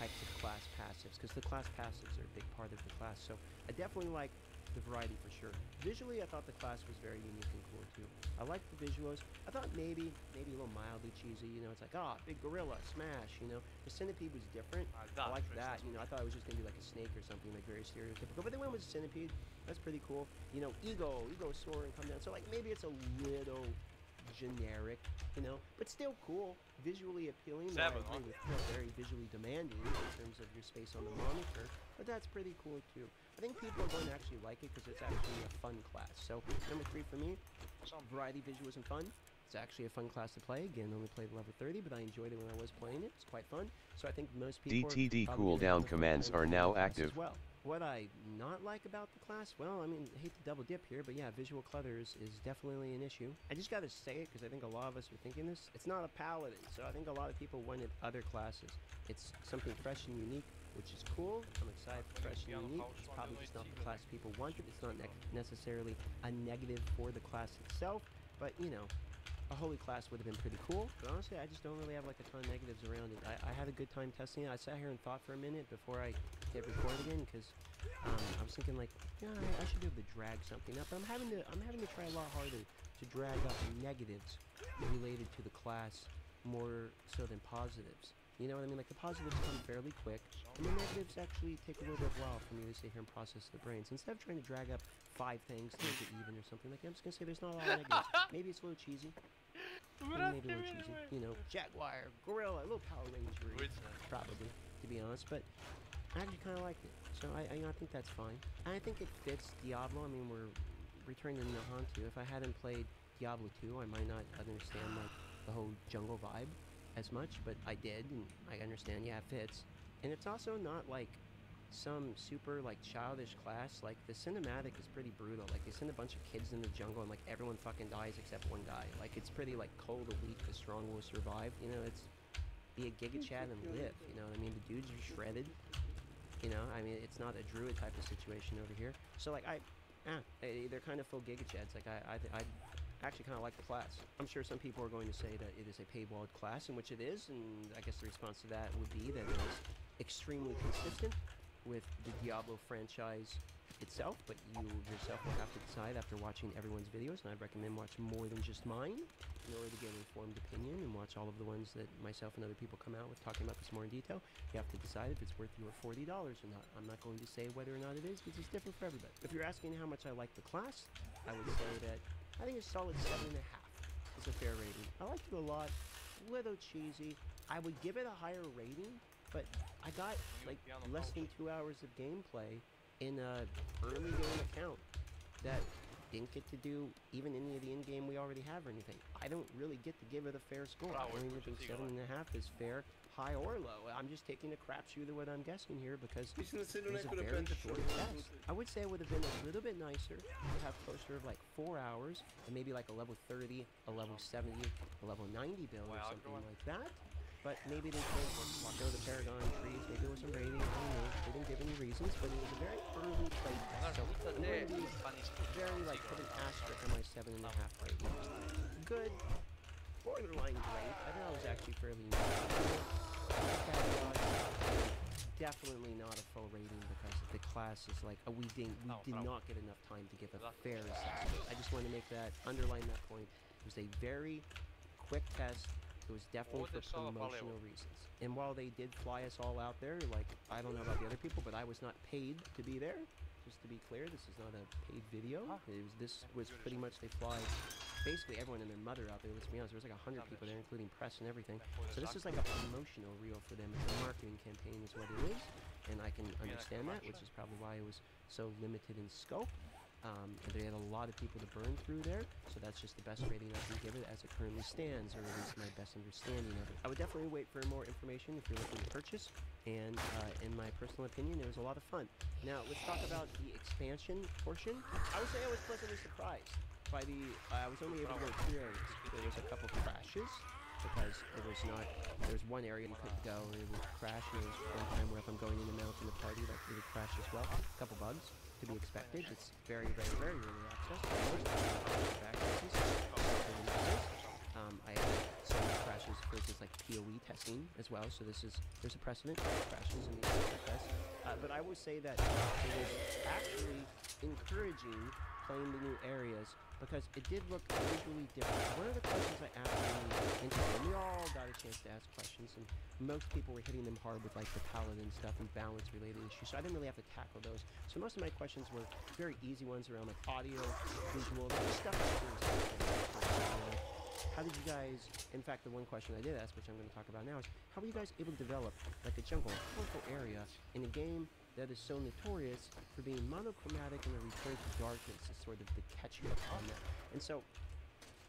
types of class passives, because the class passives are a big part of the class. So I definitely like the variety for sure. Visually, I thought the class was very unique and cool too. I liked the visuals. I thought maybe a little mildly cheesy, you know, it's like, ah, big gorilla, smash, you know. The centipede was different. I liked that, you know. I thought it was just gonna be like a snake or something, like very stereotypical, but they went with a centipede. That's pretty cool. You know, ego soar and come down. So like maybe it's a little generic, you know, but still cool, visually appealing. Seven, I agree with Phil, very visually demanding in terms of your space on the monitor, but that's pretty cool too. I think people are going to actually like it because it's actually a fun class. So number 3 for me, variety, visuals, and fun. It's actually a fun class to play. Again, only played level 30, but I enjoyed it when I was playing it. It's quite fun. So I think most people DTD cooldown commands are now active. as well. What I not like about the class, well, I mean, I hate to double dip here, but yeah, visual clutter is definitely an issue. I just gotta say it because I think a lot of us are thinking this. It's not a paladin, so I think a lot of people wanted other classes. It's something fresh and unique, which is cool. I'm excited for fresh and unique. It's probably just not the class people wanted. It's not necessarily a negative for the class itself, but you know, a holy class would have been pretty cool, but honestly, I just don't really have like a ton of negatives around it. I had a good time testing it. I sat here and thought for a minute before I hit record again because I was thinking like, yeah, I should be able to drag something up. But I'm having to try a lot harder to drag up negatives related to the class more so than positives. You know what I mean? Like the positives come fairly quick, and the negatives actually take a little bit of a while for me to sit here and process the brain. So instead of trying to drag up 5 things to make it even or something like that, I'm just gonna say there's not a lot of negatives. Maybe it's a little cheesy. Maybe a little cheesy. You know, Jaguar, Gorilla, a little Power Ranger, probably, to be honest. But I actually kind of liked it, so I think that's fine. And I think it fits Diablo. I mean, we're returning to Nahantu. If I hadn't played Diablo 2, I might not understand like the whole jungle vibe as much, but I did, and I understand. Yeah, it fits. And it's also not like some super like childish class. Like the cinematic is pretty brutal. Like they send a bunch of kids in the jungle and like everyone fucking dies except one guy. Like it's pretty like cold, the weak, the strong will survive. You know, it's be a Giga Chad and live. You know what I mean? The dudes are shredded. You know, I mean, it's not a druid type of situation over here. So like they're kind of full Giga Chads. Like I actually kind of like the class. I'm sure some people are going to say that it is a paywalled class, in which it is, and I guess the response to that would be that it is extremely consistent with the Diablo franchise itself, but you yourself will have to decide after watching everyone's videos, and I'd recommend watch more than just mine in order to get an informed opinion and watch all of the ones that myself and other people come out with talking about this more in detail. You have to decide if it's worth your $40 or not. I'm not going to say whether or not it is because it's different for everybody. If you're asking how much I like the class, I would say that I think a solid 7.5 is a fair rating. I liked it a lot, a little cheesy. I would give it a higher rating, but I got like less than 2 hours of gameplay in a early game account that didn't get to do even any of the in-game we already have or anything. I don't really get to give it a fair score. I don't even think 7.5 is fair, high or low. I'm just taking a crapshoot at what I'm guessing here because it was a very short test. I would say it would have been a little bit nicer to have closer of like 4 hours and maybe like a level 30, a level 70, a level 90 build or something like that. But maybe they could walk over the Paragon trees, maybe there was some rating, I don't know. They didn't give any reasons, but it was a very early play test. So I'm going to be very like put an asterisk on my 7.5 rating. Good, borderline great. I thought it was actually fairly definitely not a full rating because the class is like we did not get enough time to give a fair assessment. I just want to make that underline that point. It was a very quick test. It was definitely for promotional reasons. And while they did fly us all out there, like I don't know about the other people, but I was not paid to be there. Just to be clear, this is not a paid video. This was pretty much they fly basically everyone and their mother out there. Let's be honest, there was like 100 people there, including press and everything. So this is like a promotional reel for them. It's a marketing campaign is what it is, and I can understand that, which is probably why it was so limited in scope. And they had a lot of people to burn through there, so that's just the best rating I can give it as it currently stands, or at least my best understanding of it. I would definitely wait for more information if you're looking to purchase, and in my personal opinion, it was a lot of fun. Now, let's talk about the expansion portion. I would say I was pleasantly surprised by the, I was only able to go 2 areas. There was a couple crashes, because there was one area you couldn't go, and it would crash, and there was one time where if I'm going in the mountain to party, like it would crash as well. A couple bugs to be expected. It's very, very, very early access. I had some crashes versus like PoE testing as well, so there's a precedent for crashes in the tests. But I would say that it was actually encouraging playing the new areas because it did look visually different. One of the questions I asked in the interview, and we all got a chance to ask questions, and most people were hitting them hard with like the paladin stuff and balance related issues, so I didn't really have to tackle those. So most of my questions were very easy ones around like audio, visual, stuff. how did you guys, in fact, the one question I did ask, which I'm going to talk about now, is how were you guys able to develop like a jungle, a colorful area in a game that is so notorious for being monochromatic and a return to darkness is sort of the catch on that. And so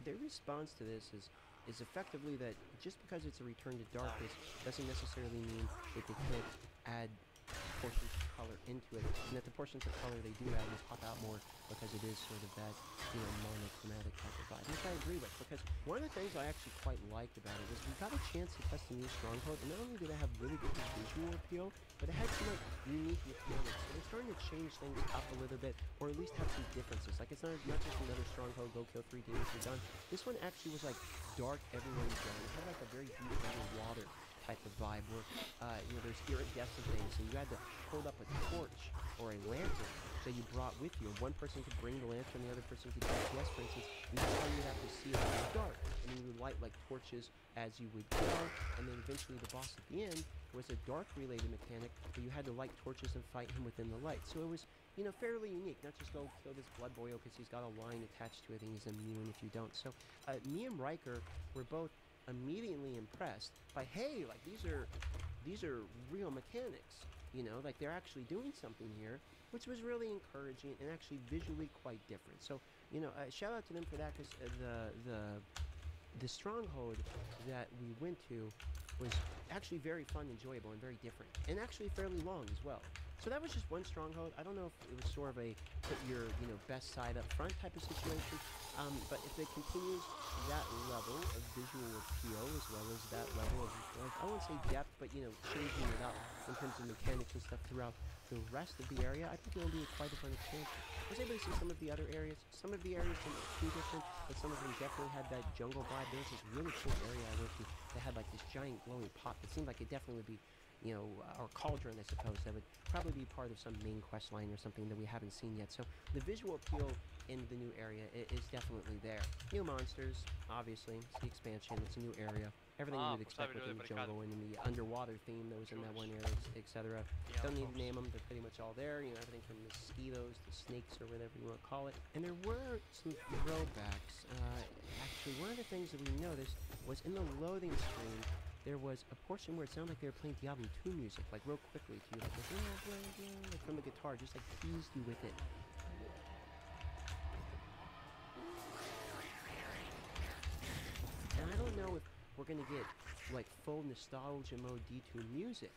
their response to this is effectively that just because it's a return to darkness doesn't necessarily mean that they can't add portions of color into it, and that the portions of color they do add will pop out more because it is sort of that, you know, monochromatic type of vibe, which I agree with, because one of the things I actually quite liked about it was we got a chance to test the new Stronghold, and not only did it have really good visual appeal, but it had some like unique mechanics, so they're starting to change things up a little bit, or at least have some differences. Like, it's not just another Stronghold, go kill 3 demons, you're done. This one actually was like dark, everyone's done. It had like a very deep underwater type of vibe where, you know, there's iridescent things, and you had to hold up a torch or a lantern that you brought with you. One person could bring the lantern, the other person could GPS, for instance, and that's how you'd have to see it in the dark. And then you would light like torches as you would go, and then eventually the boss at the end was a dark-related mechanic where you had to light torches and fight him within the light. So it was, you know, fairly unique. Not just go kill this blood boyo because he's got a line attached to it and he's immune if you don't. So me and Riker were both immediately impressed by, hey, like these are real mechanics, you know, like they're actually doing something here, which was really encouraging and actually visually quite different. So, you know, shout out to them for that, because the Stronghold that we went to was actually very fun, enjoyable, and very different, and actually fairly long as well. So that was just one Stronghold. I don't know if it was sort of a put your, you know, best side up front type of situation, but if it continues that level of visual appeal as well as that level of, like, I won't say depth, but, you know, changing it up in terms of mechanics and stuff throughout the rest of the area, I think it'll be quite a fun expansion. I was able to see some of the other areas. Some of the areas didn't look too different, but some of them definitely had that jungle vibe. There was this really cool area I went to that had like this giant glowing pot that seemed like it definitely would be, you know, or cauldron, I suppose, that would probably be part of some main quest line or something that we haven't seen yet. So the visual appeal in the new area is definitely there. New monsters, obviously. It's the expansion. It's a new area. Everything you would expect within the jungle and in the underwater theme that was in that one area, etc. Don't need to name them. They're pretty much all there. You know, everything from mosquitoes to snakes or whatever you want to call it. And there were some throwbacks. Actually, one of the things that we noticed was in the loading screen, there was a portion where it sounded like they were playing Diablo 2 music, like real quickly to you, like from a guitar, just like teased you with it. And I don't know if we're gonna get like full nostalgia mode D2 music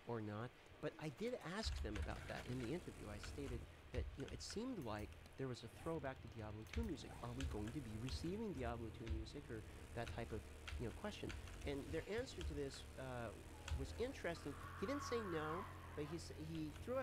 or not, but I did ask them about that in the interview. I stated that, you know, it seemed like there was a throwback to Diablo 2 music. Are we going to be receiving Diablo 2 music, or that type of, you know, question? And their answer to this was interesting. He didn't say no, but he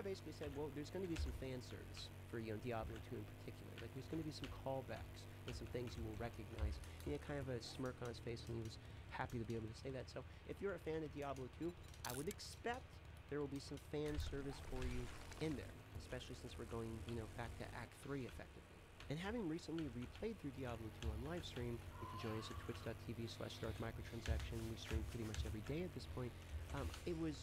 basically said, well, there's going to be some fan service for, you know, Diablo 2 in particular. Like, there's going to be some callbacks and some things you will recognize. He had kind of a smirk on his face, and he was happy to be able to say that. So if you're a fan of Diablo 2, I would expect there will be some fan service for you in there, especially since we're going, you know, back to Act 3 effectively. And having recently replayed through Diablo 2 on live stream, you can join us at twitch.tv/darkmicrotransaction. We stream pretty much every day at this point. It was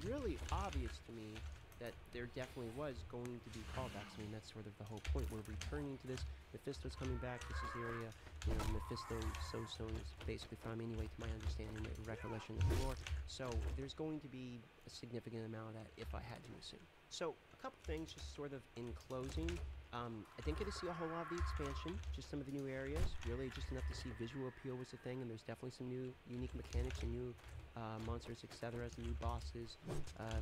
really obvious to me that there definitely was going to be callbacks. I mean, that's sort of the whole point. We're returning to this. Mephisto's coming back. This is the area, you know, Mephisto Soulstone is basically from, anyway, to my understanding, recollection of the lore. So there's going to be a significant amount of that, if I had to assume. So a couple things, just sort of in closing. I didn't get to see a whole lot of the expansion, just some of the new areas. Really just enough to see visual appeal was the thing, and there's definitely some new unique mechanics and new monsters, etc., new bosses,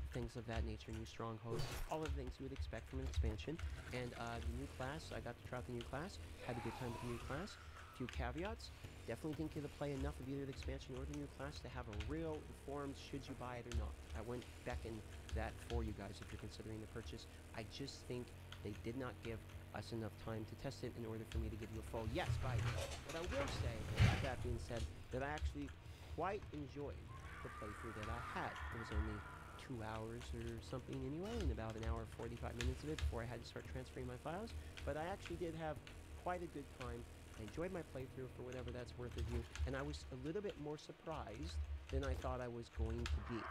things of that nature, new strongholds, all of the things you would expect from an expansion. And the new class, I got to try out the new class, had a good time with the new class. A few caveats. Definitely didn't get to play enough of either the expansion or the new class to have a real informed should you buy it or not. I went back in that for you guys if you're considering the purchase. I just think they did not give us enough time to test it in order for me to give you a full yes buy it. But I will say, with that being said, that I actually quite enjoyed the playthrough that I had. It was only 2 hours or something anyway, and about an hour 45 minutes of it before I had to start transferring my files. But I actually did have quite a good time. I enjoyed my playthrough for whatever that's worth of you, and I was a little bit more surprised than I thought I was going to be.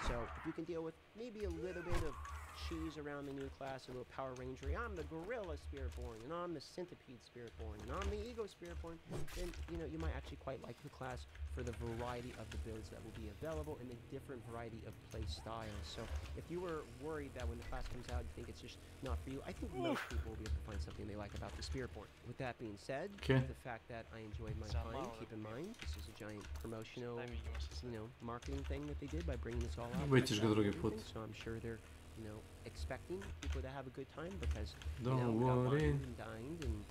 So if you can deal with maybe a little bit of cheese around the new class, a little Power Ranger. I'm the Gorilla Spiritborn, and I'm the Centipede Spiritborn, and I'm the Ego Spiritborn. Then you might actually quite like the class for the variety of the builds that will be available and the different variety of play styles. So if you were worried that when the class comes out you think it's just not for you, I think most people will be able to find something they like about the Spiritborn. With that being said, the fact that I enjoyed my time, keep in mind this is a giant promotional, marketing thing that they did by bringing this all out. So I'm sure they're expecting people to have a good time because Don't we got worry wined and dined and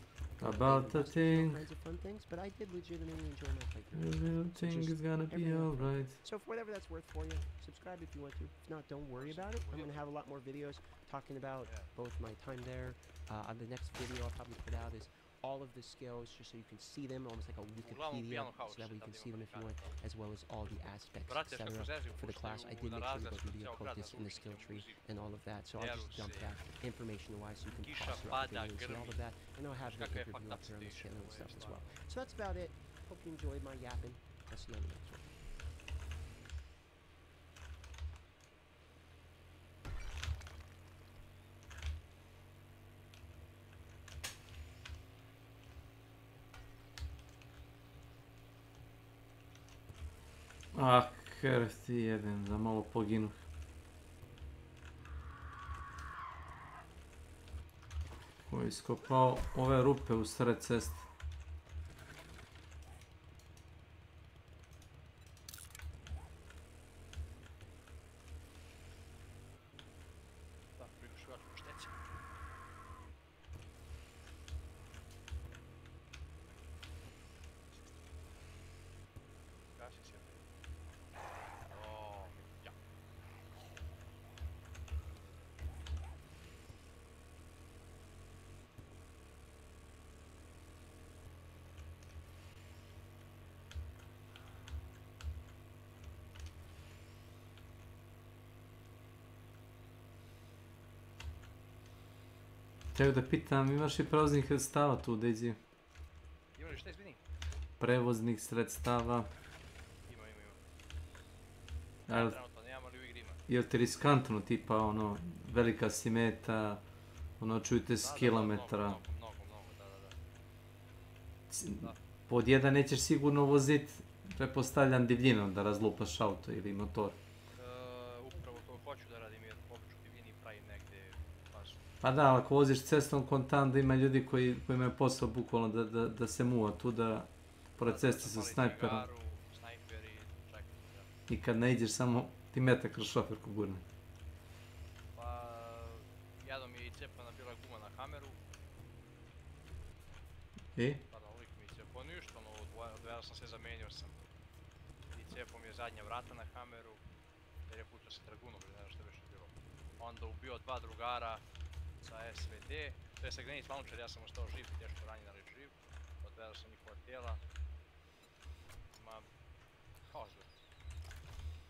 about the thing. all kinds of fun things, but I did legitimately enjoy my playthrough. Everything is gonna be alright. So for whatever that's worth for you, subscribe if you want to. If not, don't worry about it. I'm going to have a lot more videos talking about both my time there. On the next video I'll probably put out is all of the skills, just so you can see them, almost like a Wikipedia, so that way you can see them if you want, as well as all the aspects, etc. For the class, I did make sure to go through the occultist and the skill tree and all of that, so I'll just dump that information-wise so you can pause throughout the video and see all of that, and I'll have the overview up here on the channel and stuff as well. So that's about it. Hope you enjoyed my yapping. I'll see you on the next one. Ah, krv ti jebem, za malo poginuh. Ko je iskopao ove rupe u sred ceste. Htio da pitam, imaš i prevoznih sredstava tu, Daisy? Imaš šta, izvini? Prevoznih sredstava. Ima. Ali, trenutno nemam, ali u igri ima. Je ti riskantno, tipa ono, velika si meta, ono čujete s kilometara. Mnogo, da. Pod jedan nećeš sigurno vozit, pretpostavljam, divljinom da razlupaš auto ili motor. Upravo to hoću da radim jer obično divljini pravim negde baš. Pa da, ali ako voziš cestom kontant da ima ljudi koji imaju posao bukvalno da se muva tu, da pored ceste sa snajperom. Snajperi, čekaj. I kad ne iđeš samo ti meta kroz šoferku gurne. Pa, jednom je i cepana bila guma na kameru. I? Pardon, lik mi je cepao ništa, odvera sam se, zamenio sam. I cepao mi je zadnja vrata na kameru, jer je pucao se dragunom, ili ne znam što je više bilo. Onda ubio dva drugara sa SVD, to je sa Granit Launcher, ja sam ostao živ, teško ranjen, ali živ. Odvera sam njihova tijela. Kao zbog.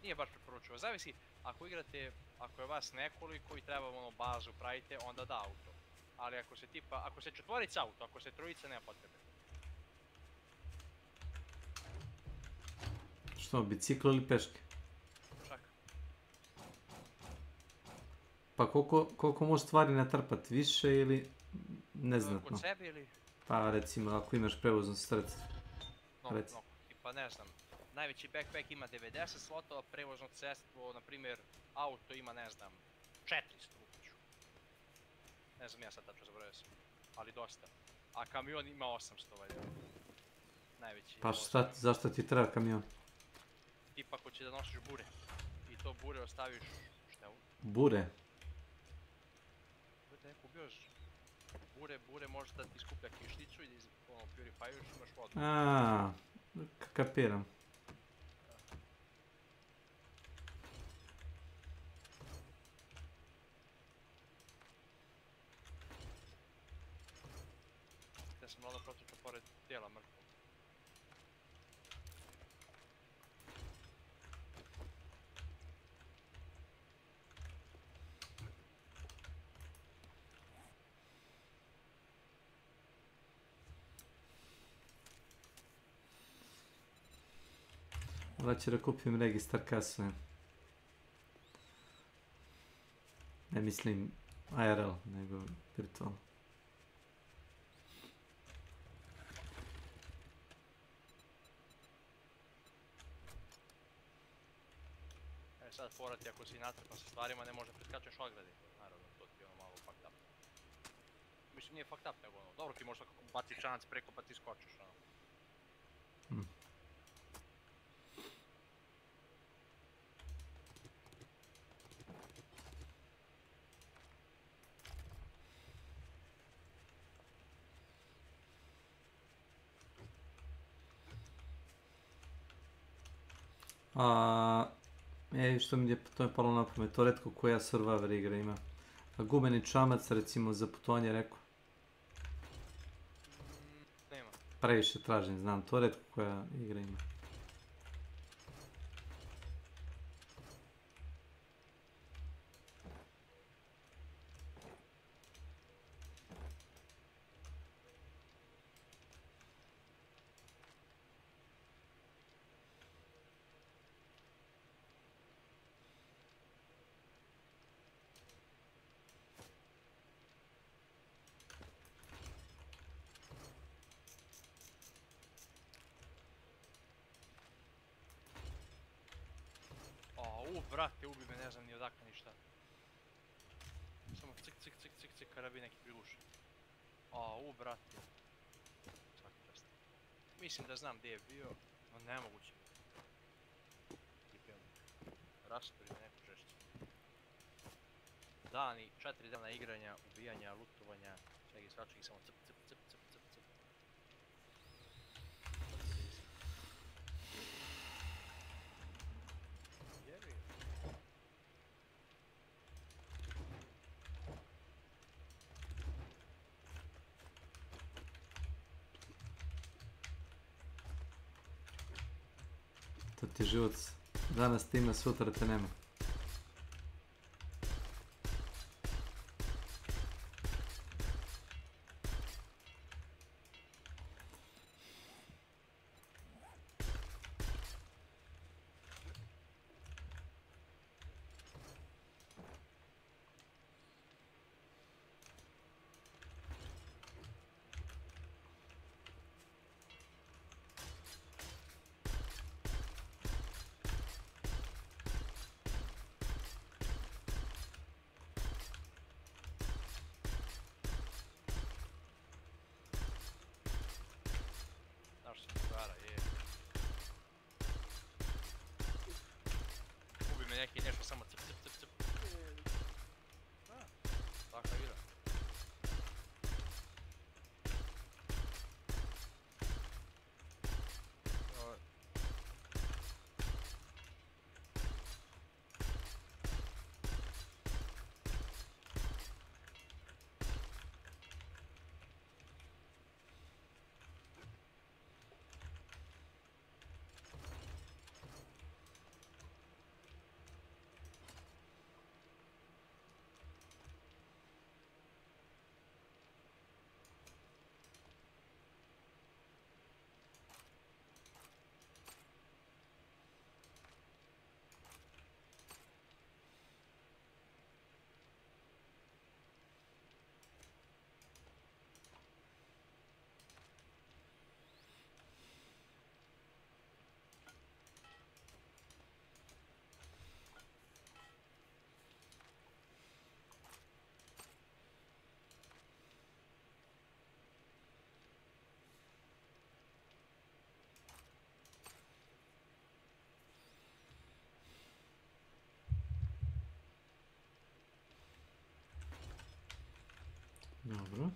Nije baš preporučuo, zavisi, ako igrate, ako je vas nekoliko i treba bazu pravite, onda da auto. Ali ako se četvorica auto, ako se trojica, nema potrebe. Što, bicikl ili peške? Čak. Pa koliko može stvari natrpat, više ili neznatno? Kod sebe ili? Pa recimo ako imaš prevozno sredstvo. No, tipa ne znam, najveći backpack ima 90 slotova, prevozno sredstvo, na primjer, auto ima ne znam, 400 upiću. Ne znam ja sad tačno zaboravio sam, ali dosta. A kamion ima 800 valjda. Najveći. Pa zašto ti treba kamion? Tipa ako će da nosiš bure. I to bure ostaviš, šta je ovo? Bure? Bude neko ubioš. Bure može da ti skuplja kišnicu i da purifajuješ, imaš vodu. Aaaa, kapiram. Ja sam malo protočao pored tijela mrtvog. Onda ću da kupim registar kasuje. Ne mislim IRL, nego virtualno. Sad fora ti ako si natrpan sa stvarima ne može preskačeš ograde. Naravno, to ti je ono malo fucked up. Mislim, nije fucked up, nego ono, dobro ti možda baci čanac preko pa ti skočiš, ono. Što mi je to je palo na pamet, to retko koja Survivor igra ima. A gumeni čamac recimo za putovanje rekao. Nema. Previše tražim, znam, to retko koja igra ima. Brate, ubi me, ne znam ni odakle ništa. Samo cik, cik, cik, cik, cik, karabin neki prilušen. Brate. Svaki čast. Mislim da znam gdje je bio, no nemoguće. Raspori me neko žešće. Dani, 4 dana igranja, ubijanja, lutovanja, svega i svačeg i samo cip, cip, cip, cip, cip, cip. To ti je život, danas te ima, sutra te nema. Neki nešto samo cip, cip, cip, cip. Tako igra. Dobro.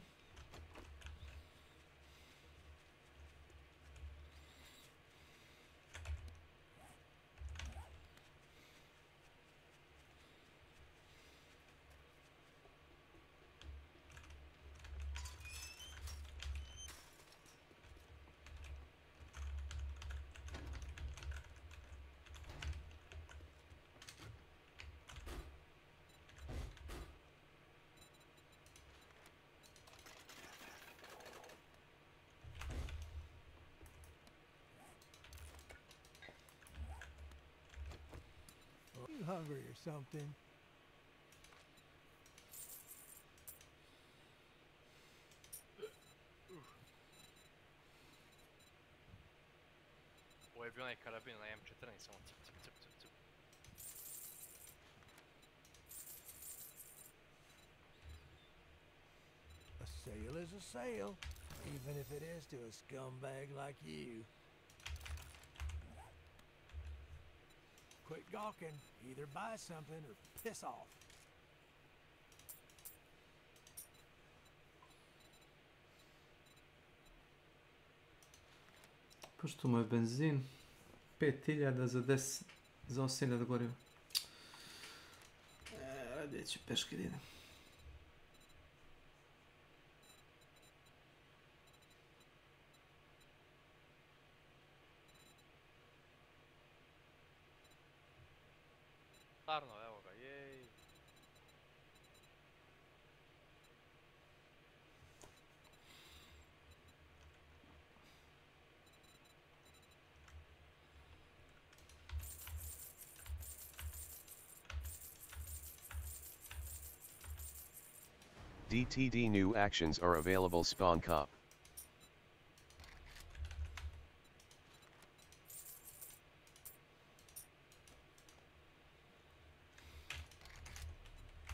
You hungry or something? bio onaj karabin na M14, samo cip, cip, cip, cip, cip. A sale is a sale, even if it is to a scumbag like you. Quit gawking. Either buy something or piss off. Pošto mu je benzin 5000 za 10, za 8000 goriva. Radije ću peške da idem. Stvarno, evo ga, jej. DTD new actions are available spawn cop.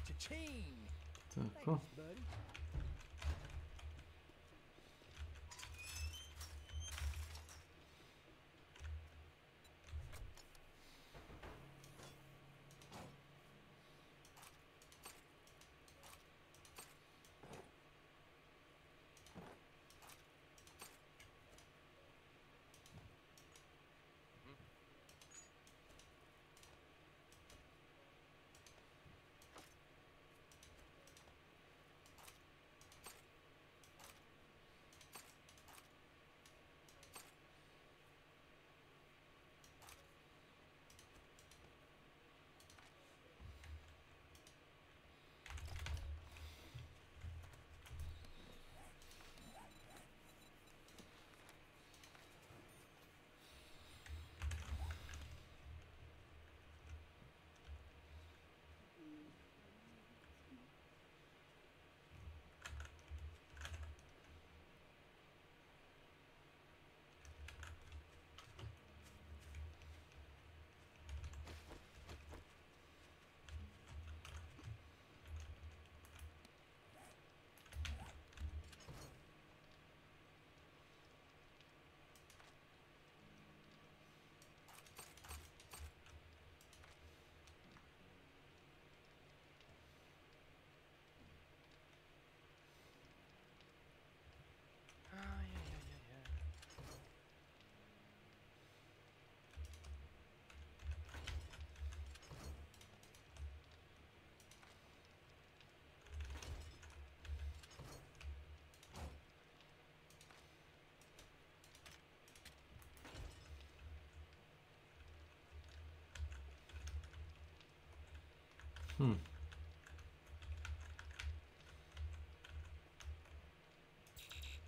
Cha-ching! Tako. Thanks, buddy.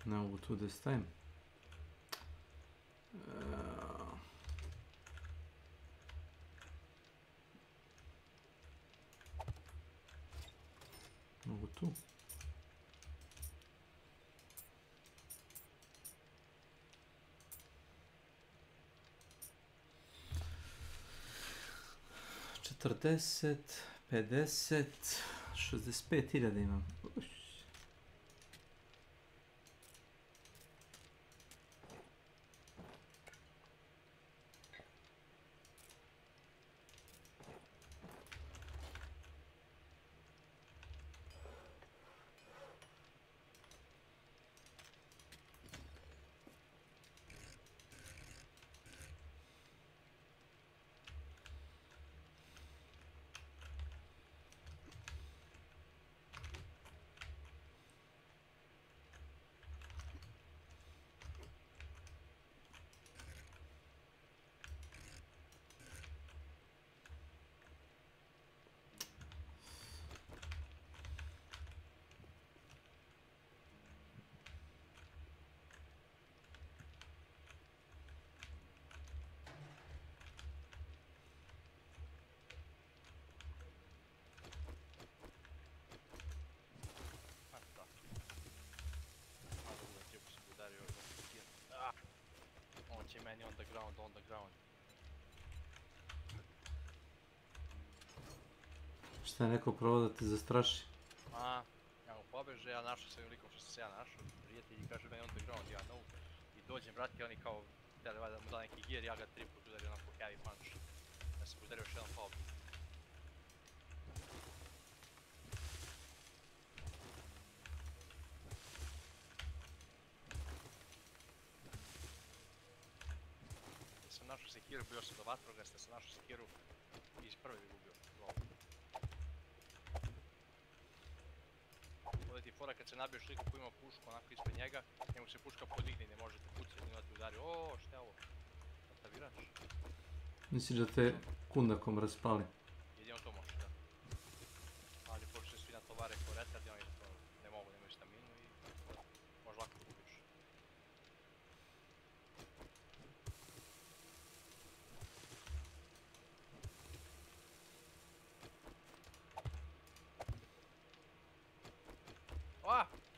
Ne mogu tu da stavim. Mogu tu. Četrdeset, 50, 65.000 imam. Uš. On će meni on the ground. Šta je neko probao da te zastraši? A, ja mu pobeže, ja našao svojim likom što sam se ja našao, prijatelj i kaže meni on the ground, ja no. I dođem, brate, oni kao, htjeli da mu da neki gear, ja ga 3 puta udario onako heavy punch. Ja sam udario još jedan pao. Ja sam našao sekiru, bio sam do vatrogasne, sam našao sekiru i iz prve bi gubio. Ovdje ti fora kad se nabiješ liku koji ima pušku onako ispred njega, njemu se puška podigne i ne možete pucati, njima ti udari, o šta je ovo? Šta virač? Misliš da te kundakom raspali? Jedino to može, da. Ali pošto svi natovare ko retard, oni to ne mogu, nemaju staminu i može lako da gubiš.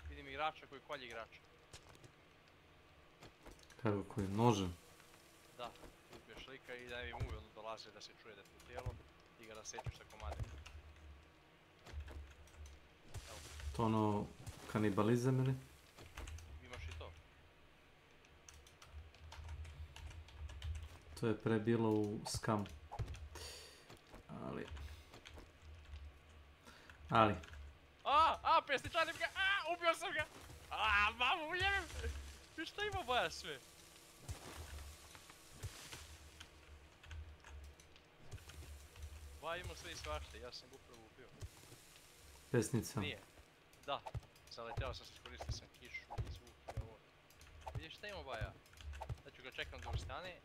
Vidim igrača koji kolje igrača. Kako koji? Nožem? Da, ubiješ lika i da im uvijek dolaze da se čuje da je tu tijelo i ga rasečeš sa komadem. To ono kanibalizam ili? Imaš i to. To je pre bilo u Scam. Ali. Pesničanim ga, ubio sam ga! Mamu, ujebim! I što ima boja sve? Boja ima sve i svašte, ja sam ga upravo ubio. Pesnica. Nije. Da, zaleteo sam se, iskoristio sam kišu i zvuk i ovo. Vidiš šta ima boja? Sad ću ga čekam da ustane,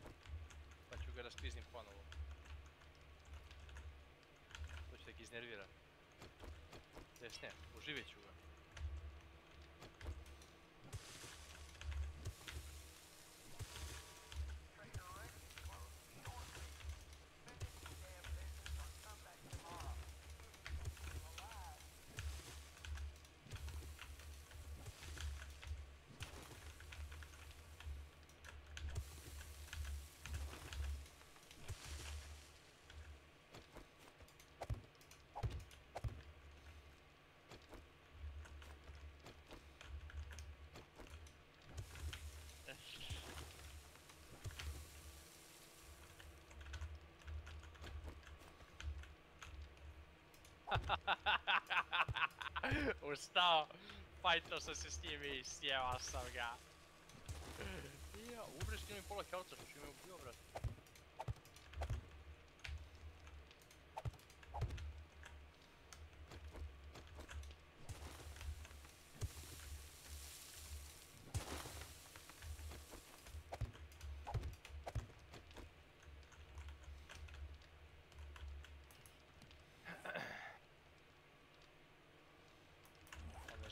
pa ću ga raspiznim ponovo. To će da ga iznervira. Jes ne, uživjet ću ga. Ustao, fajtao sam se s njim i sjevao sam ga. Ubre s njim i pola helca što ću ime ubio, brate.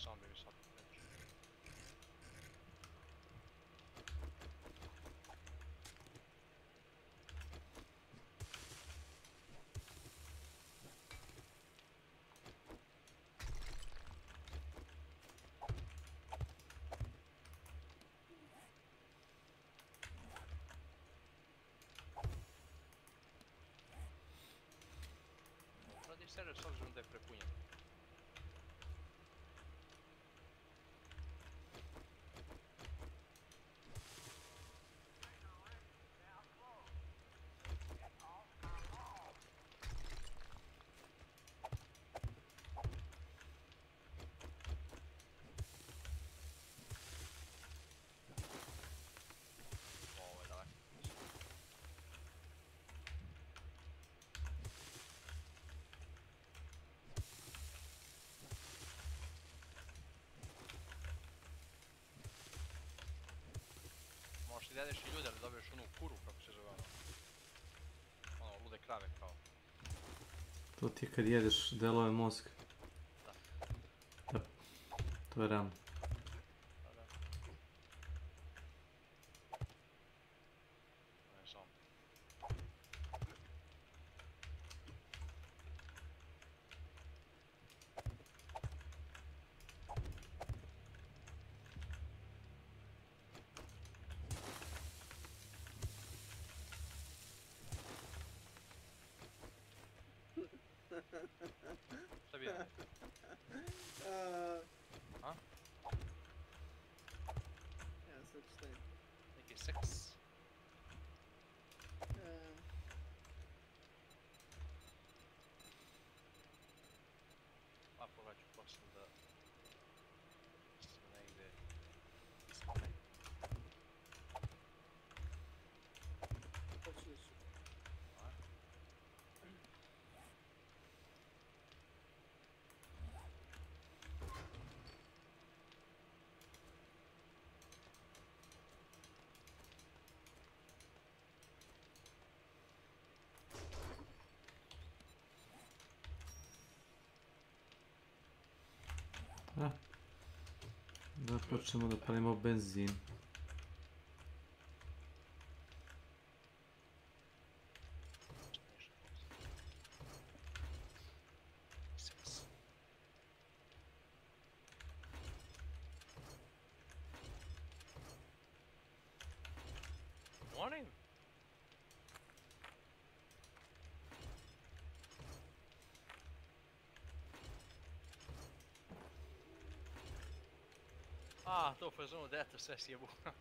Zombie mi sad neće. Radi server s obzirom da je prepunjen. Možeš ti da jedeš i ljude da dobiješ onu kuru, kako se zove ono lude krave kao. To ti je kad jedeš delove mozga. Da. To je realno. Da počnemo da palimo benzin. Morning. Ah, estou a fazer um data session. Não.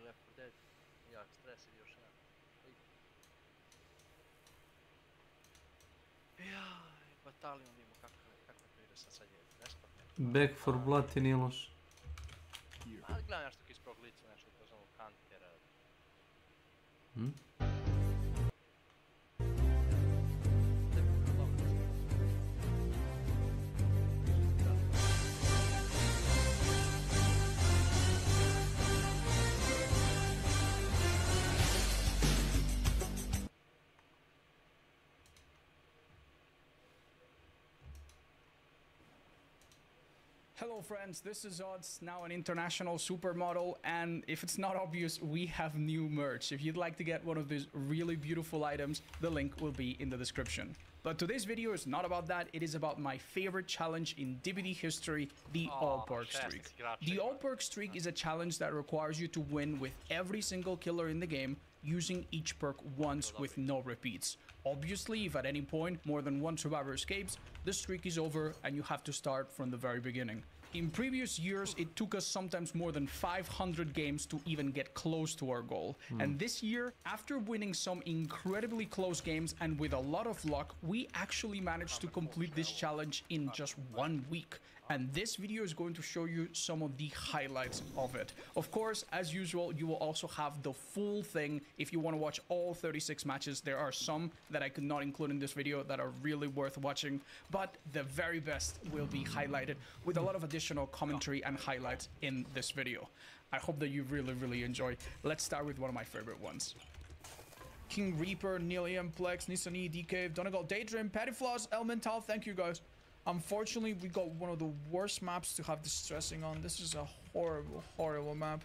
Left 4 Dead. Ja, stres je još jedan. Ja, bataljon vidimo kako to ide sad je besplatno. Back 4 Blood i nije loš. Ali gledam nešto iz prvog lica, nešto kroz ono kantera. Hello friends, this is Odds, now an international supermodel, and if it's not obvious, we have new merch. If you'd like to get one of these really beautiful items, the link will be in the description. But today's video is not about that, it is about my favorite challenge in DBD history, the All Perk Streak. The All Perk Streak is a challenge that requires you to win with every single killer in the game, using each perk once with no repeats. Obviously, if at any point more than one survivor escapes, the streak is over and you have to start from the very beginning. In previous years, it took us sometimes more than 500 games to even get close to our goal. And this year, after winning some incredibly close games and with a lot of luck, we actually managed to complete this challenge in just 1 week. And this video is going to show you some of the highlights of it. Of course, as usual, you will also have the full thing if you want to watch all 36 matches. There are some that I could not include in this video that are really worth watching, but the very best will be highlighted with a lot of additional commentary and highlights in this video. I hope that you really enjoy. Let's start with one of my favorite ones. King Reaper, Nilium, Plex, Nissani, DK, Donegal, Daydream, Pettyfloss, Elemental, thank you guys. Unfortunately, we got one of the worst maps to have distressing on. This is a horrible map.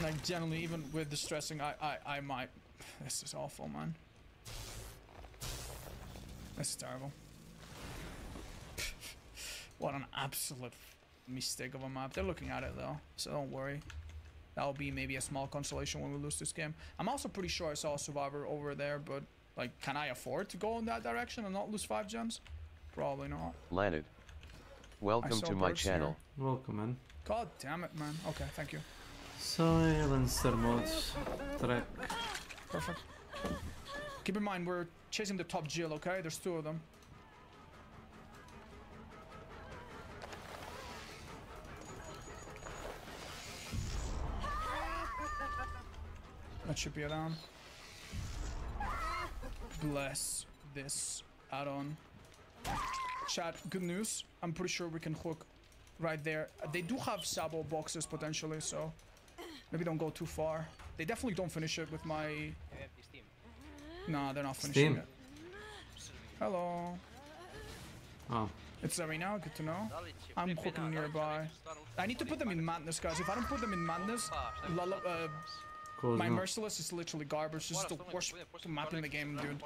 Like, generally, even with distressing, I might... This is awful, man. This is terrible. What an absolute mistake of a map. They're looking at it, though, so don't worry. That'll be maybe a small consolation when we lose this game. I'm also pretty sure I saw a survivor over there, but, like, can I afford to go in that direction and not lose 5 gens? Probably not. Landed. Welcome to my channel. Here. Welcome, man. God damn it, man. Okay, thank you. Silencer mod track. Perfect. Keep in mind, we're chasing the top Jill, okay? There's 2 of them. That should be a down. Bless this add-on. Chat, good news. I'm pretty sure we can hook right there. They do have Sabo boxes potentially, so maybe don't go too far. They definitely don't finish it with my... Nah, they're not finishing it. Hello. Oh. It's Arena, good to know. I'm hooking nearby. I need to put them in Madness, guys. If I don't put them in Madness, my Merciless is literally garbage. This is the worst map in the game, dude.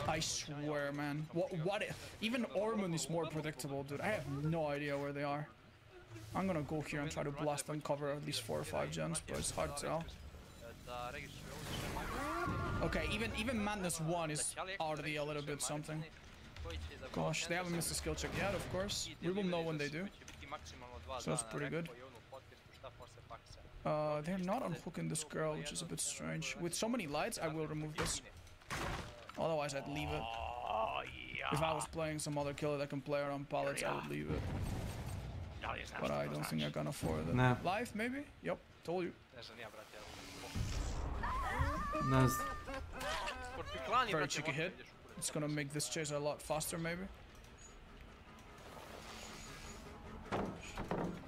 I swear, man. What? Even Ormond is more predictable, dude. I have no idea where they are. I'm gonna go here and try to blast and cover at least 4 or 5 gens, but it's hard to tell. Okay, even Madness 1 is already a little bit something. Gosh, they haven't missed a skill check yet, of course. We will know when they do. So that's pretty good. They're not unhooking this girl, which is a bit strange. With so many lights, I will remove this. Otherwise, I'd leave it. If I was playing some other killer that can play around pallets, I would leave it. But I don't think I can afford it. Nah. Live, maybe? Yep, told you. Nice. Very cheeky hit. It's gonna make this chase a lot faster, maybe.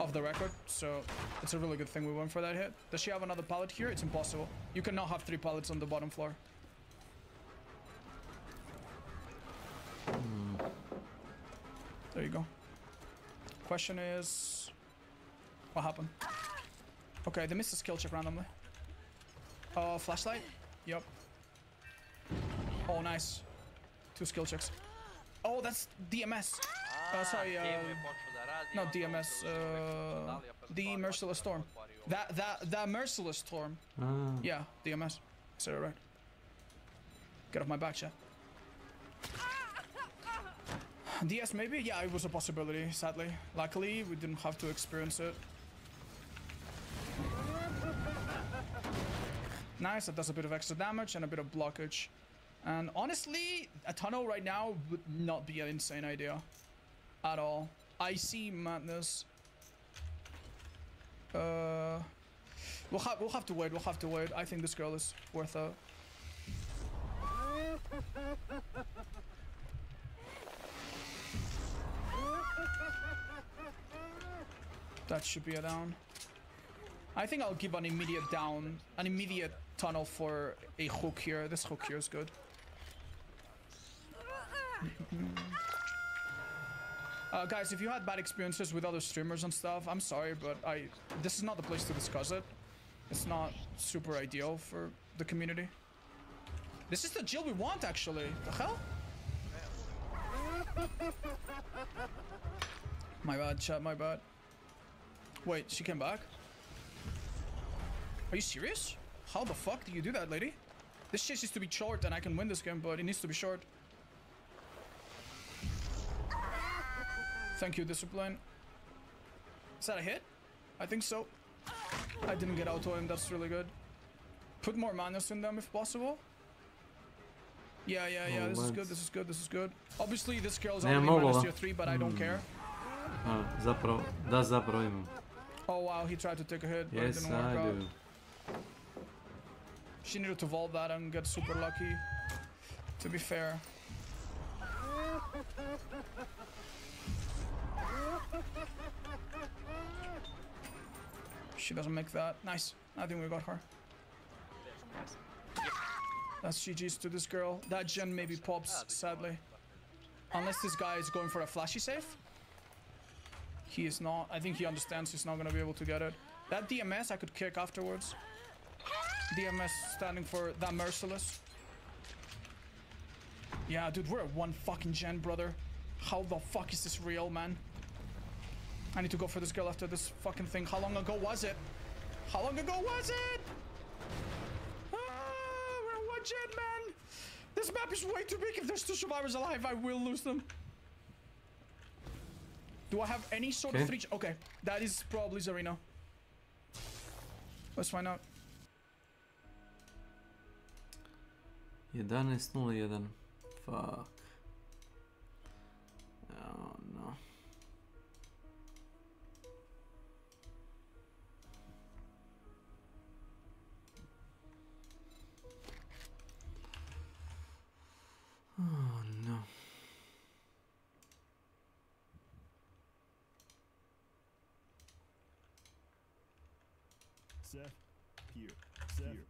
of the record, so it's a really good thing we went for that hit. Does she have another pallet here? It's impossible. You cannot have 3 pallets on the bottom floor. There you go. Question is, what happened? Okay, they missed a skill check randomly. Flashlight? Yep. Oh, nice. 2 skill checks. Oh, that's DMS. Sorry, not DMS. The Merciless Storm. That Merciless Storm. Yeah, DMS. Said it right. Get off my back, chat. DS maybe? Yeah, it was a possibility, sadly. Luckily, we didn't have to experience it. Nice, that does a bit of extra damage and a bit of blockage. And honestly, a tunnel right now would not be an insane idea. At all. I see madness. We'll have to wait, we'll have to wait. I think this girl is worth a... That should be a down. I think I'll give an immediate down, an immediate tunnel for a hook here. This hook here is good. Guys, if you had bad experiences with other streamers and stuff, I'm sorry, but this is not the place to discuss it. It's not super ideal for the community. This is the Jill we want, actually. The hell? My bad, chat, my bad. Wait, she came back? Are you serious? How the fuck do you do that, lady? This chase needs to be short and I can win this game, but it needs to be short. Thank you, Discipline. Is that a hit? I think so. I didn't get auto him, that's really good. Put more manus in them if possible. Yeah, this is good, this is good, this is good. Obviously, this girl's already minus tier 3, but I don't care. Zapravo imam. Oh wow, he tried to take a hit, but Yes, it didn't work I out. do. She needed to vault that and get super lucky, to be fair. She doesn't make that. Nice. I think we got her. That's GG's to this girl. That gen maybe pops, sadly. Unless this guy is going for a flashy safe. He is not. I think he understands he's not going to be able to get it. That DMS I could kick afterwards. DMS standing for that Merciless. Yeah, dude, we're at 1 fucking gen, brother. How the fuck is this real, man? I need to go for this girl after this fucking thing. How long ago was it? How long ago was it? Ah, we're at 1 gen, man. This map is way too big. If there's 2 survivors alive, I will lose them. Do I have any sort of reach? Okay, that is probably Zarina. Let's find out. 11:01. Fuck. Oh no. Oh no. Seth, here. Seth, here.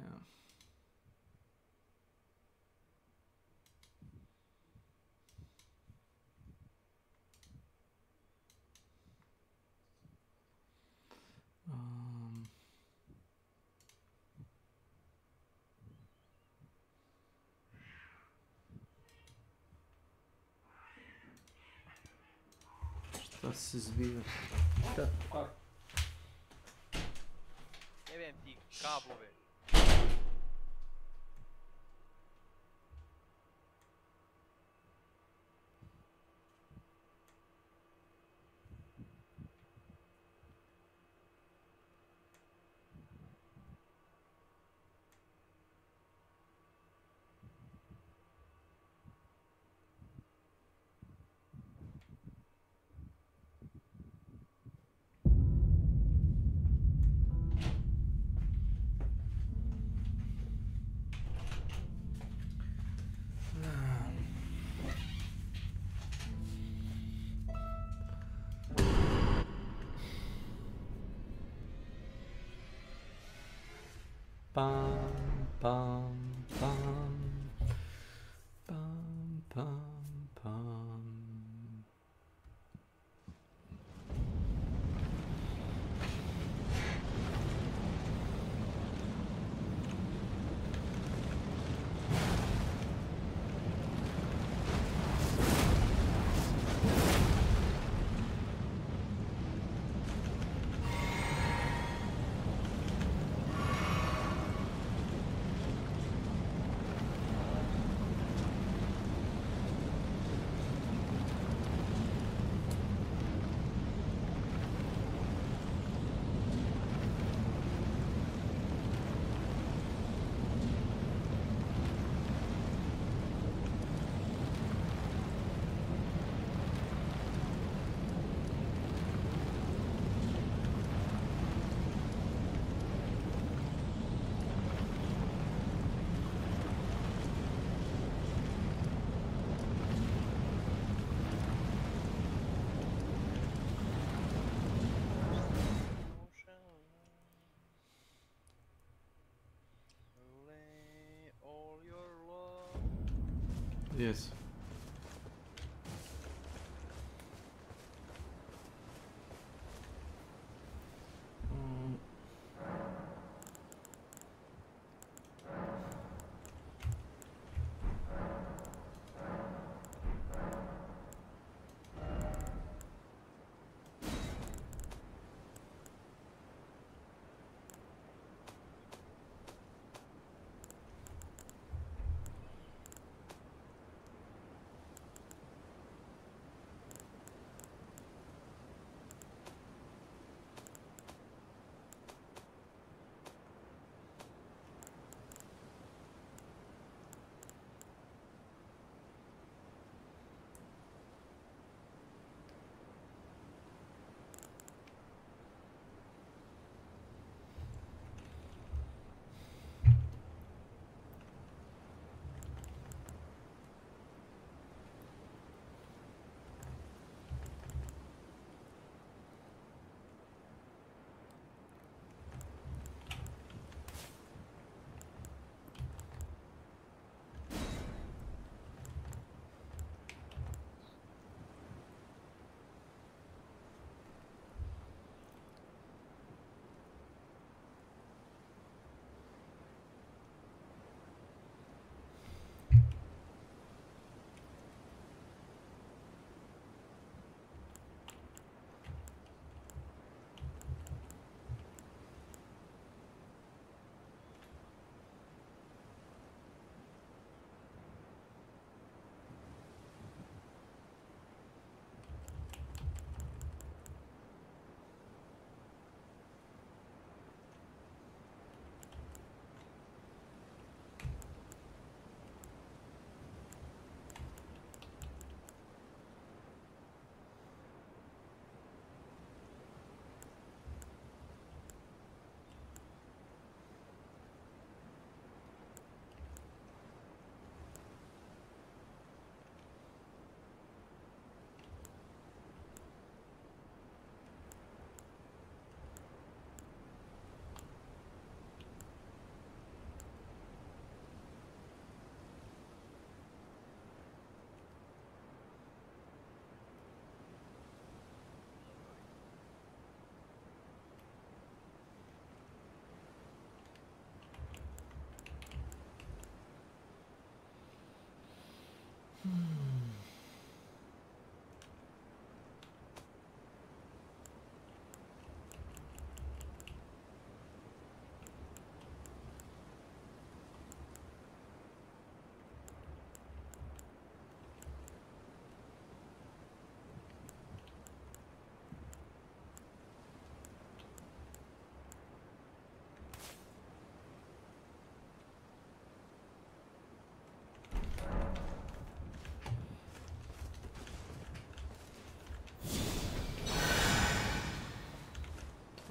Yeah. Šta se zbija? Jebem ti kablove. bum, bum, bum. Bum, bum, bum. Yes.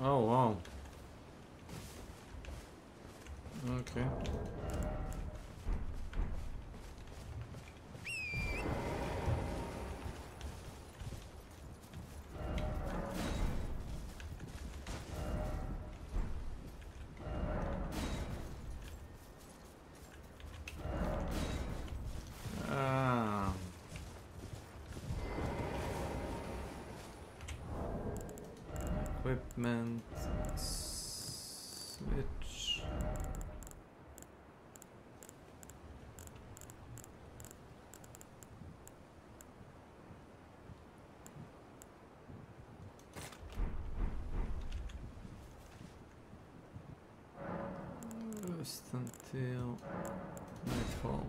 Oh wow. Okay. Equipment. Switch. Rest until nightfall.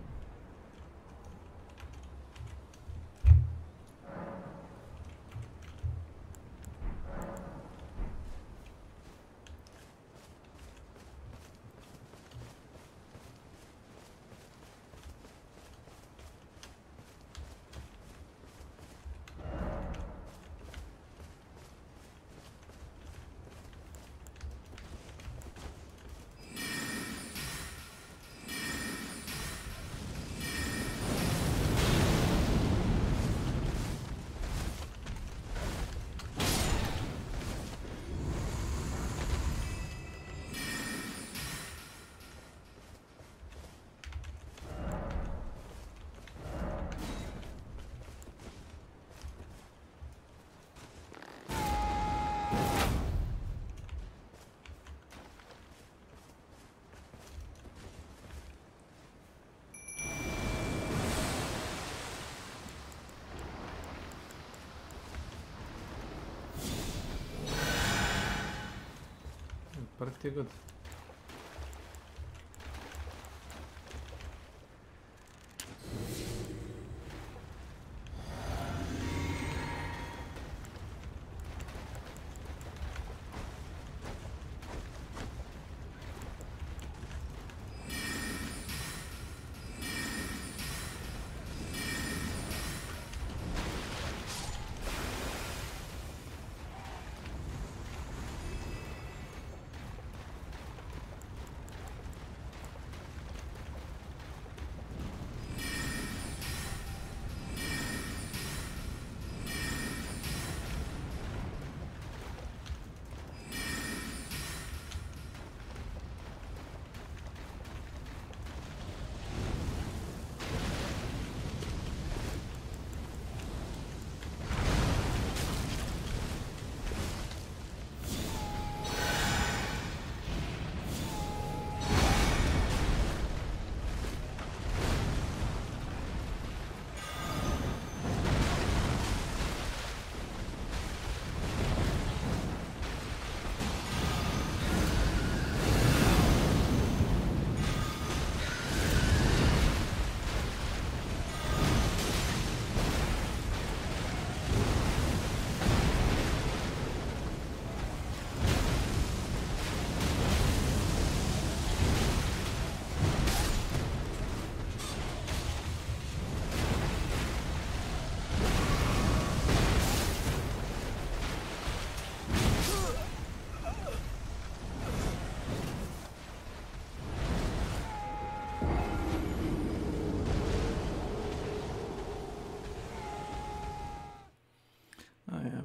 Pretty good.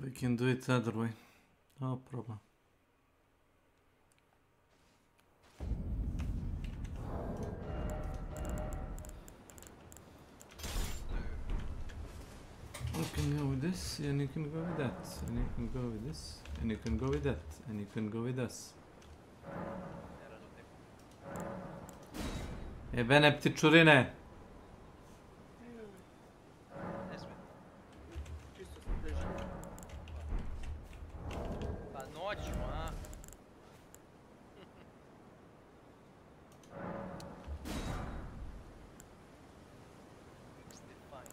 We can do it the other way. No problem. You can go with this, and you can go with that, and you can go with this, and you can go with that, and you can go with us. Bene ptičurine! Čisto sprečeno. Pa noću, a? Ste fajn.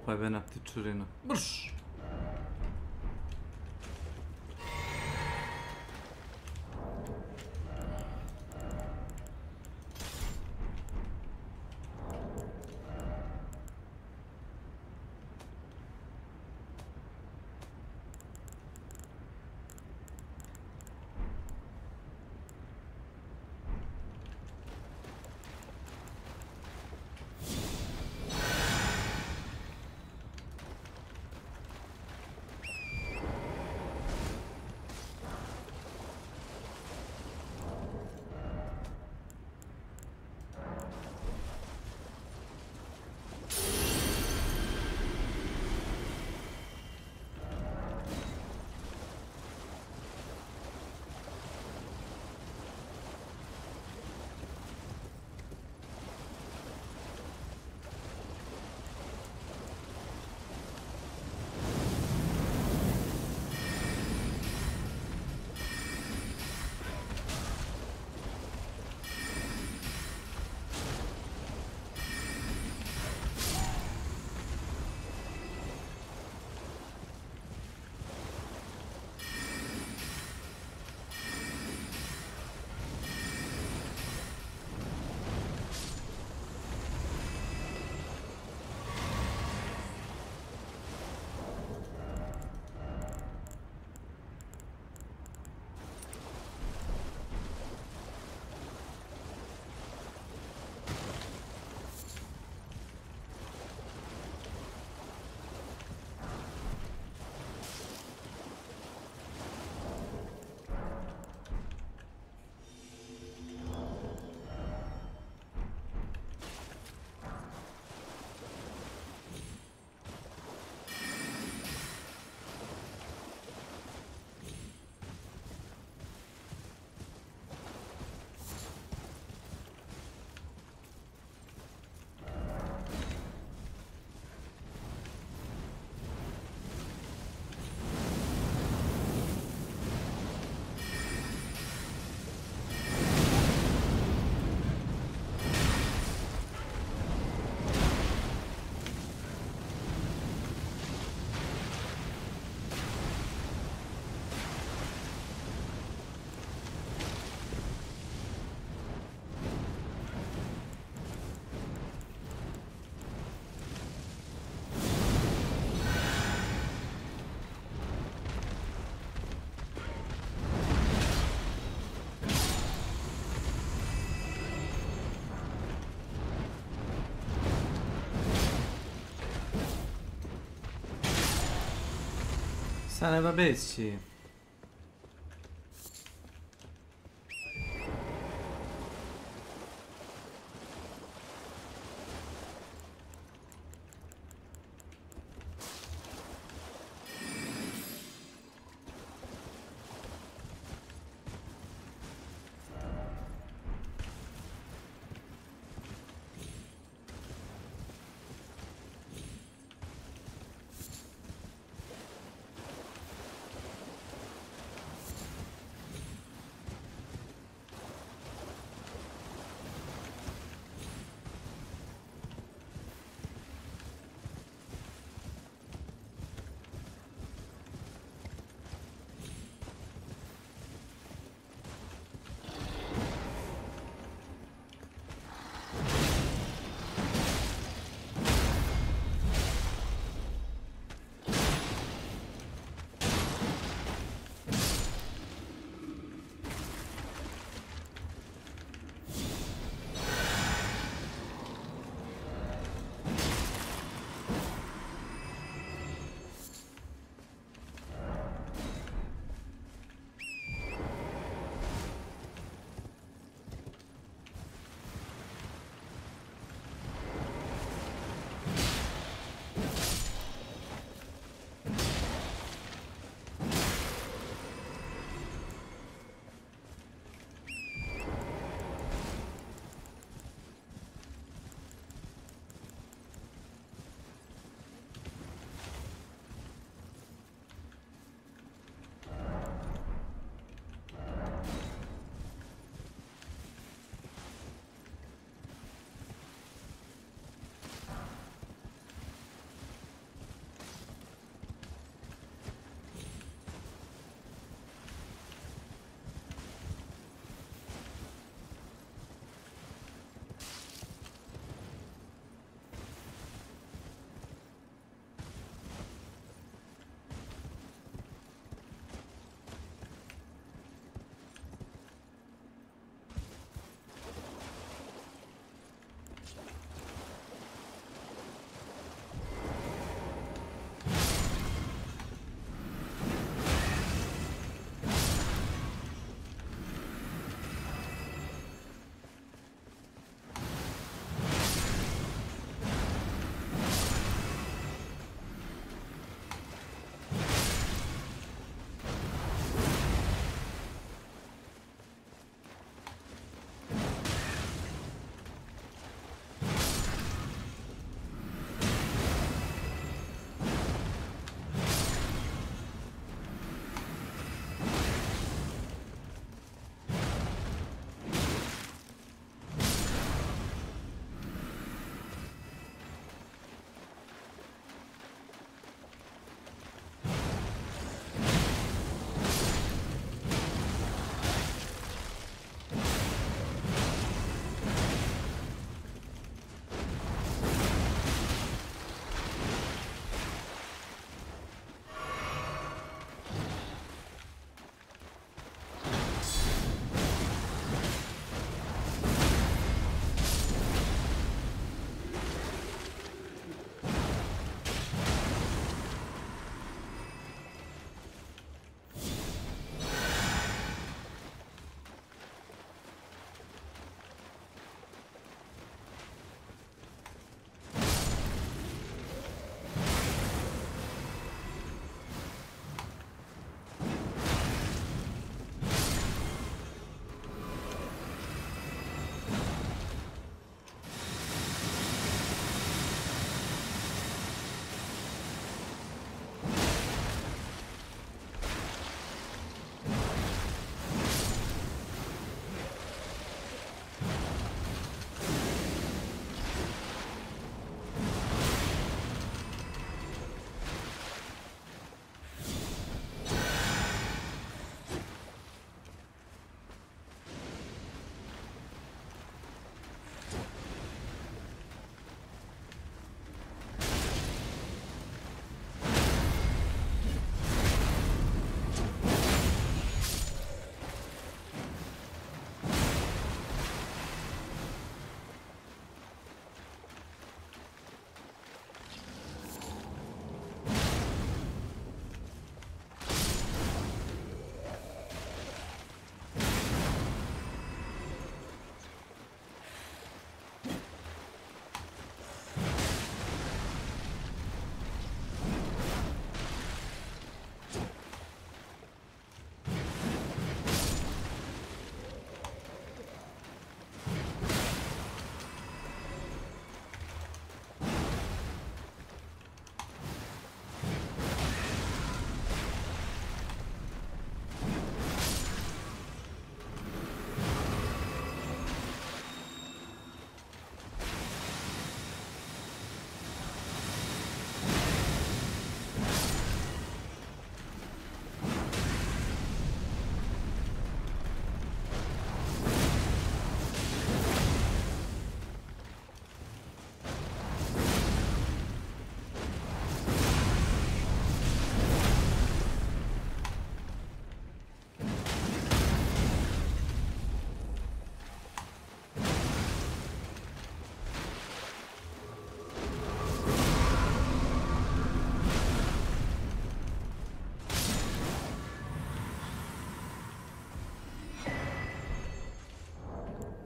Kopaj be na ptičurinu. Brš! Sane babesci.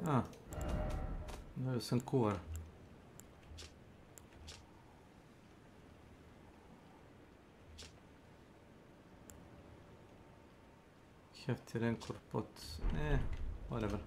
A. Daju sam kuvar. Hefty Rancor pot. Whatever.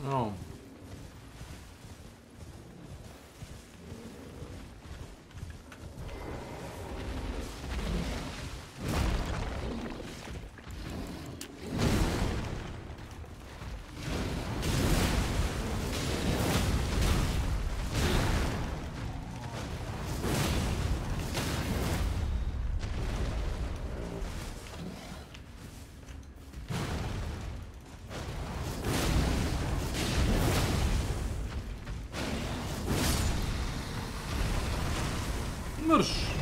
Oh. Marsz!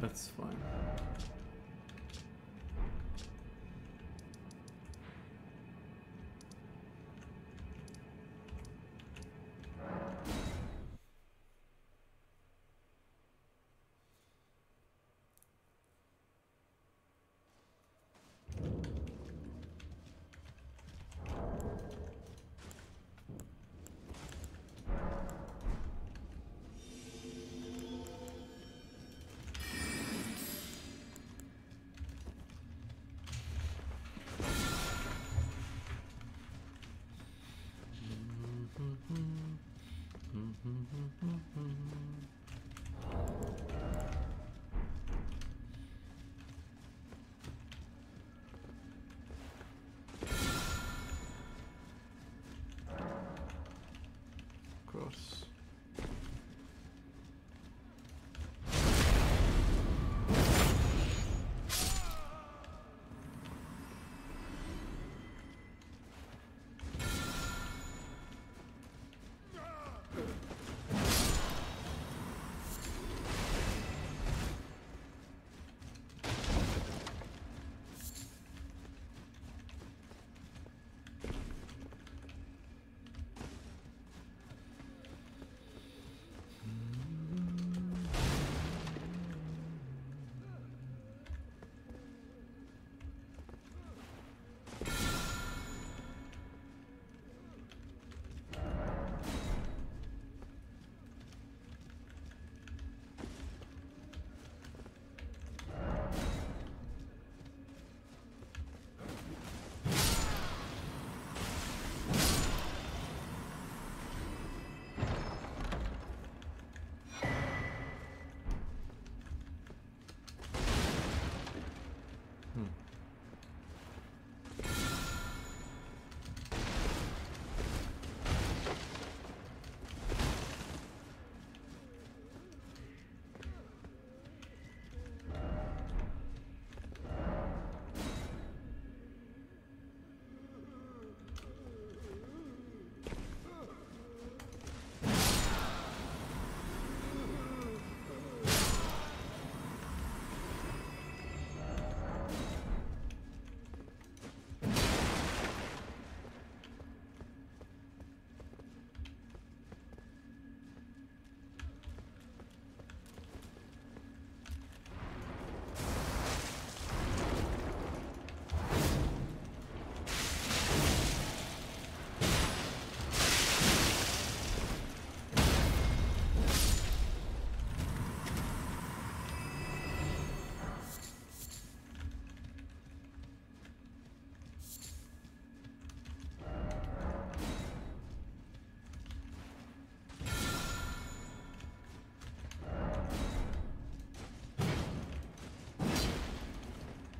That's fine. Of course.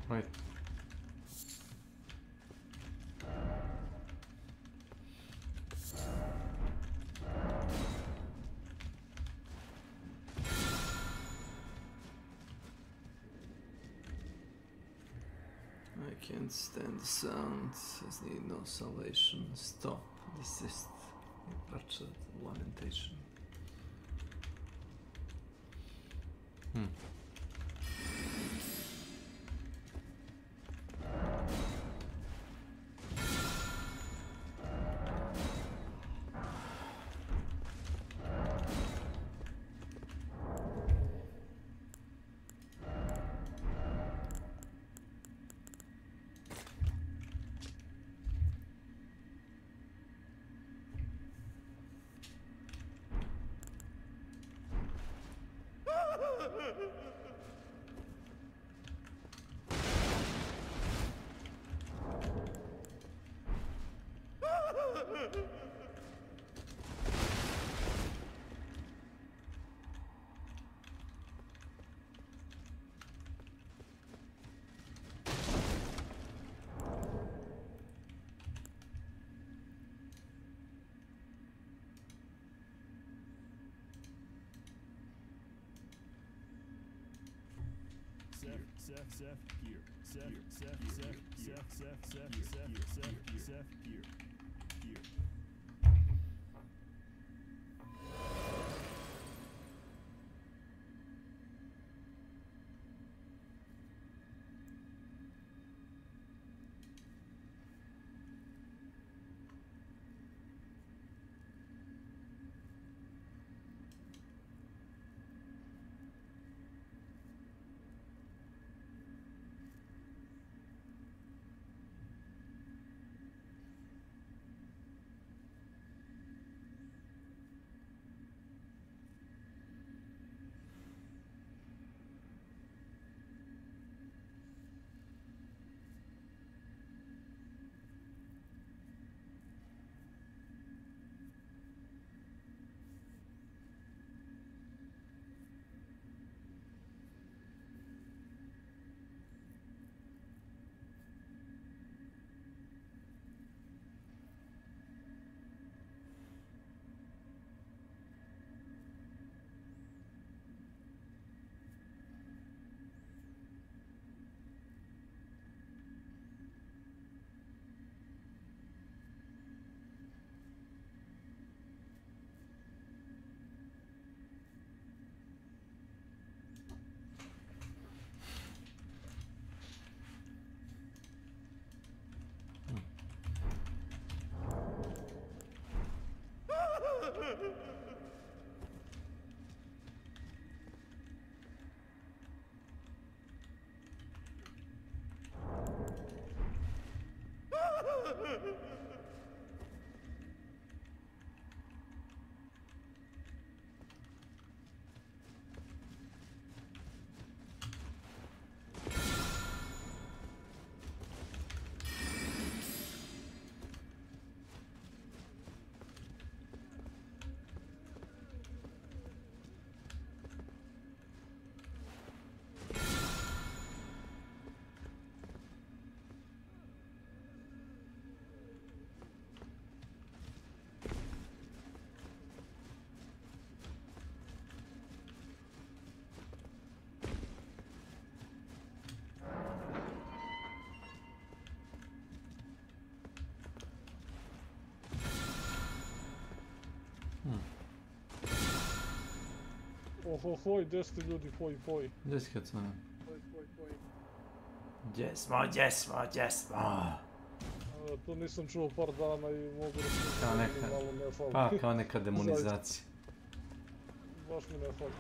Right. I can't stand the sound. Says need no salvation. Stop. Desist. Wretched lamentation. Seth, here. Seth, here. Foj, gdje ste ljudi, foj. Gdje si kad sam? Foj. Gdje smo? To nisam čuo par dana i mogu da Kao neka, malo ne fali. pa kao neka demonizacija. Baš mi ne fali.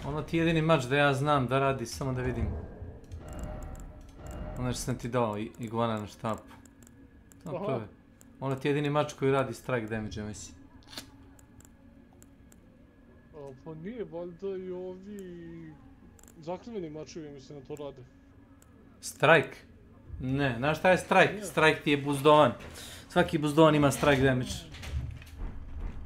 Ono ti jedini mač da ja znam da radi, samo da vidim. Ono što sam ti dao, iguana na štapu. To je. Ono ti jedini mač koji radi strike damage, mislim. Pa nije, valjda i ovi zakriveni mačevi mislim da to rade. Strike? Ne, znaš šta je strike? Strike ti je buzdovan. Svaki buzdovan ima strike damage.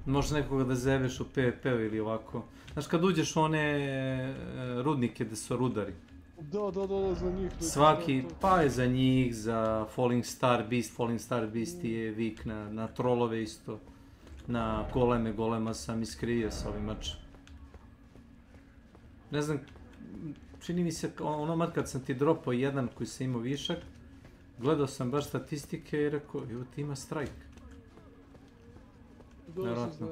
Možeš nekoga da zebeš u PvP ili ovako. Znaš kad uđeš u one rudnike gdje su rudari. Da, za njih. Svaki, pa je za njih, za Falling Star Beast je vik na trollove isto. Na golema sam iskrivio sa ovim mačem. Ne znam, čini mi se ono mat kad sam ti dropao jedan koji sam imao višak, gledao sam baš statistike i rekao, evo ti ima strike. Vjerojatno.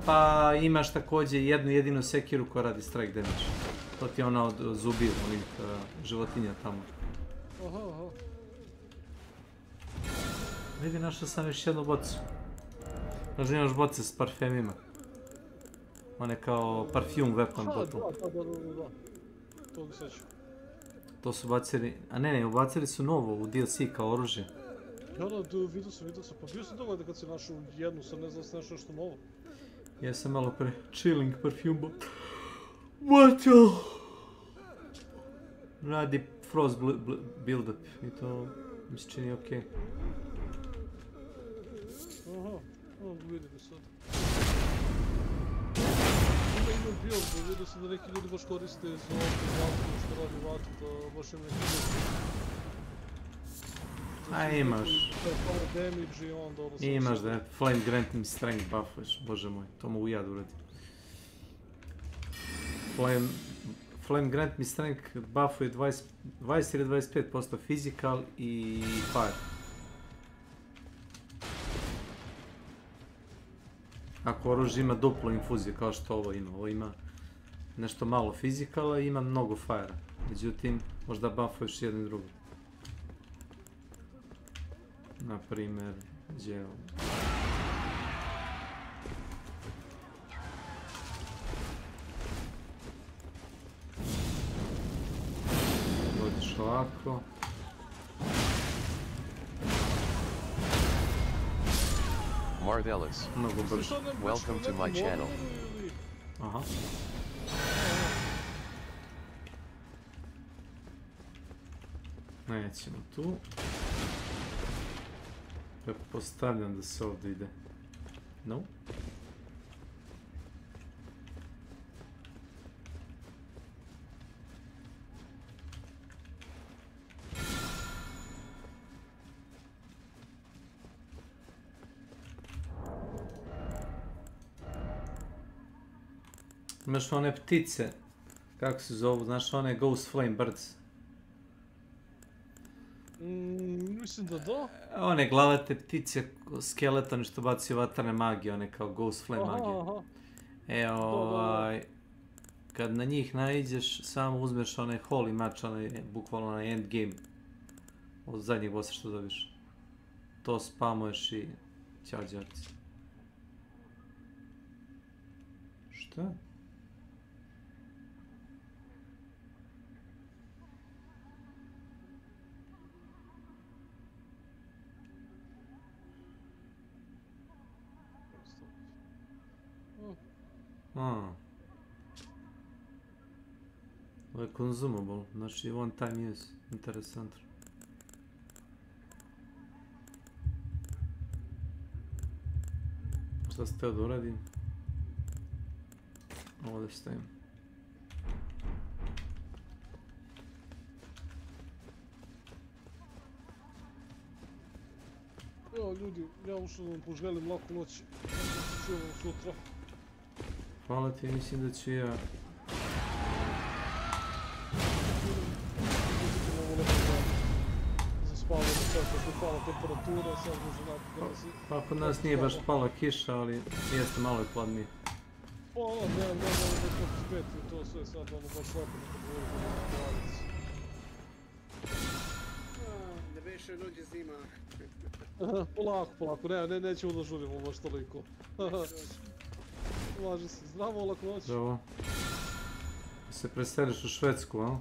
Pa imaš također jednu jedinu sekiru koja radi strike damage. To ti je ona od zubiju, onih životinja tamo. Aha. Vidi, našao sam još jednu bocu. Možda imaš boce s parfemima. One kao parfum weapon bottle. Da. To bi sećao. To su bacili, a ne, ubacili su novo u DLC kao oružje. Ja vidio sam, pa bio sam dovoljno kad si našao jednu, sad ne znam da si nešto novo. Ja sam malo pre chilling parfum bottle. Radi Frost build-up i to mi se čini okej. Aha, vidim sad. Imam build, vidio sam da neki ljudi baš koriste za vatru, što radi vatru, da baš ima neki build. A imaš. Imaš da je Flame Grant mi strength buffuješ, bože moj, to mogu ja da uradim. Flame Grant mi strength buffuje 20 ili 25% physical i fire. Ako oružje ima duplo infuzije kao što ovo ima nešto malo physicala i ima mnogo fire. Međutim, možda buffuješ jedno i drugo. Na primjer, gdje dođeš ovako. Marvelous. Welcome to my channel. Aha. Nećemo tu. Pretpostavljam da se ovdje ide. No. Imaš one ptice. Kako se zovu? Znaš one Ghost Flame Birds? Mislim da da. One glavate ptice, skeleton što baci vatrne magije, one kao Ghost Flame magije. Kad na njih naiđeš, samo uzmeš onaj holy match, bukvalno onaj endgame. Od zadnjeg bossa što dobiš. To spamuješ i ćao džavci. Šta? Ovo je consumable, znači one time use, interesantno. Šta se teo da uradim? Ovdje stojim. Evo ljudi, ja ušao da vam poželim laku noć. Čujemo sutra. Hvala ti, mislim da ću ja. Zaspavamo sad kad je pala temperatura, sad može naći. Pa kod nas nije baš pala kiša, ali jeste malo je hladnije. Pa ono, nemam nekako speti to sve sad, ono baš slabo nekako govorimo na plavnici. Da više dođe zima. Polako, nećemo da žurimo baš toliko. Laže se, zdravo, lako noć. Zdravo. Se preseliš u Švedsku, a?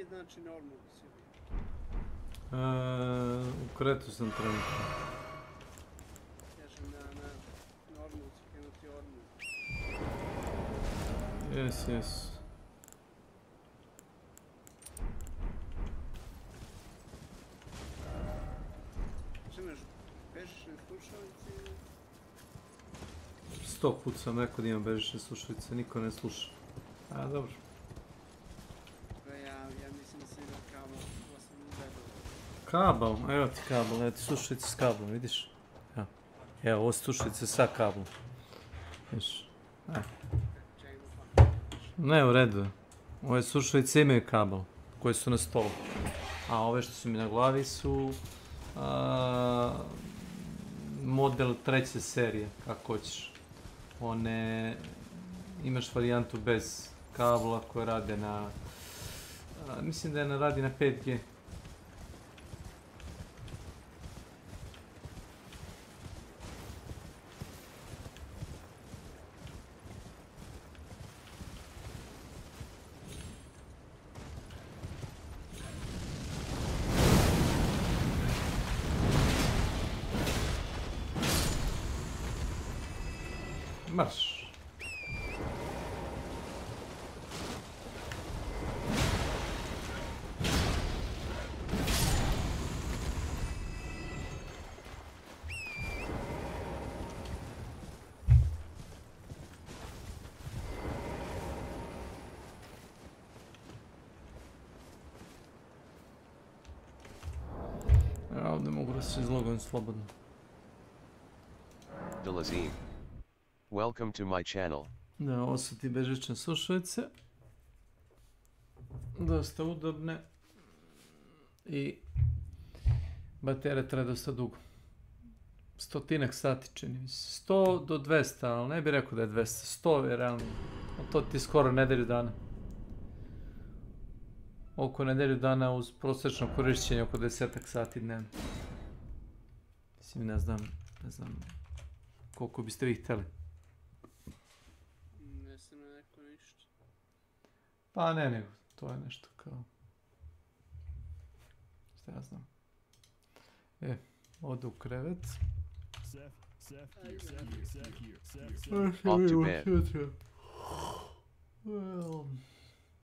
Gdje znači normalno si U Kretu sam trenutno. kažem na normalno si krenuti ormu. Jes. Što imaš bežične slušalice? 100 put sam rekao da imam bežične slušalice, niko ne sluša. A, dobro. Ja mislim da si imao kabel, to sam gledao. Kabel, evo ti kabel, evo ti slušalice s kablom, vidiš? Evo, ovo su slušalice sa kablom. Vidiš? Ne, u redu je. Ove slušalice imaju kabel, koje su na stolu. A ove što su mi na glavi su model 3. serije, kako hoćeš. One, imaš varijantu bez kabla koje rade na, mislim da je radi na 5G. Marš. Ja ovdje mogu da se izlogujem slobodno. Delazine. Welcome to my channel. Da, ovo su ti bežične slušalice. Dosta udobne. I baterija traje dosta dugo. 100 sati čini mi se. 100 do 200, ali ne bih rekao da je 200. 100 je realno. To ti skoro nedelju dana. Oko nedelju dana uz prosječno korišćenje oko 10 sati dnevno. Mislim, ne znam koliko biste vi htjeli. Ne sam rekao ništa. Pa ne, nego, to je nešto kao... Šta ja znam. Odu u krevet. Off to bed. Well...